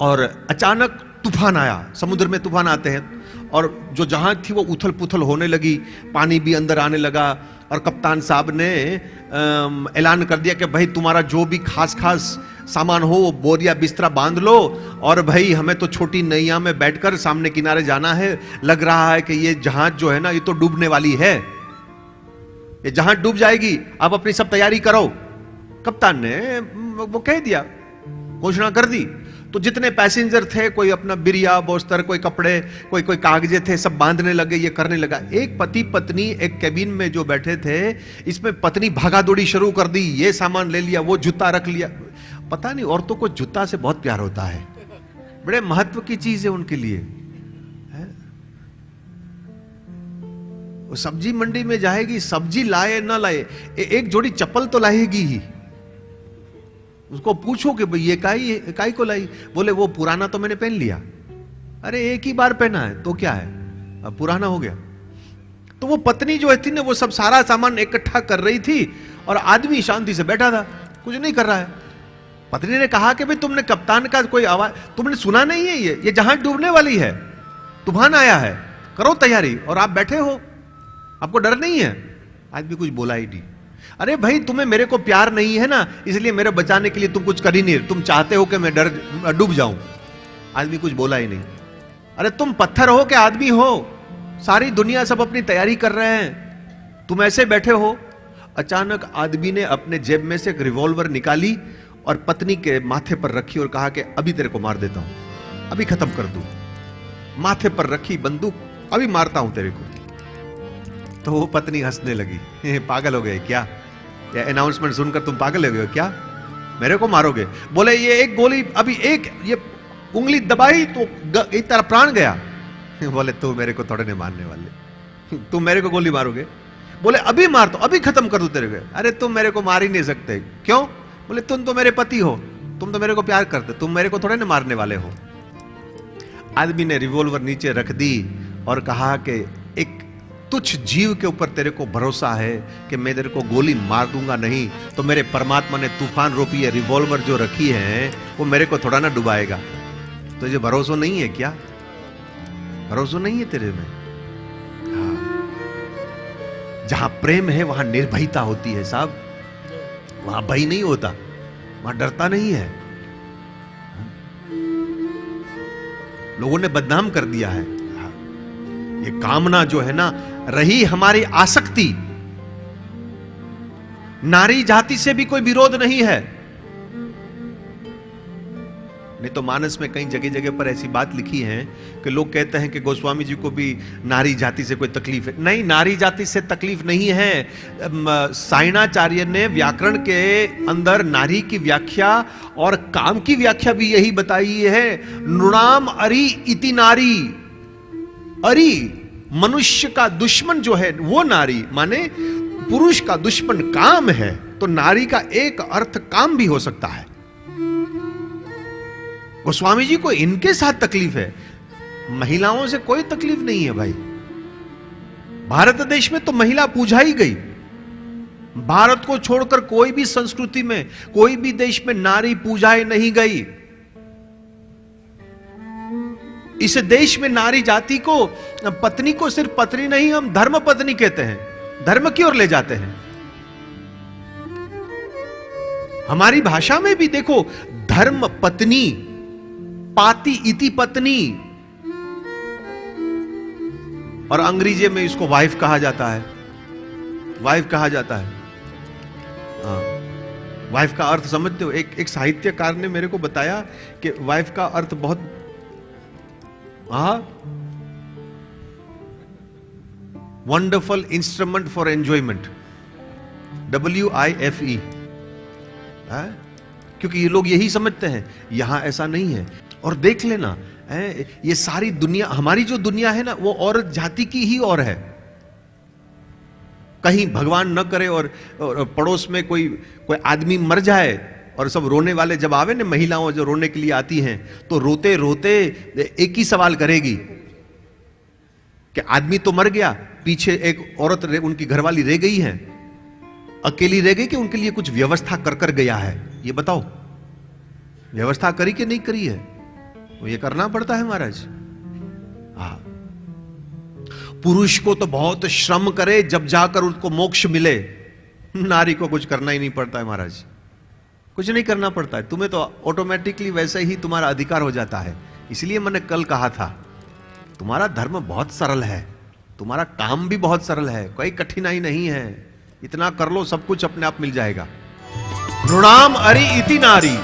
और अचानक तूफान आया, समुद्र में तूफान आते हैं, और जो जहाज थी वो उथल पुथल होने लगी, पानी भी अंदर आने लगा। और कप्तान साहब ने ऐलान कर दिया कि भाई तुम्हारा जो भी खास खास सामान हो वो बोरिया बिस्तरा बांध लो, और भाई हमें तो छोटी नैया में बैठकर सामने किनारे जाना है। लग रहा है कि ये जहाज जो है ना, ये तो डूबने वाली है, ये जहाज डूब जाएगी, आप अपनी सब तैयारी करो। कप्तान ने वो कह दिया, घोषणा कर दी। तो जितने पैसेंजर थे, कोई अपना बिरिया बोस्तर, कोई कपड़े, कोई कोई कागजे थे, सब बांधने लगे, ये करने लगा। एक पति पत्नी एक कैबिन में जो बैठे थे, इसमें पत्नी भागा दौड़ी शुरू कर दी, ये सामान ले लिया, वो जूता रख लिया। पता नहीं औरतों को जूता से बहुत प्यार होता है, बड़े महत्व की चीज है उनके लिए। वो सब्जी मंडी में जाएगी, सब्जी लाए ना लाए, एक जोड़ी चप्पल तो लाएगी ही। उसको पूछो कि भाई ये काई को लाई? बोले वो पुराना तो मैंने पहन लिया। अरे एक ही बार पहना है तो क्या है, अब पुराना हो गया। तो वो पत्नी जो थी ना, वो सब सारा सामान इकट्ठा कर रही थी और आदमी शांति से बैठा था, कुछ नहीं कर रहा है। पत्नी ने कहा कि भाई तुमने कप्तान का कोई आवाज तुमने सुना नहीं है? ये जहाज डूबने वाली है, तूफान आया है, करो तैयारी, और आप बैठे हो, आपको डर नहीं है? आदमी कुछ बोला ही नहीं। अरे भाई तुम्हें मेरे को प्यार नहीं है ना, इसलिए मेरे बचाने के लिए तुम कुछ कर ही नहीं, तुम चाहते हो कि मैं डूब जाऊं। आदमी कुछ बोला ही नहीं। अरे तुम पत्थर हो कि आदमी हो? सारी दुनिया सब अपनी तैयारी कर रहे हैं, तुम ऐसे बैठे हो। अचानक आदमी ने अपने जेब में से एक रिवॉल्वर निकाली और पत्नी के माथे पर रखी और कहा कि अभी तेरे को मार देता हूं, अभी खत्म कर दूं। माथे पर रखी बंदूक, अभी मारता हूं तेरे को। तो वो पत्नी हंसने लगी, पागल हो गए क्या? ये अनाउंसमेंट सुनकर तुम पागल हो गए क्या? मेरे को मारोगे? बोले ये एक गोली, अभी एक ये उंगली दबाई तो एक तरह प्राण गया। बोले तू मेरे को थोड़े नहीं मारने वाले, तुम मेरे को गोली मारोगे? बोले अभी मार दो, अभी खत्म कर दो तेरे को। अरे तुम मेरे को मार ही नहीं सकते। क्यों? बोले तुम तो मेरे पति हो, तुम तो मेरे को प्यार करते, तुम मेरे को थोड़े ना मारने वाले हो। आदमी ने रिवॉल्वर नीचे रख दी और कहा कि एक तुच्छ जीव के ऊपर तेरे को भरोसा है कि मैं तेरे को गोली मार दूंगा नहीं, तो मेरे परमात्मा ने तूफान रूपी है रिवॉल्वर जो रखी है वो मेरे को थोड़ा ना डुबाएगा। तो ये भरोसा नहीं है क्या? भरोसा नहीं है तेरे में? हाँ। जहां प्रेम है वहां निर्भयता होती है साहब, वहां भय नहीं होता, वहां डरता नहीं है। लोगों ने बदनाम कर दिया है। ये कामना जो है ना, रही हमारी आसक्ति, नारी जाति से भी कोई विरोध नहीं है। नहीं तो मानस में कई जगह जगह पर ऐसी बात लिखी है कि लोग कहते हैं कि गोस्वामी जी को भी नारी जाति से कोई तकलीफ है। नहीं, नारी जाति से तकलीफ नहीं है। साइणाचार्य ने व्याकरण के अंदर नारी की व्याख्या और काम की व्याख्या भी यही बताई है। नृणाम अरि इति नारी। अरि मनुष्य का दुश्मन जो है वो नारी, माने पुरुष का दुश्मन काम है, तो नारी का एक अर्थ काम भी हो सकता है। गोस्वामी जी को इनके साथ तकलीफ है, महिलाओं से कोई तकलीफ नहीं है भाई। भारत देश में तो महिला पूजा ही गई। भारत को छोड़कर कोई भी संस्कृति में, कोई भी देश में नारी पूजाए नहीं गई। इस देश में नारी जाति को, पत्नी को सिर्फ पत्नी नहीं, हम धर्म पत्नी कहते हैं, धर्म की ओर ले जाते हैं। हमारी भाषा में भी देखो, धर्म पत्नी, पाति इति पत्नी, और अंग्रेजी में इसको वाइफ कहा जाता है। वाइफ कहा जाता है। वाइफ का अर्थ समझते हो? एक साहित्यकार ने मेरे को बताया कि वाइफ का अर्थ बहुत wonderful instrument for enjoyment, WIFE। क्योंकि ये लोग यही समझते हैं, यहां ऐसा नहीं है। और देख लेना, ये सारी दुनिया, हमारी जो दुनिया है ना, वो औरत जाति की ही और है। कहीं भगवान न करे और पड़ोस में कोई आदमी मर जाए और सब रोने वाले जब आवे ना, महिलाओं जो रोने के लिए आती हैं, तो रोते रोते एक ही सवाल करेगी कि आदमी तो मर गया, पीछे एक औरत उनकी घरवाली रह गई है, अकेली रह गई कि उनके लिए कुछ व्यवस्था कर गया है? ये बताओ, व्यवस्था करी कि नहीं करी है? तो ये करना पड़ता है महाराज। हाँ, पुरुष को तो बहुत श्रम करे जब जाकर उसको मोक्ष मिले, नारी को कुछ करना ही नहीं पड़ता है महाराज, कुछ नहीं करना पड़ता है। तुम्हें तो ऑटोमेटिकली वैसे ही तुम्हारा अधिकार हो जाता है। इसलिए मैंने कल कहा था, तुम्हारा धर्म बहुत सरल है, तुम्हारा काम भी बहुत सरल है, कोई कठिनाई नहीं है। इतना कर लो, सब कुछ अपने आप मिल जाएगा। नृणाम अरि इति नारी।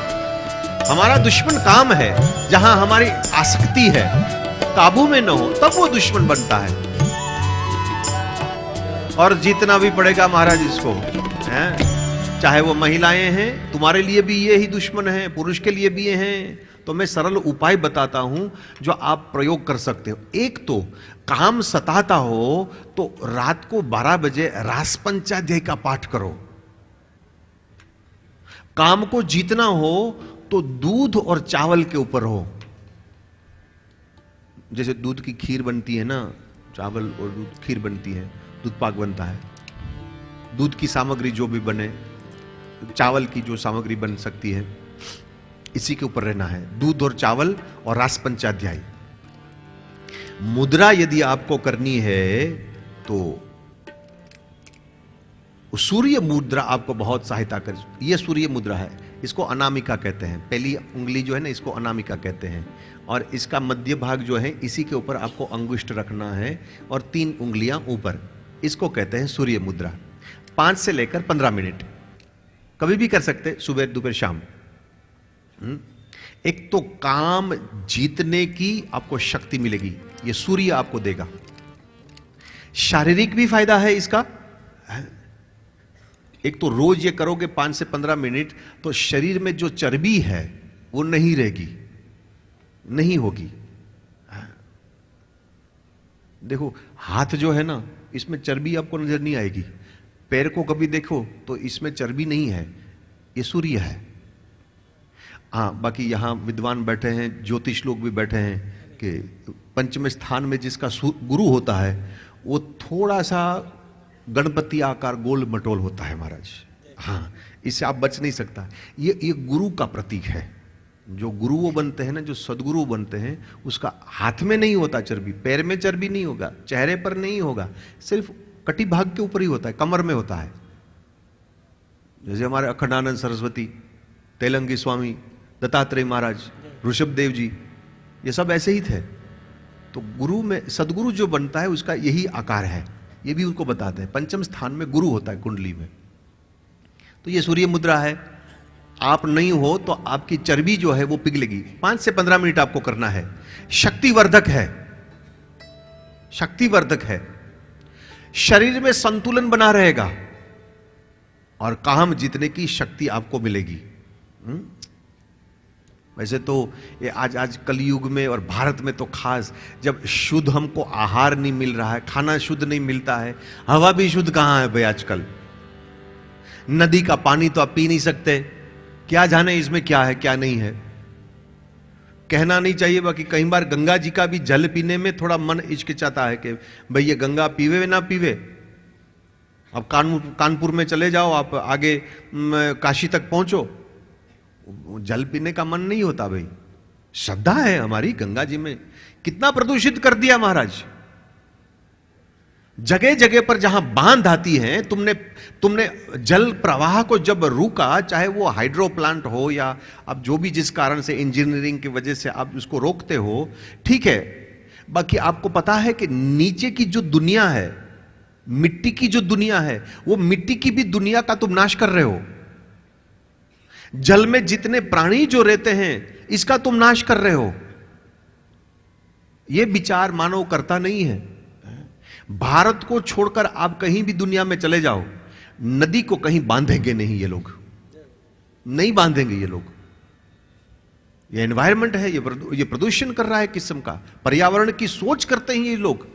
हमारा दुश्मन काम है, जहां हमारी आसक्ति है काबू में न हो, तब वो दुश्मन बनता है। और जीतना भी पड़ेगा महाराज इसको, हैं? चाहे वो महिलाएं हैं, तुम्हारे लिए भी ये ही दुश्मन है, पुरुष के लिए भी ये हैं। तो मैं सरल उपाय बताता हूं जो आप प्रयोग कर सकते हो। एक तो काम सताता हो तो रात को 12 बजे रास पंचाध्याय का पाठ करो। काम को जीतना हो तो दूध और चावल के ऊपर हो। जैसे दूध की खीर बनती है ना, चावल और दूध खीर बनती है, दूध पाक बनता है। दूध की सामग्री जो भी बने, चावल की जो सामग्री बन सकती है, इसी के ऊपर रहना है। दूध और चावल और रास पंचाध्याय। मुद्रा यदि आपको करनी है तो सूर्य मुद्रा आपको बहुत सहायता कर। यह सूर्य मुद्रा है, इसको अनामिका कहते हैं। पहली उंगली जो है ना, इसको अनामिका कहते हैं। और इसका मध्य भाग जो है, इसी के ऊपर आपको अंगुष्ठ रखना है और 3 उंगलियां ऊपर, इसको कहते हैं सूर्य मुद्रा। 5 से लेकर 15 मिनट कभी भी कर सकते, सुबह दोपहर शाम। एक तो काम जीतने की आपको शक्ति मिलेगी, ये सूर्य आपको देगा। शारीरिक भी फायदा है इसका। एक तो रोज ये करोगे 5 से 15 मिनट, तो शरीर में जो चर्बी है वो नहीं रहेगी, नहीं होगी। देखो हाथ जो है ना, इसमें चर्बी आपको नजर नहीं आएगी। पैर को कभी देखो तो इसमें चर्बी नहीं है, ये सूर्य है। हाँ, बाकी यहां विद्वान बैठे हैं, ज्योतिष लोग भी बैठे हैं कि पंचम स्थान में जिसका गुरु होता है वो थोड़ा सा गणपति आकार गोल मटोल होता है महाराज। हाँ, इससे आप बच नहीं सकता। ये गुरु का प्रतीक है। जो गुरु वो बनते हैं ना, जो सदगुरु बनते हैं, उसका हाथ में नहीं होता चर्बी, पैर में चर्बी नहीं होगा, चेहरे पर नहीं होगा, सिर्फ कटी भाग के ऊपर ही होता है, कमर में होता है। जैसे हमारे अखंडानंद सरस्वती, तेलंगी स्वामी, दत्तात्रेय महाराज, ऋषभदेव जी, ये सब ऐसे ही थे। तो गुरु में सदगुरु जो बनता है उसका यही आकार है। ये भी उनको बताते हैं। पंचम स्थान में गुरु होता है कुंडली में। तो ये सूर्य मुद्रा है। आप नहीं हो तो आपकी चर्बी जो है वो पिघलेगी। 5 से 15 मिनट आपको करना है। शक्तिवर्धक है, शक्तिवर्धक है, शरीर में संतुलन बना रहेगा और काम जीतने की शक्ति आपको मिलेगी। वैसे तो ये आज कलयुग में और भारत में तो खास, जब शुद्ध हमको आहार नहीं मिल रहा है, खाना शुद्ध नहीं मिलता है, हवा भी शुद्ध कहां है भाई आजकल। नदी का पानी तो आप पी नहीं सकते, क्या जाने इसमें क्या है क्या नहीं है। कहना नहीं चाहिए, बाकी कई बार गंगा जी का भी जल पीने में थोड़ा मन हिचकिचाता है कि भाई ये गंगा पीवे ना पीवे। अब कानपुर में चले जाओ आप, आगे काशी तक पहुंचो, जल पीने का मन नहीं होता भाई। श्रद्धा है हमारी गंगा जी में, कितना प्रदूषित कर दिया महाराज। जगह जगह पर जहां बांध आती हैं, तुमने जल प्रवाह को जब रोका, चाहे वो हाइड्रो प्लांट हो या अब जो भी जिस कारण से इंजीनियरिंग की वजह से आप उसको रोकते हो, ठीक है, बाकी आपको पता है कि नीचे की जो दुनिया है, मिट्टी की जो दुनिया है, वो मिट्टी की भी दुनिया का तुम नाश कर रहे हो। जल में जितने प्राणी जो रहते हैं, इसका तुम नाश कर रहे हो। यह विचार मानव करता नहीं है। भारत को छोड़कर आप कहीं भी दुनिया में चले जाओ, नदी को कहीं बांधेंगे नहीं ये लोग, नहीं बांधेंगे ये लोग। ये एनवायरमेंट है, ये प्रदूषण कर रहा है किस्म का, पर्यावरण की सोच करते हैं ये लोग।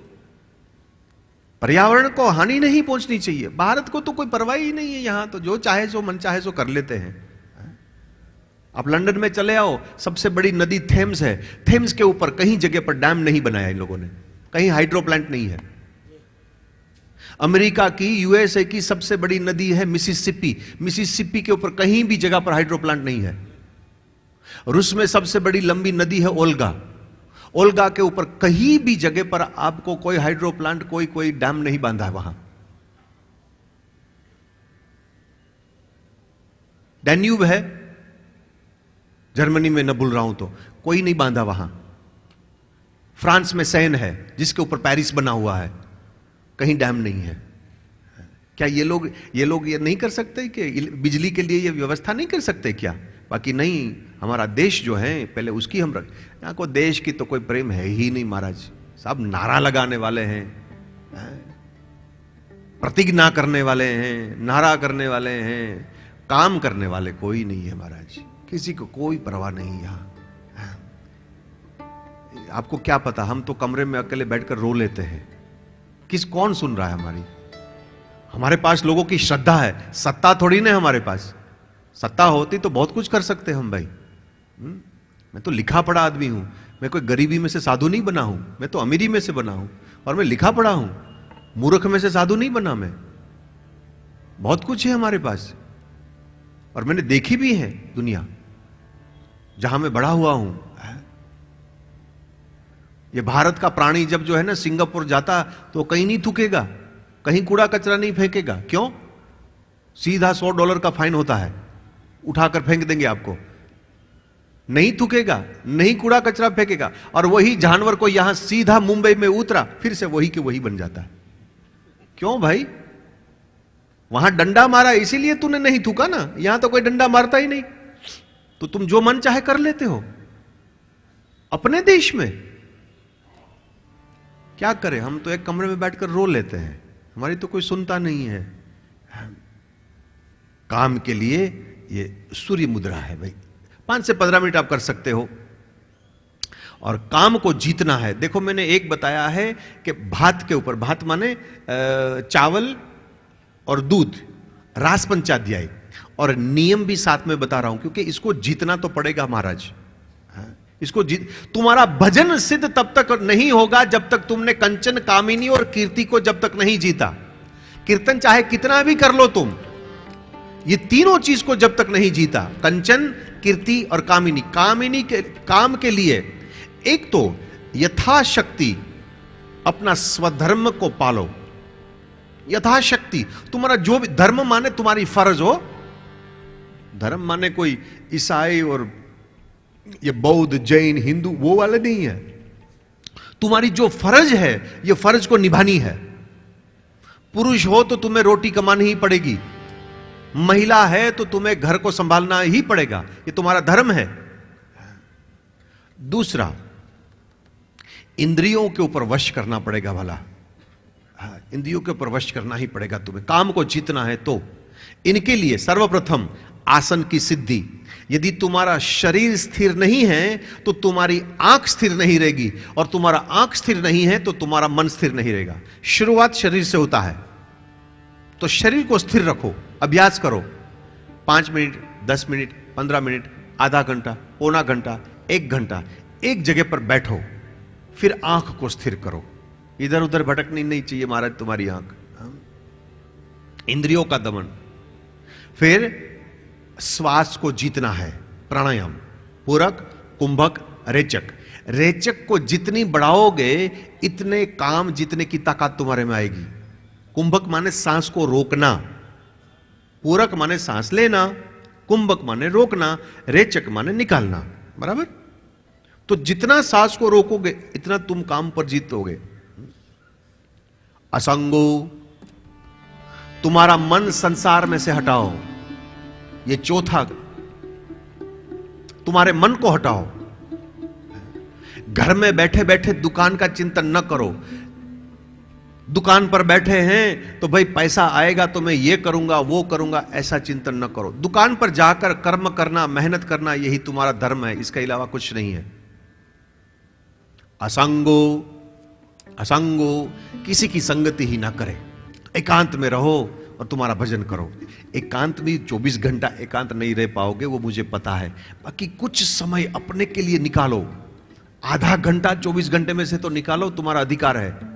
पर्यावरण को हानि नहीं पहुंचनी चाहिए। भारत को तो कोई परवाह ही नहीं है, यहां तो जो चाहे सो मन चाहे सो कर लेते हैं। आप लंदन में चले आओ, सबसे बड़ी नदी थेम्स है, थेम्स के ऊपर कहीं जगह पर डैम नहीं बनाया इन लोगों ने, कहीं हाइड्रो प्लांट नहीं है। अमेरिका की, यूएसए की सबसे बड़ी नदी है मिसिसिपी, मिसिसिपी के ऊपर कहीं भी जगह पर हाइड्रो प्लांट नहीं है। रूस में सबसे बड़ी लंबी नदी है ओल्गा, ओल्गा के ऊपर कहीं भी जगह पर आपको कोई हाइड्रो प्लांट, कोई डैम नहीं बांधा है वहां। डैन्यूब है जर्मनी में, न भूल रहा हूं तो, कोई नहीं बांधा वहां। फ्रांस में सैन है जिसके ऊपर पेरिस बना हुआ है, कहीं डैम नहीं है। क्या ये लोग ये नहीं कर सकते कि बिजली के लिए ये व्यवस्था नहीं कर सकते क्या? बाकी नहीं, हमारा देश जो है पहले उसकी हम रख, यहां को देश की तो कोई प्रेम है ही नहीं महाराज। सब नारा लगाने वाले हैं, प्रतिज्ञा करने वाले हैं, नारा करने वाले हैं, काम करने वाले कोई नहीं है महाराज। किसी को कोई परवाह नहीं यहां। आपको क्या पता, हम तो कमरे में अकेले बैठकर रो लेते हैं। कौन सुन रहा है हमारी? हमारे पास लोगों की श्रद्धा है, सत्ता थोड़ी ना हमारे पास। सत्ता होती तो बहुत कुछ कर सकते हम भाई। मैं तो लिखा पढ़ा आदमी हूं, मैं कोई गरीबी में से साधु नहीं बना हूं, मैं तो अमीरी में से बना हूं, और मैं लिखा पढ़ा हूं, मूर्ख में से साधु नहीं बना मैं। बहुत कुछ है हमारे पास, और मैंने देखी भी है दुनिया जहां मैं बड़ा हुआ हूं। ये भारत का प्राणी जब जो है ना सिंगापुर जाता तो कहीं नहीं थूकेगा, कहीं कूड़ा कचरा नहीं फेंकेगा। क्यों? सीधा $100 का फाइन होता है, उठाकर फेंक देंगे आपको। नहीं थूकेगा, नहीं कूड़ा कचरा फेंकेगा। और वही जानवर को यहां सीधा मुंबई में उतरा, फिर से वही के वही बन जाता है। क्यों भाई? वहां डंडा मारा इसीलिए तूने नहीं थूका ना, यहां तो कोई डंडा मारता ही नहीं, तो तुम जो मन चाहे कर लेते हो अपने देश में। क्या करें, हम तो एक कमरे में बैठकर रो लेते हैं, हमारी तो कोई सुनता नहीं है। काम के लिए ये सूर्य मुद्रा है भाई, 5 से 15 मिनट आप कर सकते हो, और काम को जीतना है। देखो मैंने एक बताया है कि भात के ऊपर, भात माने चावल और दूध, रास पंचाध्याय, और नियम भी साथ में बता रहा हूं, क्योंकि इसको जीतना तो पड़ेगा महाराज। इसको तुम्हारा भजन सिद्ध तब तक नहीं होगा जब तक तुमने कंचन, कामिनी और कीर्ति को जब तक नहीं जीता। कीर्तन चाहे कितना भी कर लो तुम, ये तीनों चीज को जब तक नहीं जीता, कंचन, कीर्ति और कामिनी। कामिनी के काम के लिए एक तो यथाशक्ति अपना स्वधर्म को पालो। यथाशक्ति तुम्हारा जो भी धर्म माने तुम्हारी फर्ज हो, धर्म माने कोई ईसाई और ये बौद्ध, जैन, हिंदू वो वाले नहीं है। तुम्हारी जो फर्ज है, ये फर्ज को निभानी है। पुरुष हो तो तुम्हें रोटी कमानी ही पड़ेगी, महिला है तो तुम्हें घर को संभालना ही पड़ेगा, ये तुम्हारा धर्म है। दूसरा, इंद्रियों के ऊपर वश करना पड़ेगा भला, इंद्रियों के ऊपर वश करना ही पड़ेगा तुम्हें, काम को जीतना है तो। इनके लिए सर्वप्रथम आसन की सिद्धि। यदि तुम्हारा शरीर स्थिर नहीं है तो तुम्हारी आंख स्थिर नहीं रहेगी, और तुम्हारा आंख स्थिर नहीं है तो तुम्हारा मन स्थिर नहीं रहेगा। शुरुआत शरीर से होता है, तो शरीर को स्थिर रखो, अभ्यास करो। 5 मिनट, 10 मिनट, 15 मिनट, आधा घंटा, पौना घंटा, 1 घंटा एक जगह पर बैठो, फिर आंख को स्थिर करो। इधर उधर भटकनी नहीं चाहिए महाराज तुम्हारी आंख। इंद्रियों का दमन। फिर श्वास को जीतना है, प्राणायाम, पूरक, कुंभक, रेचक। रेचक को जितनी बढ़ाओगे इतने काम जीतने की ताकत तुम्हारे में आएगी। कुंभक माने सांस को रोकना, पूरक माने सांस लेना, कुंभक माने रोकना, रेचक माने निकालना, बराबर। तो जितना सांस को रोकोगे इतना तुम काम पर जीतोगे। असंगो, तुम्हारा मन संसार में से हटाओ, ये चौथा। तुम्हारे मन को हटाओ। घर में बैठे बैठे दुकान का चिंतन न करो। दुकान पर बैठे हैं तो भाई पैसा आएगा तो मैं ये करूंगा वो करूंगा, ऐसा चिंतन न करो। दुकान पर जाकर कर्म करना, मेहनत करना, यही तुम्हारा धर्म है, इसके अलावा कुछ नहीं है। असंगो, असंगो, किसी की संगति ही ना करे, एकांत में रहो और तुम्हारा भजन करो। एकांत भी 24 घंटा एकांत नहीं रह पाओगे, वो मुझे पता है। बाकी कुछ समय अपने के लिए निकालो, आधा घंटा 24 घंटे में से तो निकालो, तुम्हारा अधिकार है।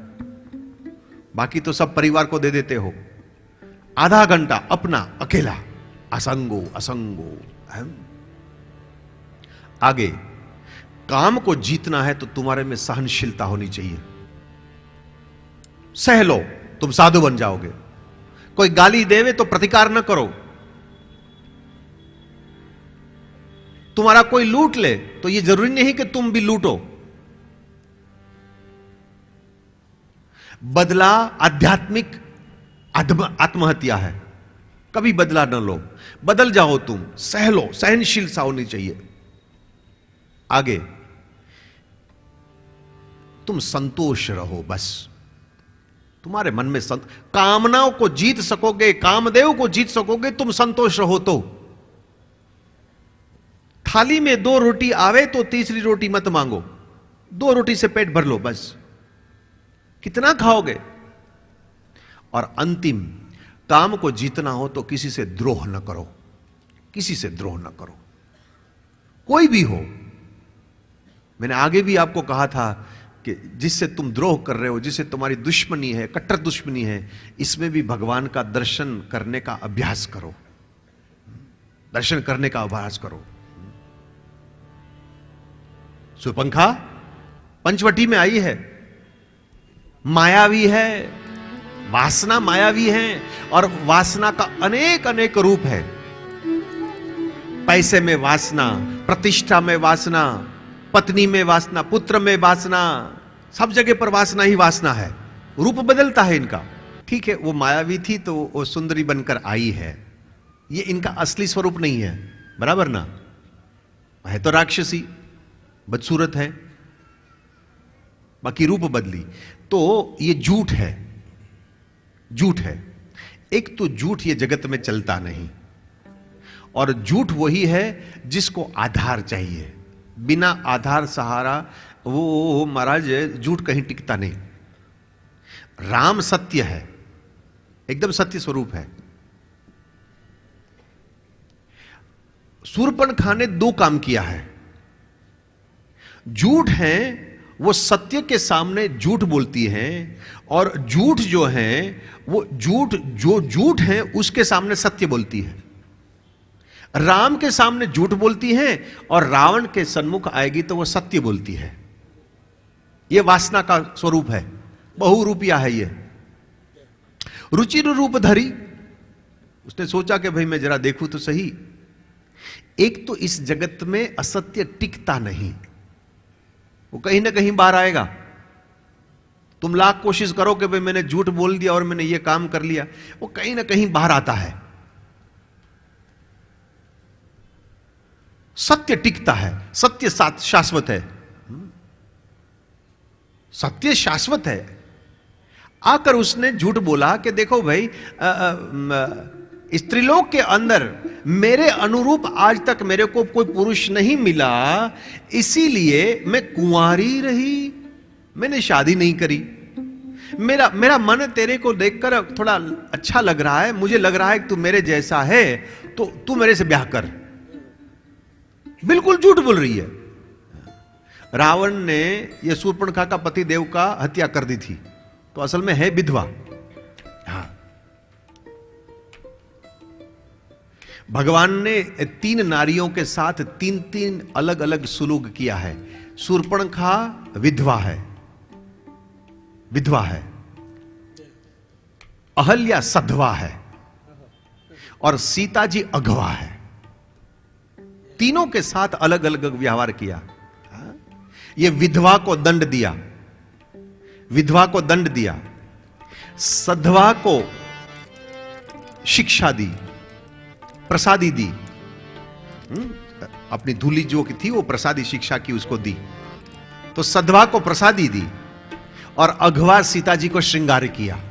बाकी तो सब परिवार को दे देते हो। आधा घंटा अपना अकेला, असंगो, असंगो। आगे, काम को जीतना है तो तुम्हारे में सहनशीलता होनी चाहिए। सह लो, तुम साधु बन जाओगे। कोई गाली देवे तो प्रतिकार न करो। तुम्हारा कोई लूट ले तो यह जरूरी नहीं कि तुम भी लूटो। बदला आध्यात्मिक आत्महत्या है, कभी बदला न लो, बदल जाओ तुम, सह लो, सहनशील सा होनी चाहिए। आगे, तुम संतोष रहो, बस तुम्हारे मन में कामनाओं को जीत सकोगे, कामदेव को जीत सकोगे, तुम संतोष रहो तो। थाली में 2 रोटी आवे तो तीसरी रोटी मत मांगो, 2 रोटी से पेट भर लो बस। कितना खाओगे? और अंतिम, काम को जीतना हो तो किसी से द्रोह न करो, किसी से द्रोह न करो, कोई भी हो। मैंने आगे भी आपको कहा था कि जिससे तुम द्रोह कर रहे हो, जिससे तुम्हारी दुश्मनी है, कट्टर दुश्मनी है, इसमें भी भगवान का दर्शन करने का अभ्यास करो, दर्शन करने का अभ्यास करो। सुपंखा पंचवटी में आई है, मायावी है, वासना मायावी है, और वासना का अनेक अनेक रूप है। पैसे में वासना, प्रतिष्ठा में वासना, पत्नी में वासना, पुत्र में वासना, सब जगह पर वासना ही वासना है। रूप बदलता है इनका। ठीक है, वो मायावी थी तो वो सुंदरी बनकर आई है, ये इनका असली स्वरूप नहीं है, बराबर ना? है तो राक्षसी, बदसूरत है, बाकी रूप बदली। तो ये झूठ है, झूठ है। एक तो झूठ ये जगत में चलता नहीं, और झूठ वही है जिसको आधार चाहिए। बिना आधार सहारा वो महाराज झूठ कहीं टिकता नहीं। राम सत्य है, एकदम सत्य स्वरूप है। शूर्पणखा ने 2 काम किया है। झूठ है वो सत्य के सामने झूठ बोलती हैं, और झूठ जो है वो झूठ जो झूठ है उसके सामने सत्य बोलती है। राम के सामने झूठ बोलती है और रावण के सन्मुख आएगी तो वो सत्य बोलती है। यह वासना का स्वरूप है, बहुरूपिया है। ये रुचिर रूप धरी, उसने सोचा कि भाई मैं जरा देखूं तो सही। एक तो इस जगत में असत्य टिकता नहीं, वो कहीं ना कहीं बाहर आएगा। तुम लाख कोशिश करो कि भाई मैंने झूठ बोल दिया और मैंने ये काम कर लिया, वो कहीं ना कहीं बाहर आता है। सत्य टिकता है, सत्य शाश्वत है, सत्य शाश्वत है। आकर उसने झूठ बोला कि देखो भाई, स्त्रीलोक के अंदर मेरे अनुरूप आज तक मेरे को कोई पुरुष नहीं मिला, इसीलिए मैं कुंवारी रही, मैंने शादी नहीं करी। मेरा मन तेरे को देखकर थोड़ा अच्छा लग रहा है, मुझे लग रहा है कि तू मेरे जैसा है, तो तू मेरे से ब्याह कर। बिल्कुल झूठ बोल रही है। रावण ने यह शूर्पणखा का पति देव का हत्या कर दी थी, तो असल में है विधवा। हाँ, भगवान ने 3 नारियों के साथ 3 अलग अलग सुलूक किया है। शूर्पणखा विधवा है, अहल्या सधवा है, और सीता जी अगवा है। तीनों के साथ अलग अलग व्यवहार किया। यह विधवा को दंड दिया, सधवा को शिक्षा दी, प्रसादी दी। अपनी धूली जो की थी वो प्रसादी शिक्षा की उसको दी, तो सधवा को प्रसादी दी, और अघवा सीता जी को श्रृंगार किया।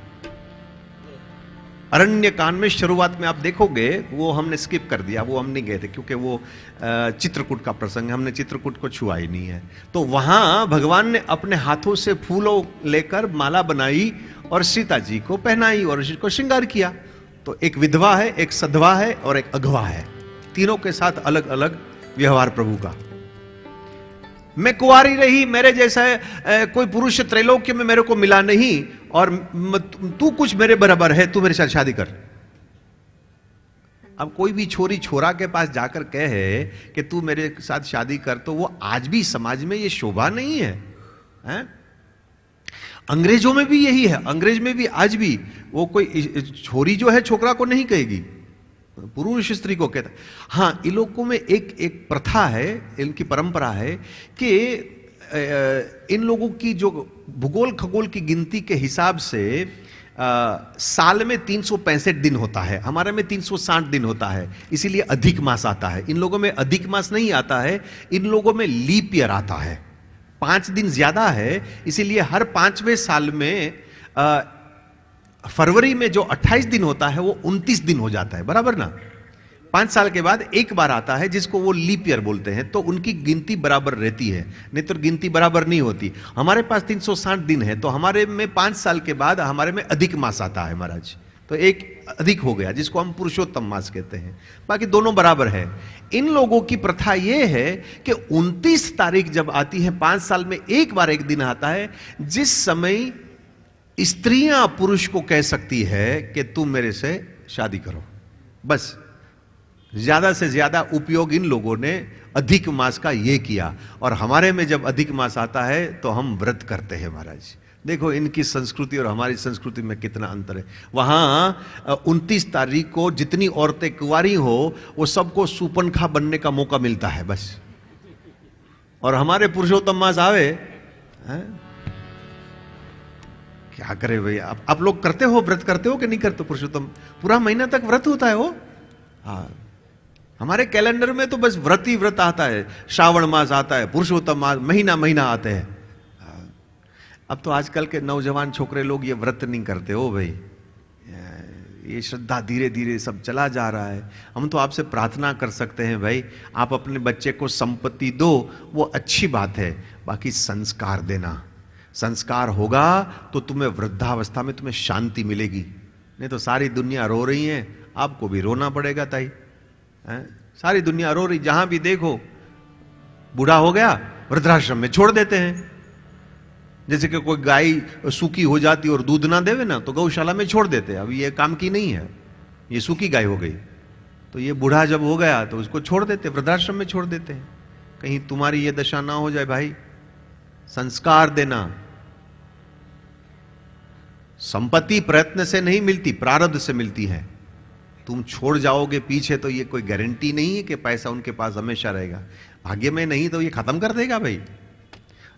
अरण्य कांड में शुरुआत में आप देखोगे, वो हमने स्किप कर दिया, वो हम नहीं गए थे क्योंकि वो चित्रकूट का प्रसंग, हमने चित्रकूट को छुआ ही नहीं है। तो वहां भगवान ने अपने हाथों से फूलों लेकर माला बनाई और सीता जी को पहनाई और उसको श्रृंगार किया। तो एक विधवा है, एक सधवा है और एक अघवा है, तीनों के साथ अलग अलग व्यवहार प्रभु का। मैं कुंवारी रही, मेरे जैसा कोई पुरुष त्रैलोक्य में मेरे को मिला नहीं, और तू कुछ मेरे बराबर है, तू मेरे साथ शादी कर। अब कोई भी छोरी छोरा के पास जाकर कहे कि तू मेरे साथ शादी कर, तो वो आज भी समाज में ये शोभा नहीं है, हैं? अंग्रेजों में भी यही है, अंग्रेज में भी आज भी वो कोई छोरी जो है छोकरा को नहीं कहेगी, पुरुष स्त्री को कहता। हाँ, इन लोगों में एक प्रथा है, इनकी परंपरा है कि इन लोगों की जो भूगोल खगोल की गिनती के हिसाब से साल में 365 दिन होता है, हमारे में 360 दिन होता है, इसीलिए अधिक मास आता है। इन लोगों में अधिक मास नहीं आता है, इन लोगों में लीप ईयर आता है, 5 दिन ज्यादा है, इसीलिए हर 5वें साल में फरवरी में जो 28 दिन होता है वो 29 दिन हो जाता है, बराबर ना। 5 साल के बाद एक बार आता है जिसको वो लीप ईयर बोलते हैं, तो उनकी गिनती बराबर रहती है, नहीं तो गिनती बराबर नहीं होती। हमारे पास 360 दिन है, तो हमारे में 5 साल के बाद हमारे में अधिक मास आता है महाराज, तो एक अधिक हो गया जिसको हम पुरुषोत्तम मास कहते हैं, बाकी दोनों बराबर है। इन लोगों की प्रथा यह है कि 29 तारीख जब आती है, 5 साल में एक बार एक दिन आता है, जिस समय स्त्रियां पुरुष को कह सकती है कि तुम मेरे से शादी करो। बस ज्यादा से ज्यादा उपयोग इन लोगों ने अधिक मास का ये किया, और हमारे में जब अधिक मास आता है तो हम व्रत करते हैं महाराज। देखो इनकी संस्कृति और हमारी संस्कृति में कितना अंतर है। वहां 29 तारीख को जितनी औरतें कुंवारी हो वो सबको शूर्पणखा बनने का मौका मिलता है बस, और हमारे पुरुषोत्तम मास आवे क्या करे भाई। आप लोग करते हो, व्रत करते हो कि नहीं करते? पुरुषोत्तम पूरा महीना तक व्रत होता है वो। हाँ, हमारे कैलेंडर में तो बस व्रत ही व्रत आता है, श्रावण मास आता है, पुरुषोत्तम मास, महीना महीना आते हैं। अब तो आजकल के नौजवान छोकरे लोग ये व्रत नहीं करते हो भाई, ये श्रद्धा धीरे धीरे सब चला जा रहा है। हम तो आपसे प्रार्थना कर सकते हैं भाई, आप अपने बच्चे को संपत्ति दो, वो अच्छी बात है, बाकी संस्कार देना। संस्कार होगा तो तुम्हें वृद्धावस्था में तुम्हें शांति मिलेगी, नहीं तो सारी दुनिया रो रही है, आपको भी रोना पड़ेगा ताई। सारी दुनिया रो रही, जहां भी देखो बूढ़ा हो गया वृद्धाश्रम में छोड़ देते हैं। जैसे कि कोई गाय सूखी हो जाती और दूध ना देवे ना, तो गौशाला में छोड़ देते हैं। अब ये काम की नहीं है, ये सूखी गाय हो गई, तो ये बूढ़ा जब हो गया तो उसको छोड़ देते, वृद्धाश्रम में छोड़ देते हैं। कहीं तुम्हारी ये दशा ना हो जाए भाई। संस्कार देना, संपत्ति प्रयत्न से नहीं मिलती, प्रारब्ध से मिलती है। तुम छोड़ जाओगे पीछे तो ये कोई गारंटी नहीं है कि पैसा उनके पास हमेशा रहेगा। भाग्य में नहीं तो ये खत्म कर देगा भाई।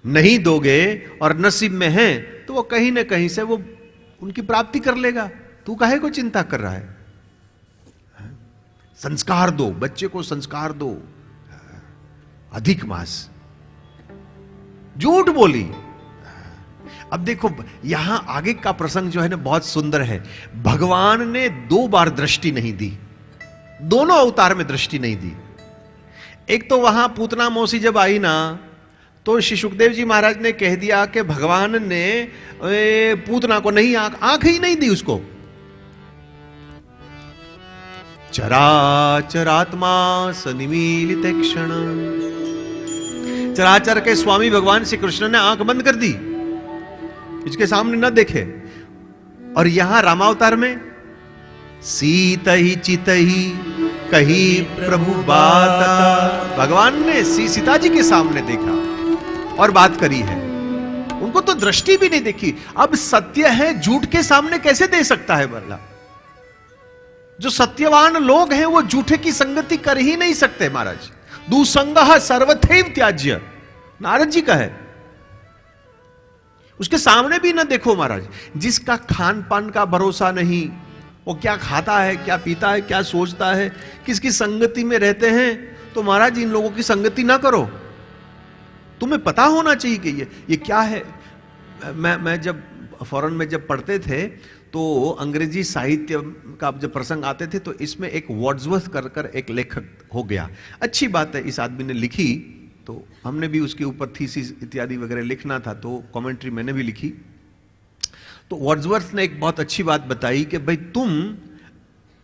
नहीं दोगे और नसीब में है तो वो कहीं ना कहीं से वो उनकी प्राप्ति कर लेगा। तू काहे को चिंता कर रहा है? संस्कार दो, बच्चे को संस्कार दो। अधिक मास, झूठ बोली। अब देखो यहां आगे का प्रसंग जो है ना बहुत सुंदर है। भगवान ने 2 बार दृष्टि नहीं दी, दोनों अवतार में दृष्टि नहीं दी। एक तो वहां पूतना मौसी जब आई ना, तो श्री सुखदेव जी महाराज ने कह दिया कि भगवान ने पूतना को नहीं आंख ही नहीं दी उसको। चराचरात्मा सनिमीलित क्षण, चराचर के स्वामी भगवान श्री कृष्ण ने आंख बंद कर दी, इसके सामने न देखे। और यहां रामावतार में सीत ही चित ही कही प्रभु बात, भगवान ने सीता जी के सामने देखा और बात करी है, उनको तो दृष्टि भी नहीं देखी। अब सत्य है झूठ के सामने कैसे दे सकता है बदला? जो सत्यवान लोग हैं वो झूठे की संगति कर ही नहीं सकते महाराज। दुसंगः सर्वथैव त्याज्य, नारद जी का है। उसके सामने भी ना देखो महाराज। जिसका खान पान का भरोसा नहीं, वो क्या खाता है, क्या पीता है, क्या सोचता है, किसकी संगति में रहते हैं, तो महाराज इन लोगों की संगति ना करो। तुम्हें पता होना चाहिए कि ये क्या है। मैं जब फॉरेन में जब पढ़ते थे तो अंग्रेजी साहित्य का जब प्रसंग आते थे तो इसमें एक वर्ड्सवर्थ कर एक लेखक हो गया। अच्छी बात है, इस आदमी ने लिखी तो हमने भी उसके ऊपर थीसिस इत्यादि वगैरह लिखना था, तो कमेंट्री मैंने भी लिखी। तो वर्ड्सवर्थ ने एक बहुत अच्छी बात बताई कि भाई तुम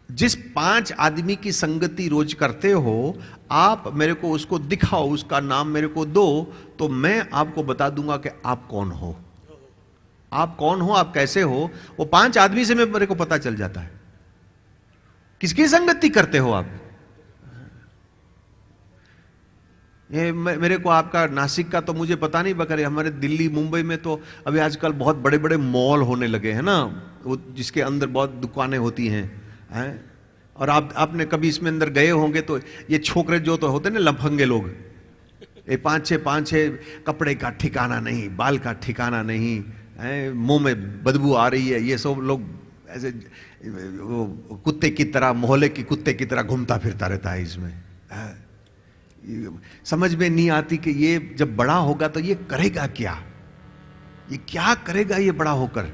जिस 5 आदमी की संगति रोज करते हो, आप मेरे को उसको दिखाओ, उसका नाम मेरे को दो, तो मैं आपको बता दूंगा कि आप कौन हो, आप कौन हो, आप कैसे हो। वो 5 आदमी से मेरे को पता चल जाता है किसकी संगति करते हो आप। ये मेरे को आपका नासिक का तो मुझे पता नहीं, बकर हमारे दिल्ली मुंबई में तो अभी आजकल बहुत बड़े बड़े मॉल होने लगे हैं ना, वो जिसके अंदर बहुत दुकानें होती हैं। और आपने कभी इसमें अंदर गए होंगे तो ये छोकरे जो तो होते हैं ना लफंगे लोग, ये 5-6 कपड़े का ठिकाना नहीं, बाल का ठिकाना नहीं, मुंह में बदबू आ रही है, ये सब लोग ऐसे कुत्ते की तरह, मोहल्ले की कुत्ते की तरह घूमता फिरता रहता है इसमें। समझ में नहीं आती कि ये जब बड़ा होगा तो ये करेगा क्या, ये क्या करेगा ये बड़ा होकर।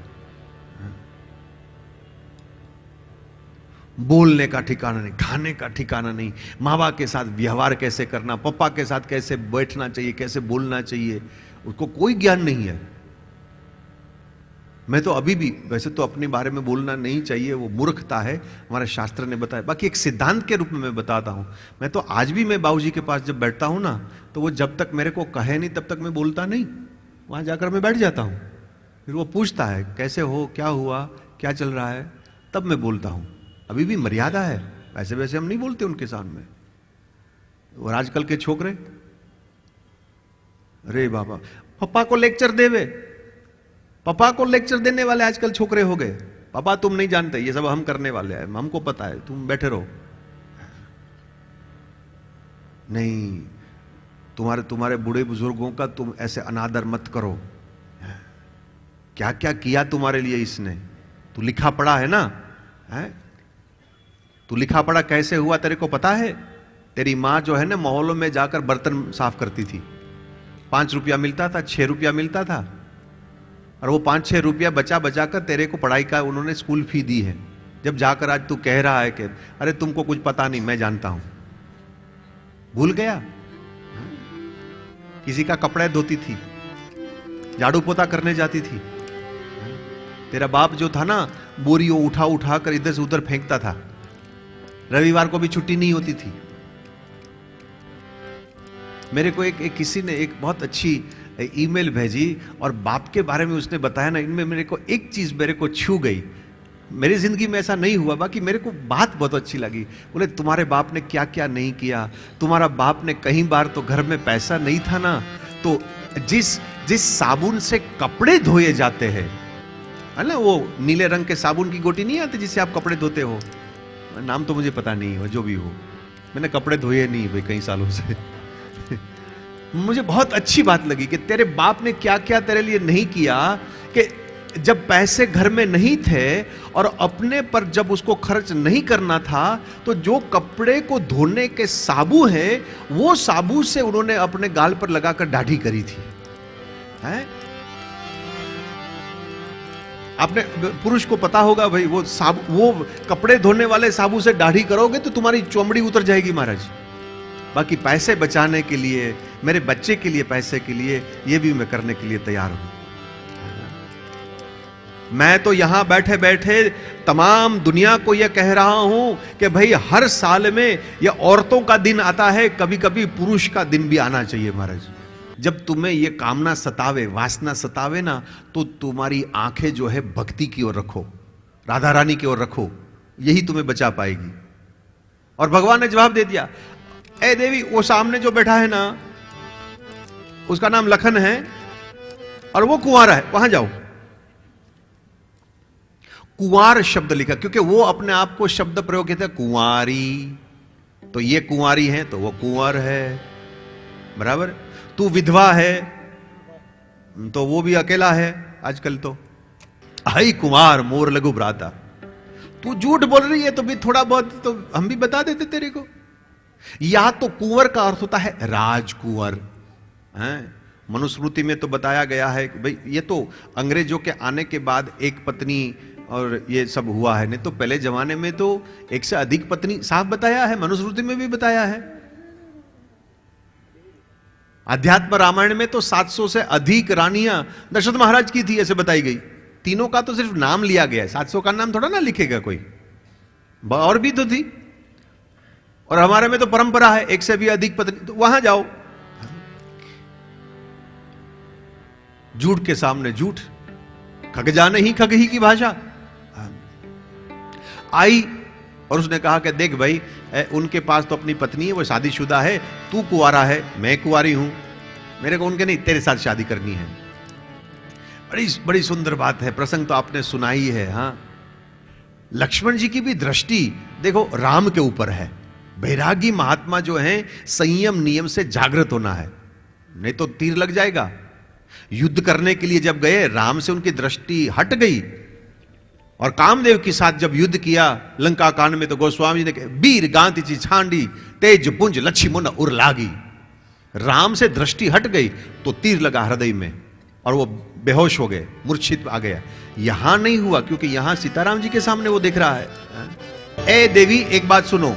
बोलने का ठिकाना नहीं, खाने का ठिकाना नहीं, माँ बाप के साथ व्यवहार कैसे करना, पापा के साथ कैसे बैठना चाहिए, कैसे बोलना चाहिए, उसको कोई ज्ञान नहीं है। मैं तो अभी भी, वैसे तो अपने बारे में बोलना नहीं चाहिए, वो मूर्खता है, हमारे शास्त्र ने बताया। बाकी एक सिद्धांत के रूप में मैं बताता हूं। मैं तो आज भी मैं बाबूजी के पास जब बैठता हूं ना, तो वो जब तक मेरे को कहे नहीं तब तक मैं बोलता नहीं, वहां जाकर मैं बैठ जाता हूं। फिर वो पूछता है कैसे हो, क्या हुआ, क्या चल रहा है, तब मैं बोलता हूं। अभी भी मर्यादा है, वैसे वैसे हम नहीं बोलते उनके सामने। और आजकल के छोकरे, अरे बाबा पापा को लेक्चर देवे, पापा को लेक्चर देने वाले आजकल छोकरे हो गए। पापा तुम नहीं जानते, ये सब हम करने वाले हैं, हमको पता है, तुम बैठे रहो। नहीं, तुम्हारे बूढ़े बुजुर्गों का तुम ऐसे अनादर मत करो। क्या क्या किया तुम्हारे लिए इसने, तू लिखा पढ़ा है ना, है? तू लिखा पढ़ा कैसे हुआ तेरे को पता है? तेरी माँ जो है ना मोहल्लों में जाकर बर्तन साफ करती थी, 5 रुपया मिलता था, 6 रुपया मिलता था, और वो 5-6 रुपया बचा बचा कर तेरे को पढ़ाई का उन्होंने स्कूल फी दी है। जब जाकर आज तू कह रहा है कि अरे तुमको कुछ पता नहीं, मैं जानता हूं, भूल गया? किसी का कपड़े धोती थी, झाड़ू पोता करने जाती थी। तेरा बाप जो था ना, बोरियों उठा उठा कर इधर से उधर फेंकता था, रविवार को भी छुट्टी नहीं होती थी। मेरे को एक किसी ने एक बहुत अच्छी ईमेल भेजी और बाप के बारे में उसने बताया ना, इनमें मेरे को एक चीज मेरे को छू गई। मेरी जिंदगी में ऐसा नहीं हुआ, बाकी मेरे को बात बहुत अच्छी लगी। बोले तुम्हारे बाप ने क्या क्या नहीं किया, तुम्हारा बाप ने कई बार तो घर में पैसा नहीं था ना, तो जिस साबुन से कपड़े धोए जाते हैं, है ना, वो नीले रंग के साबुन की गोटी नहीं आती जिससे आप कपड़े धोते हो, नाम तो मुझे पता नहीं हो, जो भी हो, मैंने कपड़े धोए नहीं भाई कई सालों से। मुझे बहुत अच्छी बात लगी कि तेरे बाप ने क्या क्या तेरे लिए नहीं किया, कि जब पैसे घर में नहीं थे और अपने पर जब उसको खर्च नहीं करना था, तो जो कपड़े को धोने के साबु है, वो साबु से उन्होंने अपने गाल पर लगाकर दाढ़ी करी थी। है? आपने पुरुष को पता होगा भाई, वो साबु, वो कपड़े धोने वाले साबु से दाढ़ी करोगे तो तुम्हारी चमड़ी उतर जाएगी महाराज। बाकी पैसे बचाने के लिए, मेरे बच्चे के लिए, पैसे के लिए, ये भी मैं करने के लिए तैयार हूं। मैं तो यहां बैठे बैठे तमाम दुनिया को यह कह रहा हूं कि भाई हर साल में यह औरतों का दिन आता है, कभी कभी पुरुष का दिन भी आना चाहिए महाराज। जब तुम्हें यह कामना सतावे, वासना सतावे ना, तो तुम्हारी आंखें जो है भक्ति की ओर रखो, राधा रानी की ओर रखो, यही तुम्हें बचा पाएगी। और भगवान ने जवाब दे दिया, ए देवी, वो सामने जो बैठा है ना, उसका नाम लखन है और वो कुंवारा है, वहां जाओ। कुंवार शब्द लिखा, क्योंकि वो अपने आप को शब्द प्रयोग कहते हैं कुंवारी, तो ये कुंवारी है तो वो कुंवर है, बराबर। तू विधवा है तो वो भी अकेला है आजकल तो। आई कुंवार मोर लघु भ्राता, तू झूठ बोल रही है तो भी थोड़ा बहुत तो हम भी बता देते तेरे को। या तो कुंवर का अर्थ होता है राजकुंवर, मनुस्मृति में तो बताया गया है कि भाई ये तो अंग्रेजों के आने के बाद एक पत्नी और ये सब हुआ है, नहीं तो पहले जमाने में तो एक से अधिक पत्नी, साफ बताया है, मनुस्मृति में भी बताया है। अध्यात्म रामायण में तो 700 से अधिक रानियां दशरथ महाराज की थी, ऐसे बताई गई। तीनों का तो सिर्फ नाम लिया गया है, 700 का नाम थोड़ा ना लिखेगा कोई, और भी तो थी। और हमारे में तो परंपरा है एक से भी अधिक पत्नी, तो वहां जाओ। झूठ के सामने झूठ, खग जाने ही खग ही की भाषा। आई और उसने कहा कि देख भाई, उनके पास तो अपनी पत्नी है, वो शादीशुदा है, तू कुंवारा है, मैं कुंवारी हूं, मेरे को उनके नहीं, तेरे साथ शादी करनी है। बड़ी बड़ी सुंदर बात है, प्रसंग तो आपने सुना ही है। हाँ, लक्ष्मण जी की भी दृष्टि देखो राम के ऊपर है। बैरागी महात्मा जो है, संयम नियम से जागृत होना है, नहीं तो तीर लग जाएगा। युद्ध करने के लिए जब गए, राम से उनकी दृष्टि हट गई और कामदेव के साथ जब युद्ध किया लंका कांड में, तो गोस्वामी जी ने कहा, वीर गांति ची छांडी तेज पुंज लक्ष्मण उर लागी। राम से दृष्टि हट गई तो तीर लगा हृदय में और वो बेहोश हो गए, मूर्छित आ गया। यहां नहीं हुआ, क्योंकि यहां सीताराम जी के सामने वो देख रहा है। ए देवी, एक बात सुनो,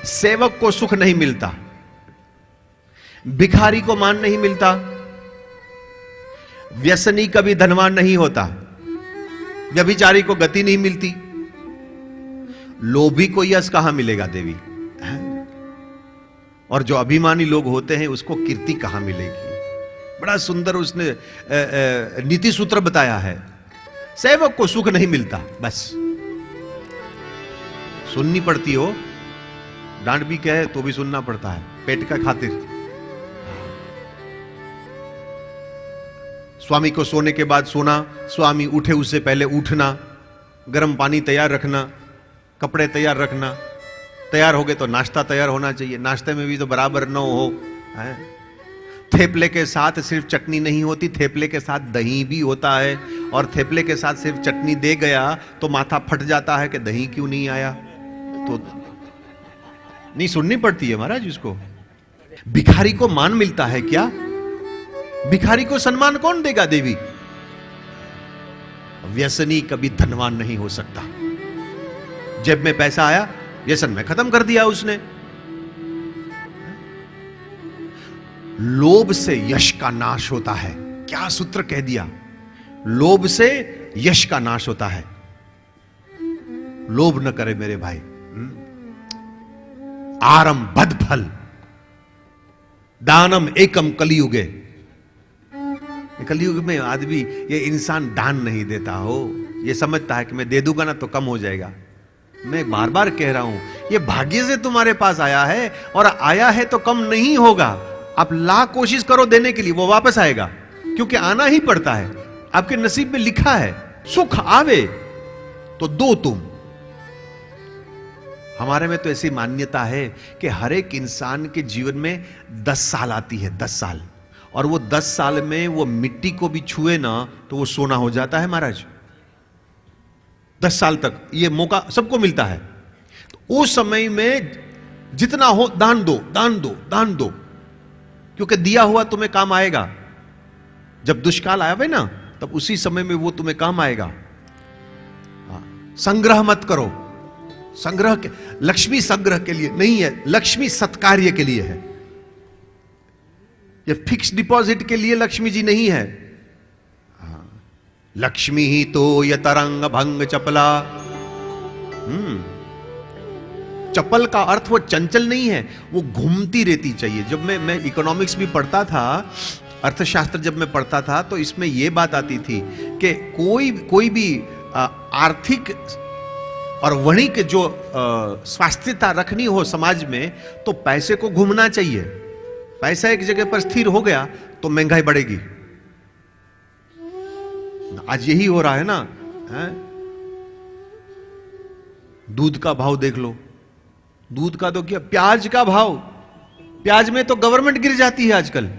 सेवक को सुख नहीं मिलता, भिखारी को मान नहीं मिलता, व्यसनी कभी धनवान नहीं होता, व्यभिचारी को गति नहीं मिलती, लोभी को यश कहां मिलेगा देवी, और जो अभिमानी लोग होते हैं उसको कीर्ति कहां मिलेगी। बड़ा सुंदर उसने नीति सूत्र बताया है। सेवक को सुख नहीं मिलता, बस सुननी पड़ती हो, डांट भी कहे तो भी सुनना पड़ता है, पेट का खातिर। स्वामी को सोने के बाद सोना, स्वामी उठे उससे पहले उठना, गर्म पानी तैयार रखना, कपड़े तैयार रखना, तैयार हो गए तो नाश्ता तैयार होना चाहिए, नाश्ते में भी तो बराबर न हो। थेपले के साथ सिर्फ चटनी नहीं होती, थेपले के साथ दही भी होता है, और थेपले के साथ सिर्फ चटनी दे गया तो माथा फट जाता है कि दही क्यों नहीं आया, तो नहीं सुननी पड़ती है महाराज उसको। भिखारी को मान मिलता है क्या? भिखारी को सम्मान कौन देगा देवी? व्यसनी कभी धनवान नहीं हो सकता। जेब में पैसा आया, व्यसन में खत्म कर दिया उसने। लोभ से यश का नाश होता है, क्या सूत्र कह दिया, लोभ से यश का नाश होता है। लोभ न करे मेरे भाई। आरंभद फल दानम एकम कलियुगे। कलियुग में आदमी, ये इंसान दान नहीं देता हो, ये समझता है कि मैं दे दूंगा ना तो कम हो जाएगा। मैं बार बार कह रहा हूं, ये भाग्य से तुम्हारे पास आया है, और आया है तो कम नहीं होगा। आप लाख कोशिश करो देने के लिए, वो वापस आएगा, क्योंकि आना ही पड़ता है, आपके नसीब में लिखा है। सुख आवे तो दो तुम। हमारे में तो ऐसी मान्यता है कि हर एक इंसान के जीवन में 10 साल आती है, 10 साल, और वो 10 साल में वो मिट्टी को भी छुए ना तो वो सोना हो जाता है महाराज। 10 साल तक ये मौका सबको मिलता है। तो उस समय में जितना हो दान दो, दान दो, दान दो, क्योंकि दिया हुआ तुम्हें काम आएगा। जब दुष्काल आया ना तब उसी समय में वो तुम्हें काम आएगा। संग्रह मत करो। संग्रह के, लक्ष्मी संग्रह के लिए नहीं है, लक्ष्मी सत्कार्य के लिए है। ये फिक्स डिपॉजिट के लिए लक्ष्मी जी नहीं है। लक्ष्मी ही तो ये तरंग भंग चपला। चपल का अर्थ वो चंचल नहीं है, वो घूमती रहती चाहिए। जब मैं इकोनॉमिक्स भी पढ़ता था, अर्थशास्त्र जब मैं पढ़ता था, तो इसमें यह बात आती थी कि कोई भी आर्थिक और वणिक जो स्वास्थ्यता रखनी हो समाज में, तो पैसे को घूमना चाहिए। पैसा एक जगह पर स्थिर हो गया तो महंगाई बढ़ेगी। आज यही हो रहा है ना, है? दूध का भाव देख लो, दूध का तो क्या, प्याज का भाव, प्याज में तो गवर्नमेंट गिर जाती है आजकल।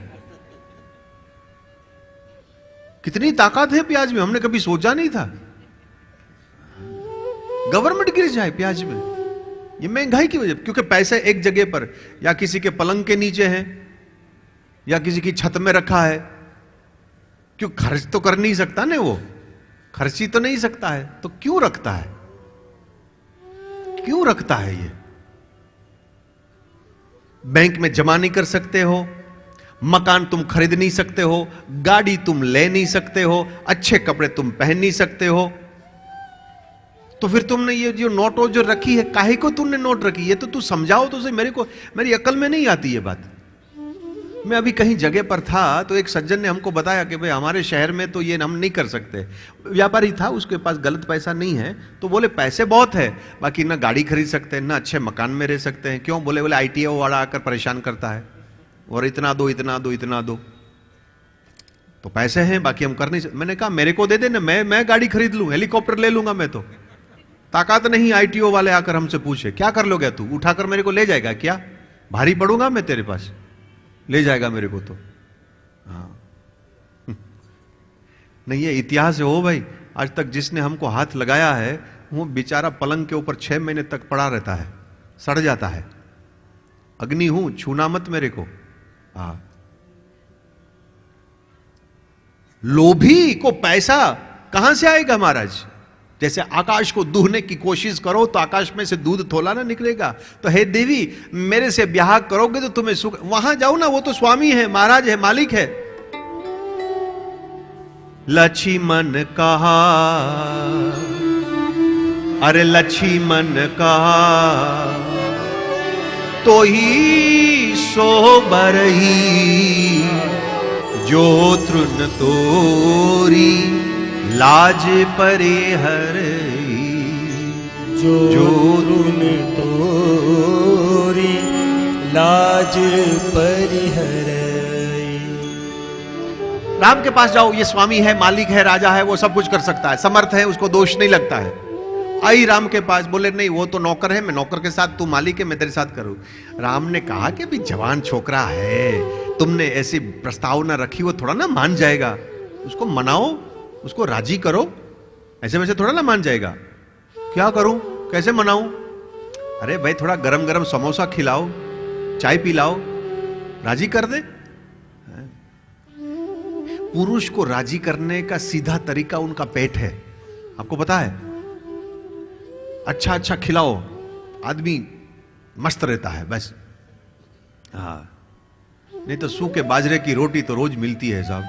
कितनी ताकत है प्याज में, हमने कभी सोचा नहीं था गवर्नमेंट गिर जाए प्याज में। ये महंगाई की वजह, क्योंकि पैसे एक जगह पर या किसी के पलंग के नीचे है या किसी की छत में रखा है। क्यों, खर्च तो कर नहीं सकता ना, वो खर्ची तो नहीं सकता है, तो क्यों रखता है, क्यों रखता है? ये बैंक में जमा नहीं कर सकते हो, मकान तुम खरीद नहीं सकते हो, गाड़ी तुम ले नहीं सकते हो, अच्छे कपड़े तुम पहन नहीं सकते हो, तो फिर तुमने ये जो नोटों जो रखी है, काहे को तुमने नोट रखी? ये तो तू समझाओ तो सही, मेरी अकल में नहीं आती ये बात। मैं अभी कहीं जगह पर था तो एक सज्जन ने हमको बताया कि भाई हमारे शहर में तो ये हम नहीं कर सकते। व्यापारी था, उसके पास गलत पैसा नहीं है, तो बोले पैसे बहुत है, बाकी ना गाड़ी खरीद सकते हैं ना अच्छे मकान में रह सकते हैं। क्यों? बोले ITO वाला आकर परेशान करता है और इतना दो, इतना दो, इतना दो, तो पैसे हैं बाकी हम कर नहीं सकते। मैंने कहा मेरे को दे देना, मैं गाड़ी खरीद लूं, हेलीकॉप्टर ले लूंगा मैं, तो ताकत नहीं ITO वाले आकर हमसे पूछे क्या कर लोगे तू, उठाकर मेरे को ले जाएगा क्या? भारी पड़ूंगा मैं तेरे पास, ले जाएगा मेरे को तो। हाँ नहीं, ये इतिहास है हो भाई। आज तक जिसने हमको हाथ लगाया है वो बेचारा पलंग के ऊपर 6 महीने तक पड़ा रहता है, सड़ जाता है। अग्नि हूं, छूना मत मेरे को। हाँ, लोभी को पैसा कहां से आएगा महाराज? जैसे आकाश को दूहने की कोशिश करो तो आकाश में से दूध थोला ना निकलेगा। तो हे देवी, मेरे से ब्याह करोगे तो तुम्हें सुख, वहां जाओ ना, वो तो स्वामी है, महाराज है, मालिक है। लक्ष्मण कहा, अरे लक्ष्मण कहा तो ही सो बरही, जो तृण तोरी लाज परे हर, जो तृण तोरी लाज परिहर। राम के पास जाओ, ये स्वामी है, मालिक है, राजा है, वो सब कुछ कर सकता है, समर्थ है, उसको दोष नहीं लगता है। आई राम के पास, बोले नहीं वो तो नौकर है, मैं नौकर के साथ, तू मालिक है, मैं तेरे साथ करूं। राम ने कहा कि अभी जवान छोकरा है, तुमने ऐसी प्रस्तावना रखी, वो थोड़ा ना मान जाएगा, उसको मनाओ, उसको राजी करो, ऐसे वैसे थोड़ा ना मान जाएगा। क्या करूं, कैसे मनाऊं? अरे भाई थोड़ा गरम गरम समोसा खिलाओ, चाय पिलाओ, राजी कर दे। पुरुष को राजी करने का सीधा तरीका उनका पेट है, आपको पता है। अच्छा अच्छा खिलाओ, आदमी मस्त रहता है बस। हाँ, नहीं तो सूखे बाजरे की रोटी तो रोज मिलती है साहब।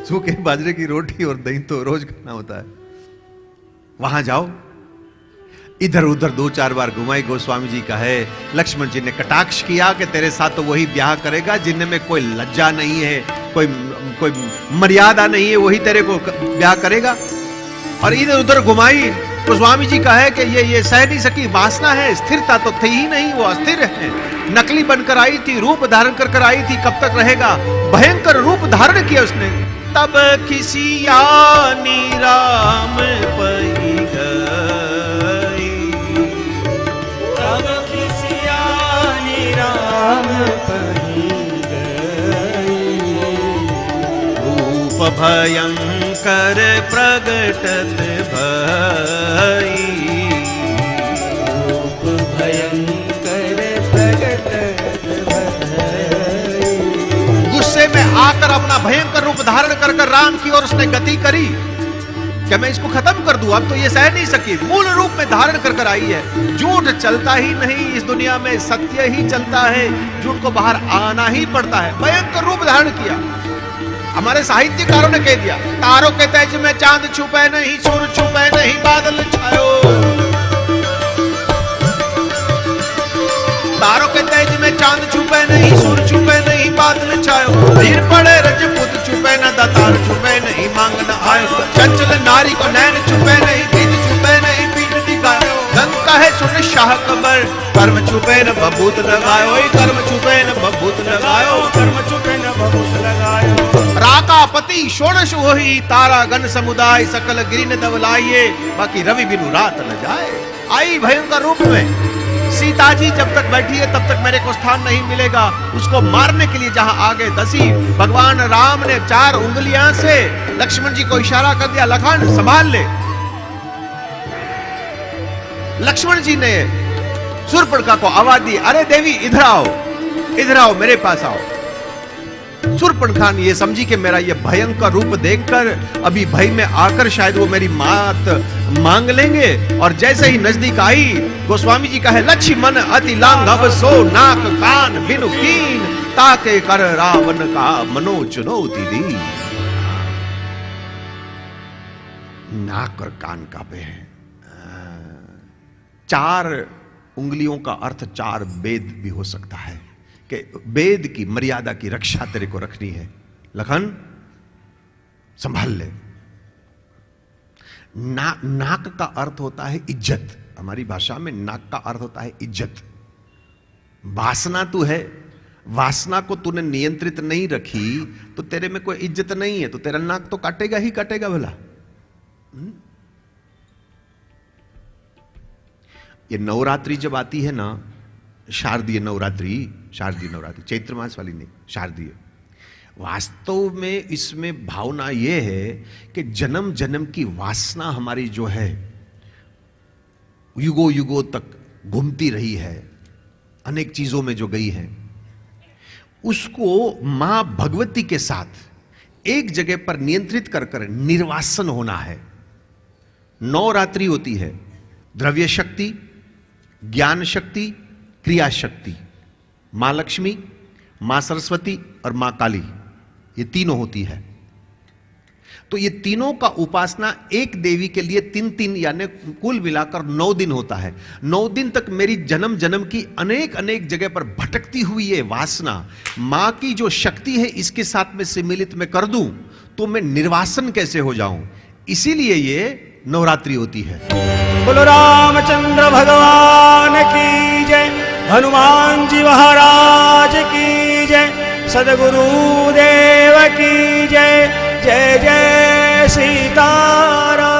सूखे बाजरे की रोटी और दही तो रोज खाना होता है। वहां जाओ, इधर उधर 2-4 बार घुमाई। गोस्वामी जी का है, लक्ष्मण जी ने कटाक्ष किया कि तेरे साथ तो वही ब्याह करेगा जिनमें कोई लज्जा नहीं है, कोई मर्यादा नहीं है, वही तेरे को ब्याह करेगा। और इधर उधर घुमाई तो स्वामी जी का है कि ये सह नहीं सकी, वासना है, स्थिरता तो थी ही नहीं, वो अस्थिर है। नकली बनकर आई थी, रूप धारण कर आई थी, कब तक रहेगा? भयंकर रूप धारण किया उसने। तब खिसियानी राम पई गई, तब खिसियानी राम पई गई। भयंकर प्रगटत भई, रूप भयंकर प्रगटत भई। गुस्से में आकर अपना भयंकर रूप धारण कर कर राम की ओर उसने गति करी। क्या मैं इसको खत्म कर दूं? अब तो ये सह नहीं सकी, मूल रूप में धारण कर कर आई है। झूठ चलता ही नहीं इस दुनिया में, सत्य ही चलता है। झूठ को बाहर आना ही पड़ता है। भयंकर रूप धारण किया। हमारे साहित्यकारों ने कह दिया, तारों के तेज में चांद छुपे नहीं, सूरज छुपे नहीं, बादल छायो। तारों के तेज में चांद छुपे नहीं, सूरज छुपे नहीं, बादल छायो। वीर पड़े रजपूत छुपे न, दातार छुपे नहीं, मांग न आयो। चंचल नारी को नैन छुपे नहीं, बीज छुपे नहीं, पीठ दिखायो। लंका है सुन शाह कबर, कर्म छुपे न बबूत लगायो। कर्म छुपे न बबूत लगायो, कर्म छुपे न बबूत लगायो। राकापति षोडश होई, तारा गण समुदाय, सकल गिरि न दवलाइए, बाकी रवि बिनु रात न जाए। आई भयंकर रूप में। सीता जी जब तक बैठी है तब तक मेरे को स्थान नहीं मिलेगा। उसको मारने के लिए जहां आगे दसी, भगवान राम ने 4 उंगलियां से लक्ष्मण जी को इशारा कर दिया, लखन संभाल ले। लक्ष्मण जी ने शूर्पणखा को आवाज दी, अरे देवी इधर आओ, इधर आओ, मेरे पास आओ। शूर्पणखा ने ये समझी कि मेरा ये भयंकर रूप देखकर अभी भय में आकर शायद वो मेरी मात मांग लेंगे। और जैसे ही नजदीक आई, गोस्वामी जी कहे, लक्ष्मण अति लांघव सो नाक कान बिनु कीन, ताके कर रावण का मनो चुनौती दी। नाक और कान कांपे हैं। 4 उंगलियों का अर्थ 4 वेद भी हो सकता है कि वेद की मर्यादा की रक्षा तेरे को रखनी है। लखन संभाल ले। नाक का अर्थ होता है इज्जत। हमारी भाषा में नाक का अर्थ होता है इज्जत। वासना तू है, वासना को तूने नियंत्रित नहीं रखी तो तेरे में कोई इज्जत नहीं है, तो तेरा नाक तो काटेगा ही काटेगा भला। ये नवरात्रि जब आती है ना, शारदीय नवरात्रि, चैत्र मास वाली नहीं, शारदीय, वास्तव में इसमें भावना यह है कि जन्म जन्म की वासना हमारी जो है युगों युगों तक घूमती रही है, अनेक चीजों में जो गई है, उसको मां भगवती के साथ एक जगह पर नियंत्रित कर कर निर्वासन होना है। नवरात्रि होती है द्रव्य शक्ति, ज्ञान शक्ति, क्रिया शक्ति। मां लक्ष्मी, मां सरस्वती और मां काली, ये तीनों होती है। तो ये तीनों का उपासना एक देवी के लिए 3 यानी कुल मिलाकर 9 दिन होता है। 9 दिन तक मेरी जन्म जन्म की अनेक अनेक जगह पर भटकती हुई ये वासना मां की जो शक्ति है इसके साथ में सम्मिलित मैं कर दूं तो मैं निर्वासन कैसे हो जाऊं। इसीलिए ये नवरात्रि होती है। बोलो रामचंद्र भगवान की जय, हनुमान जी महाराज की जय, सदगुरु देव की जय। जय जय सीताराम।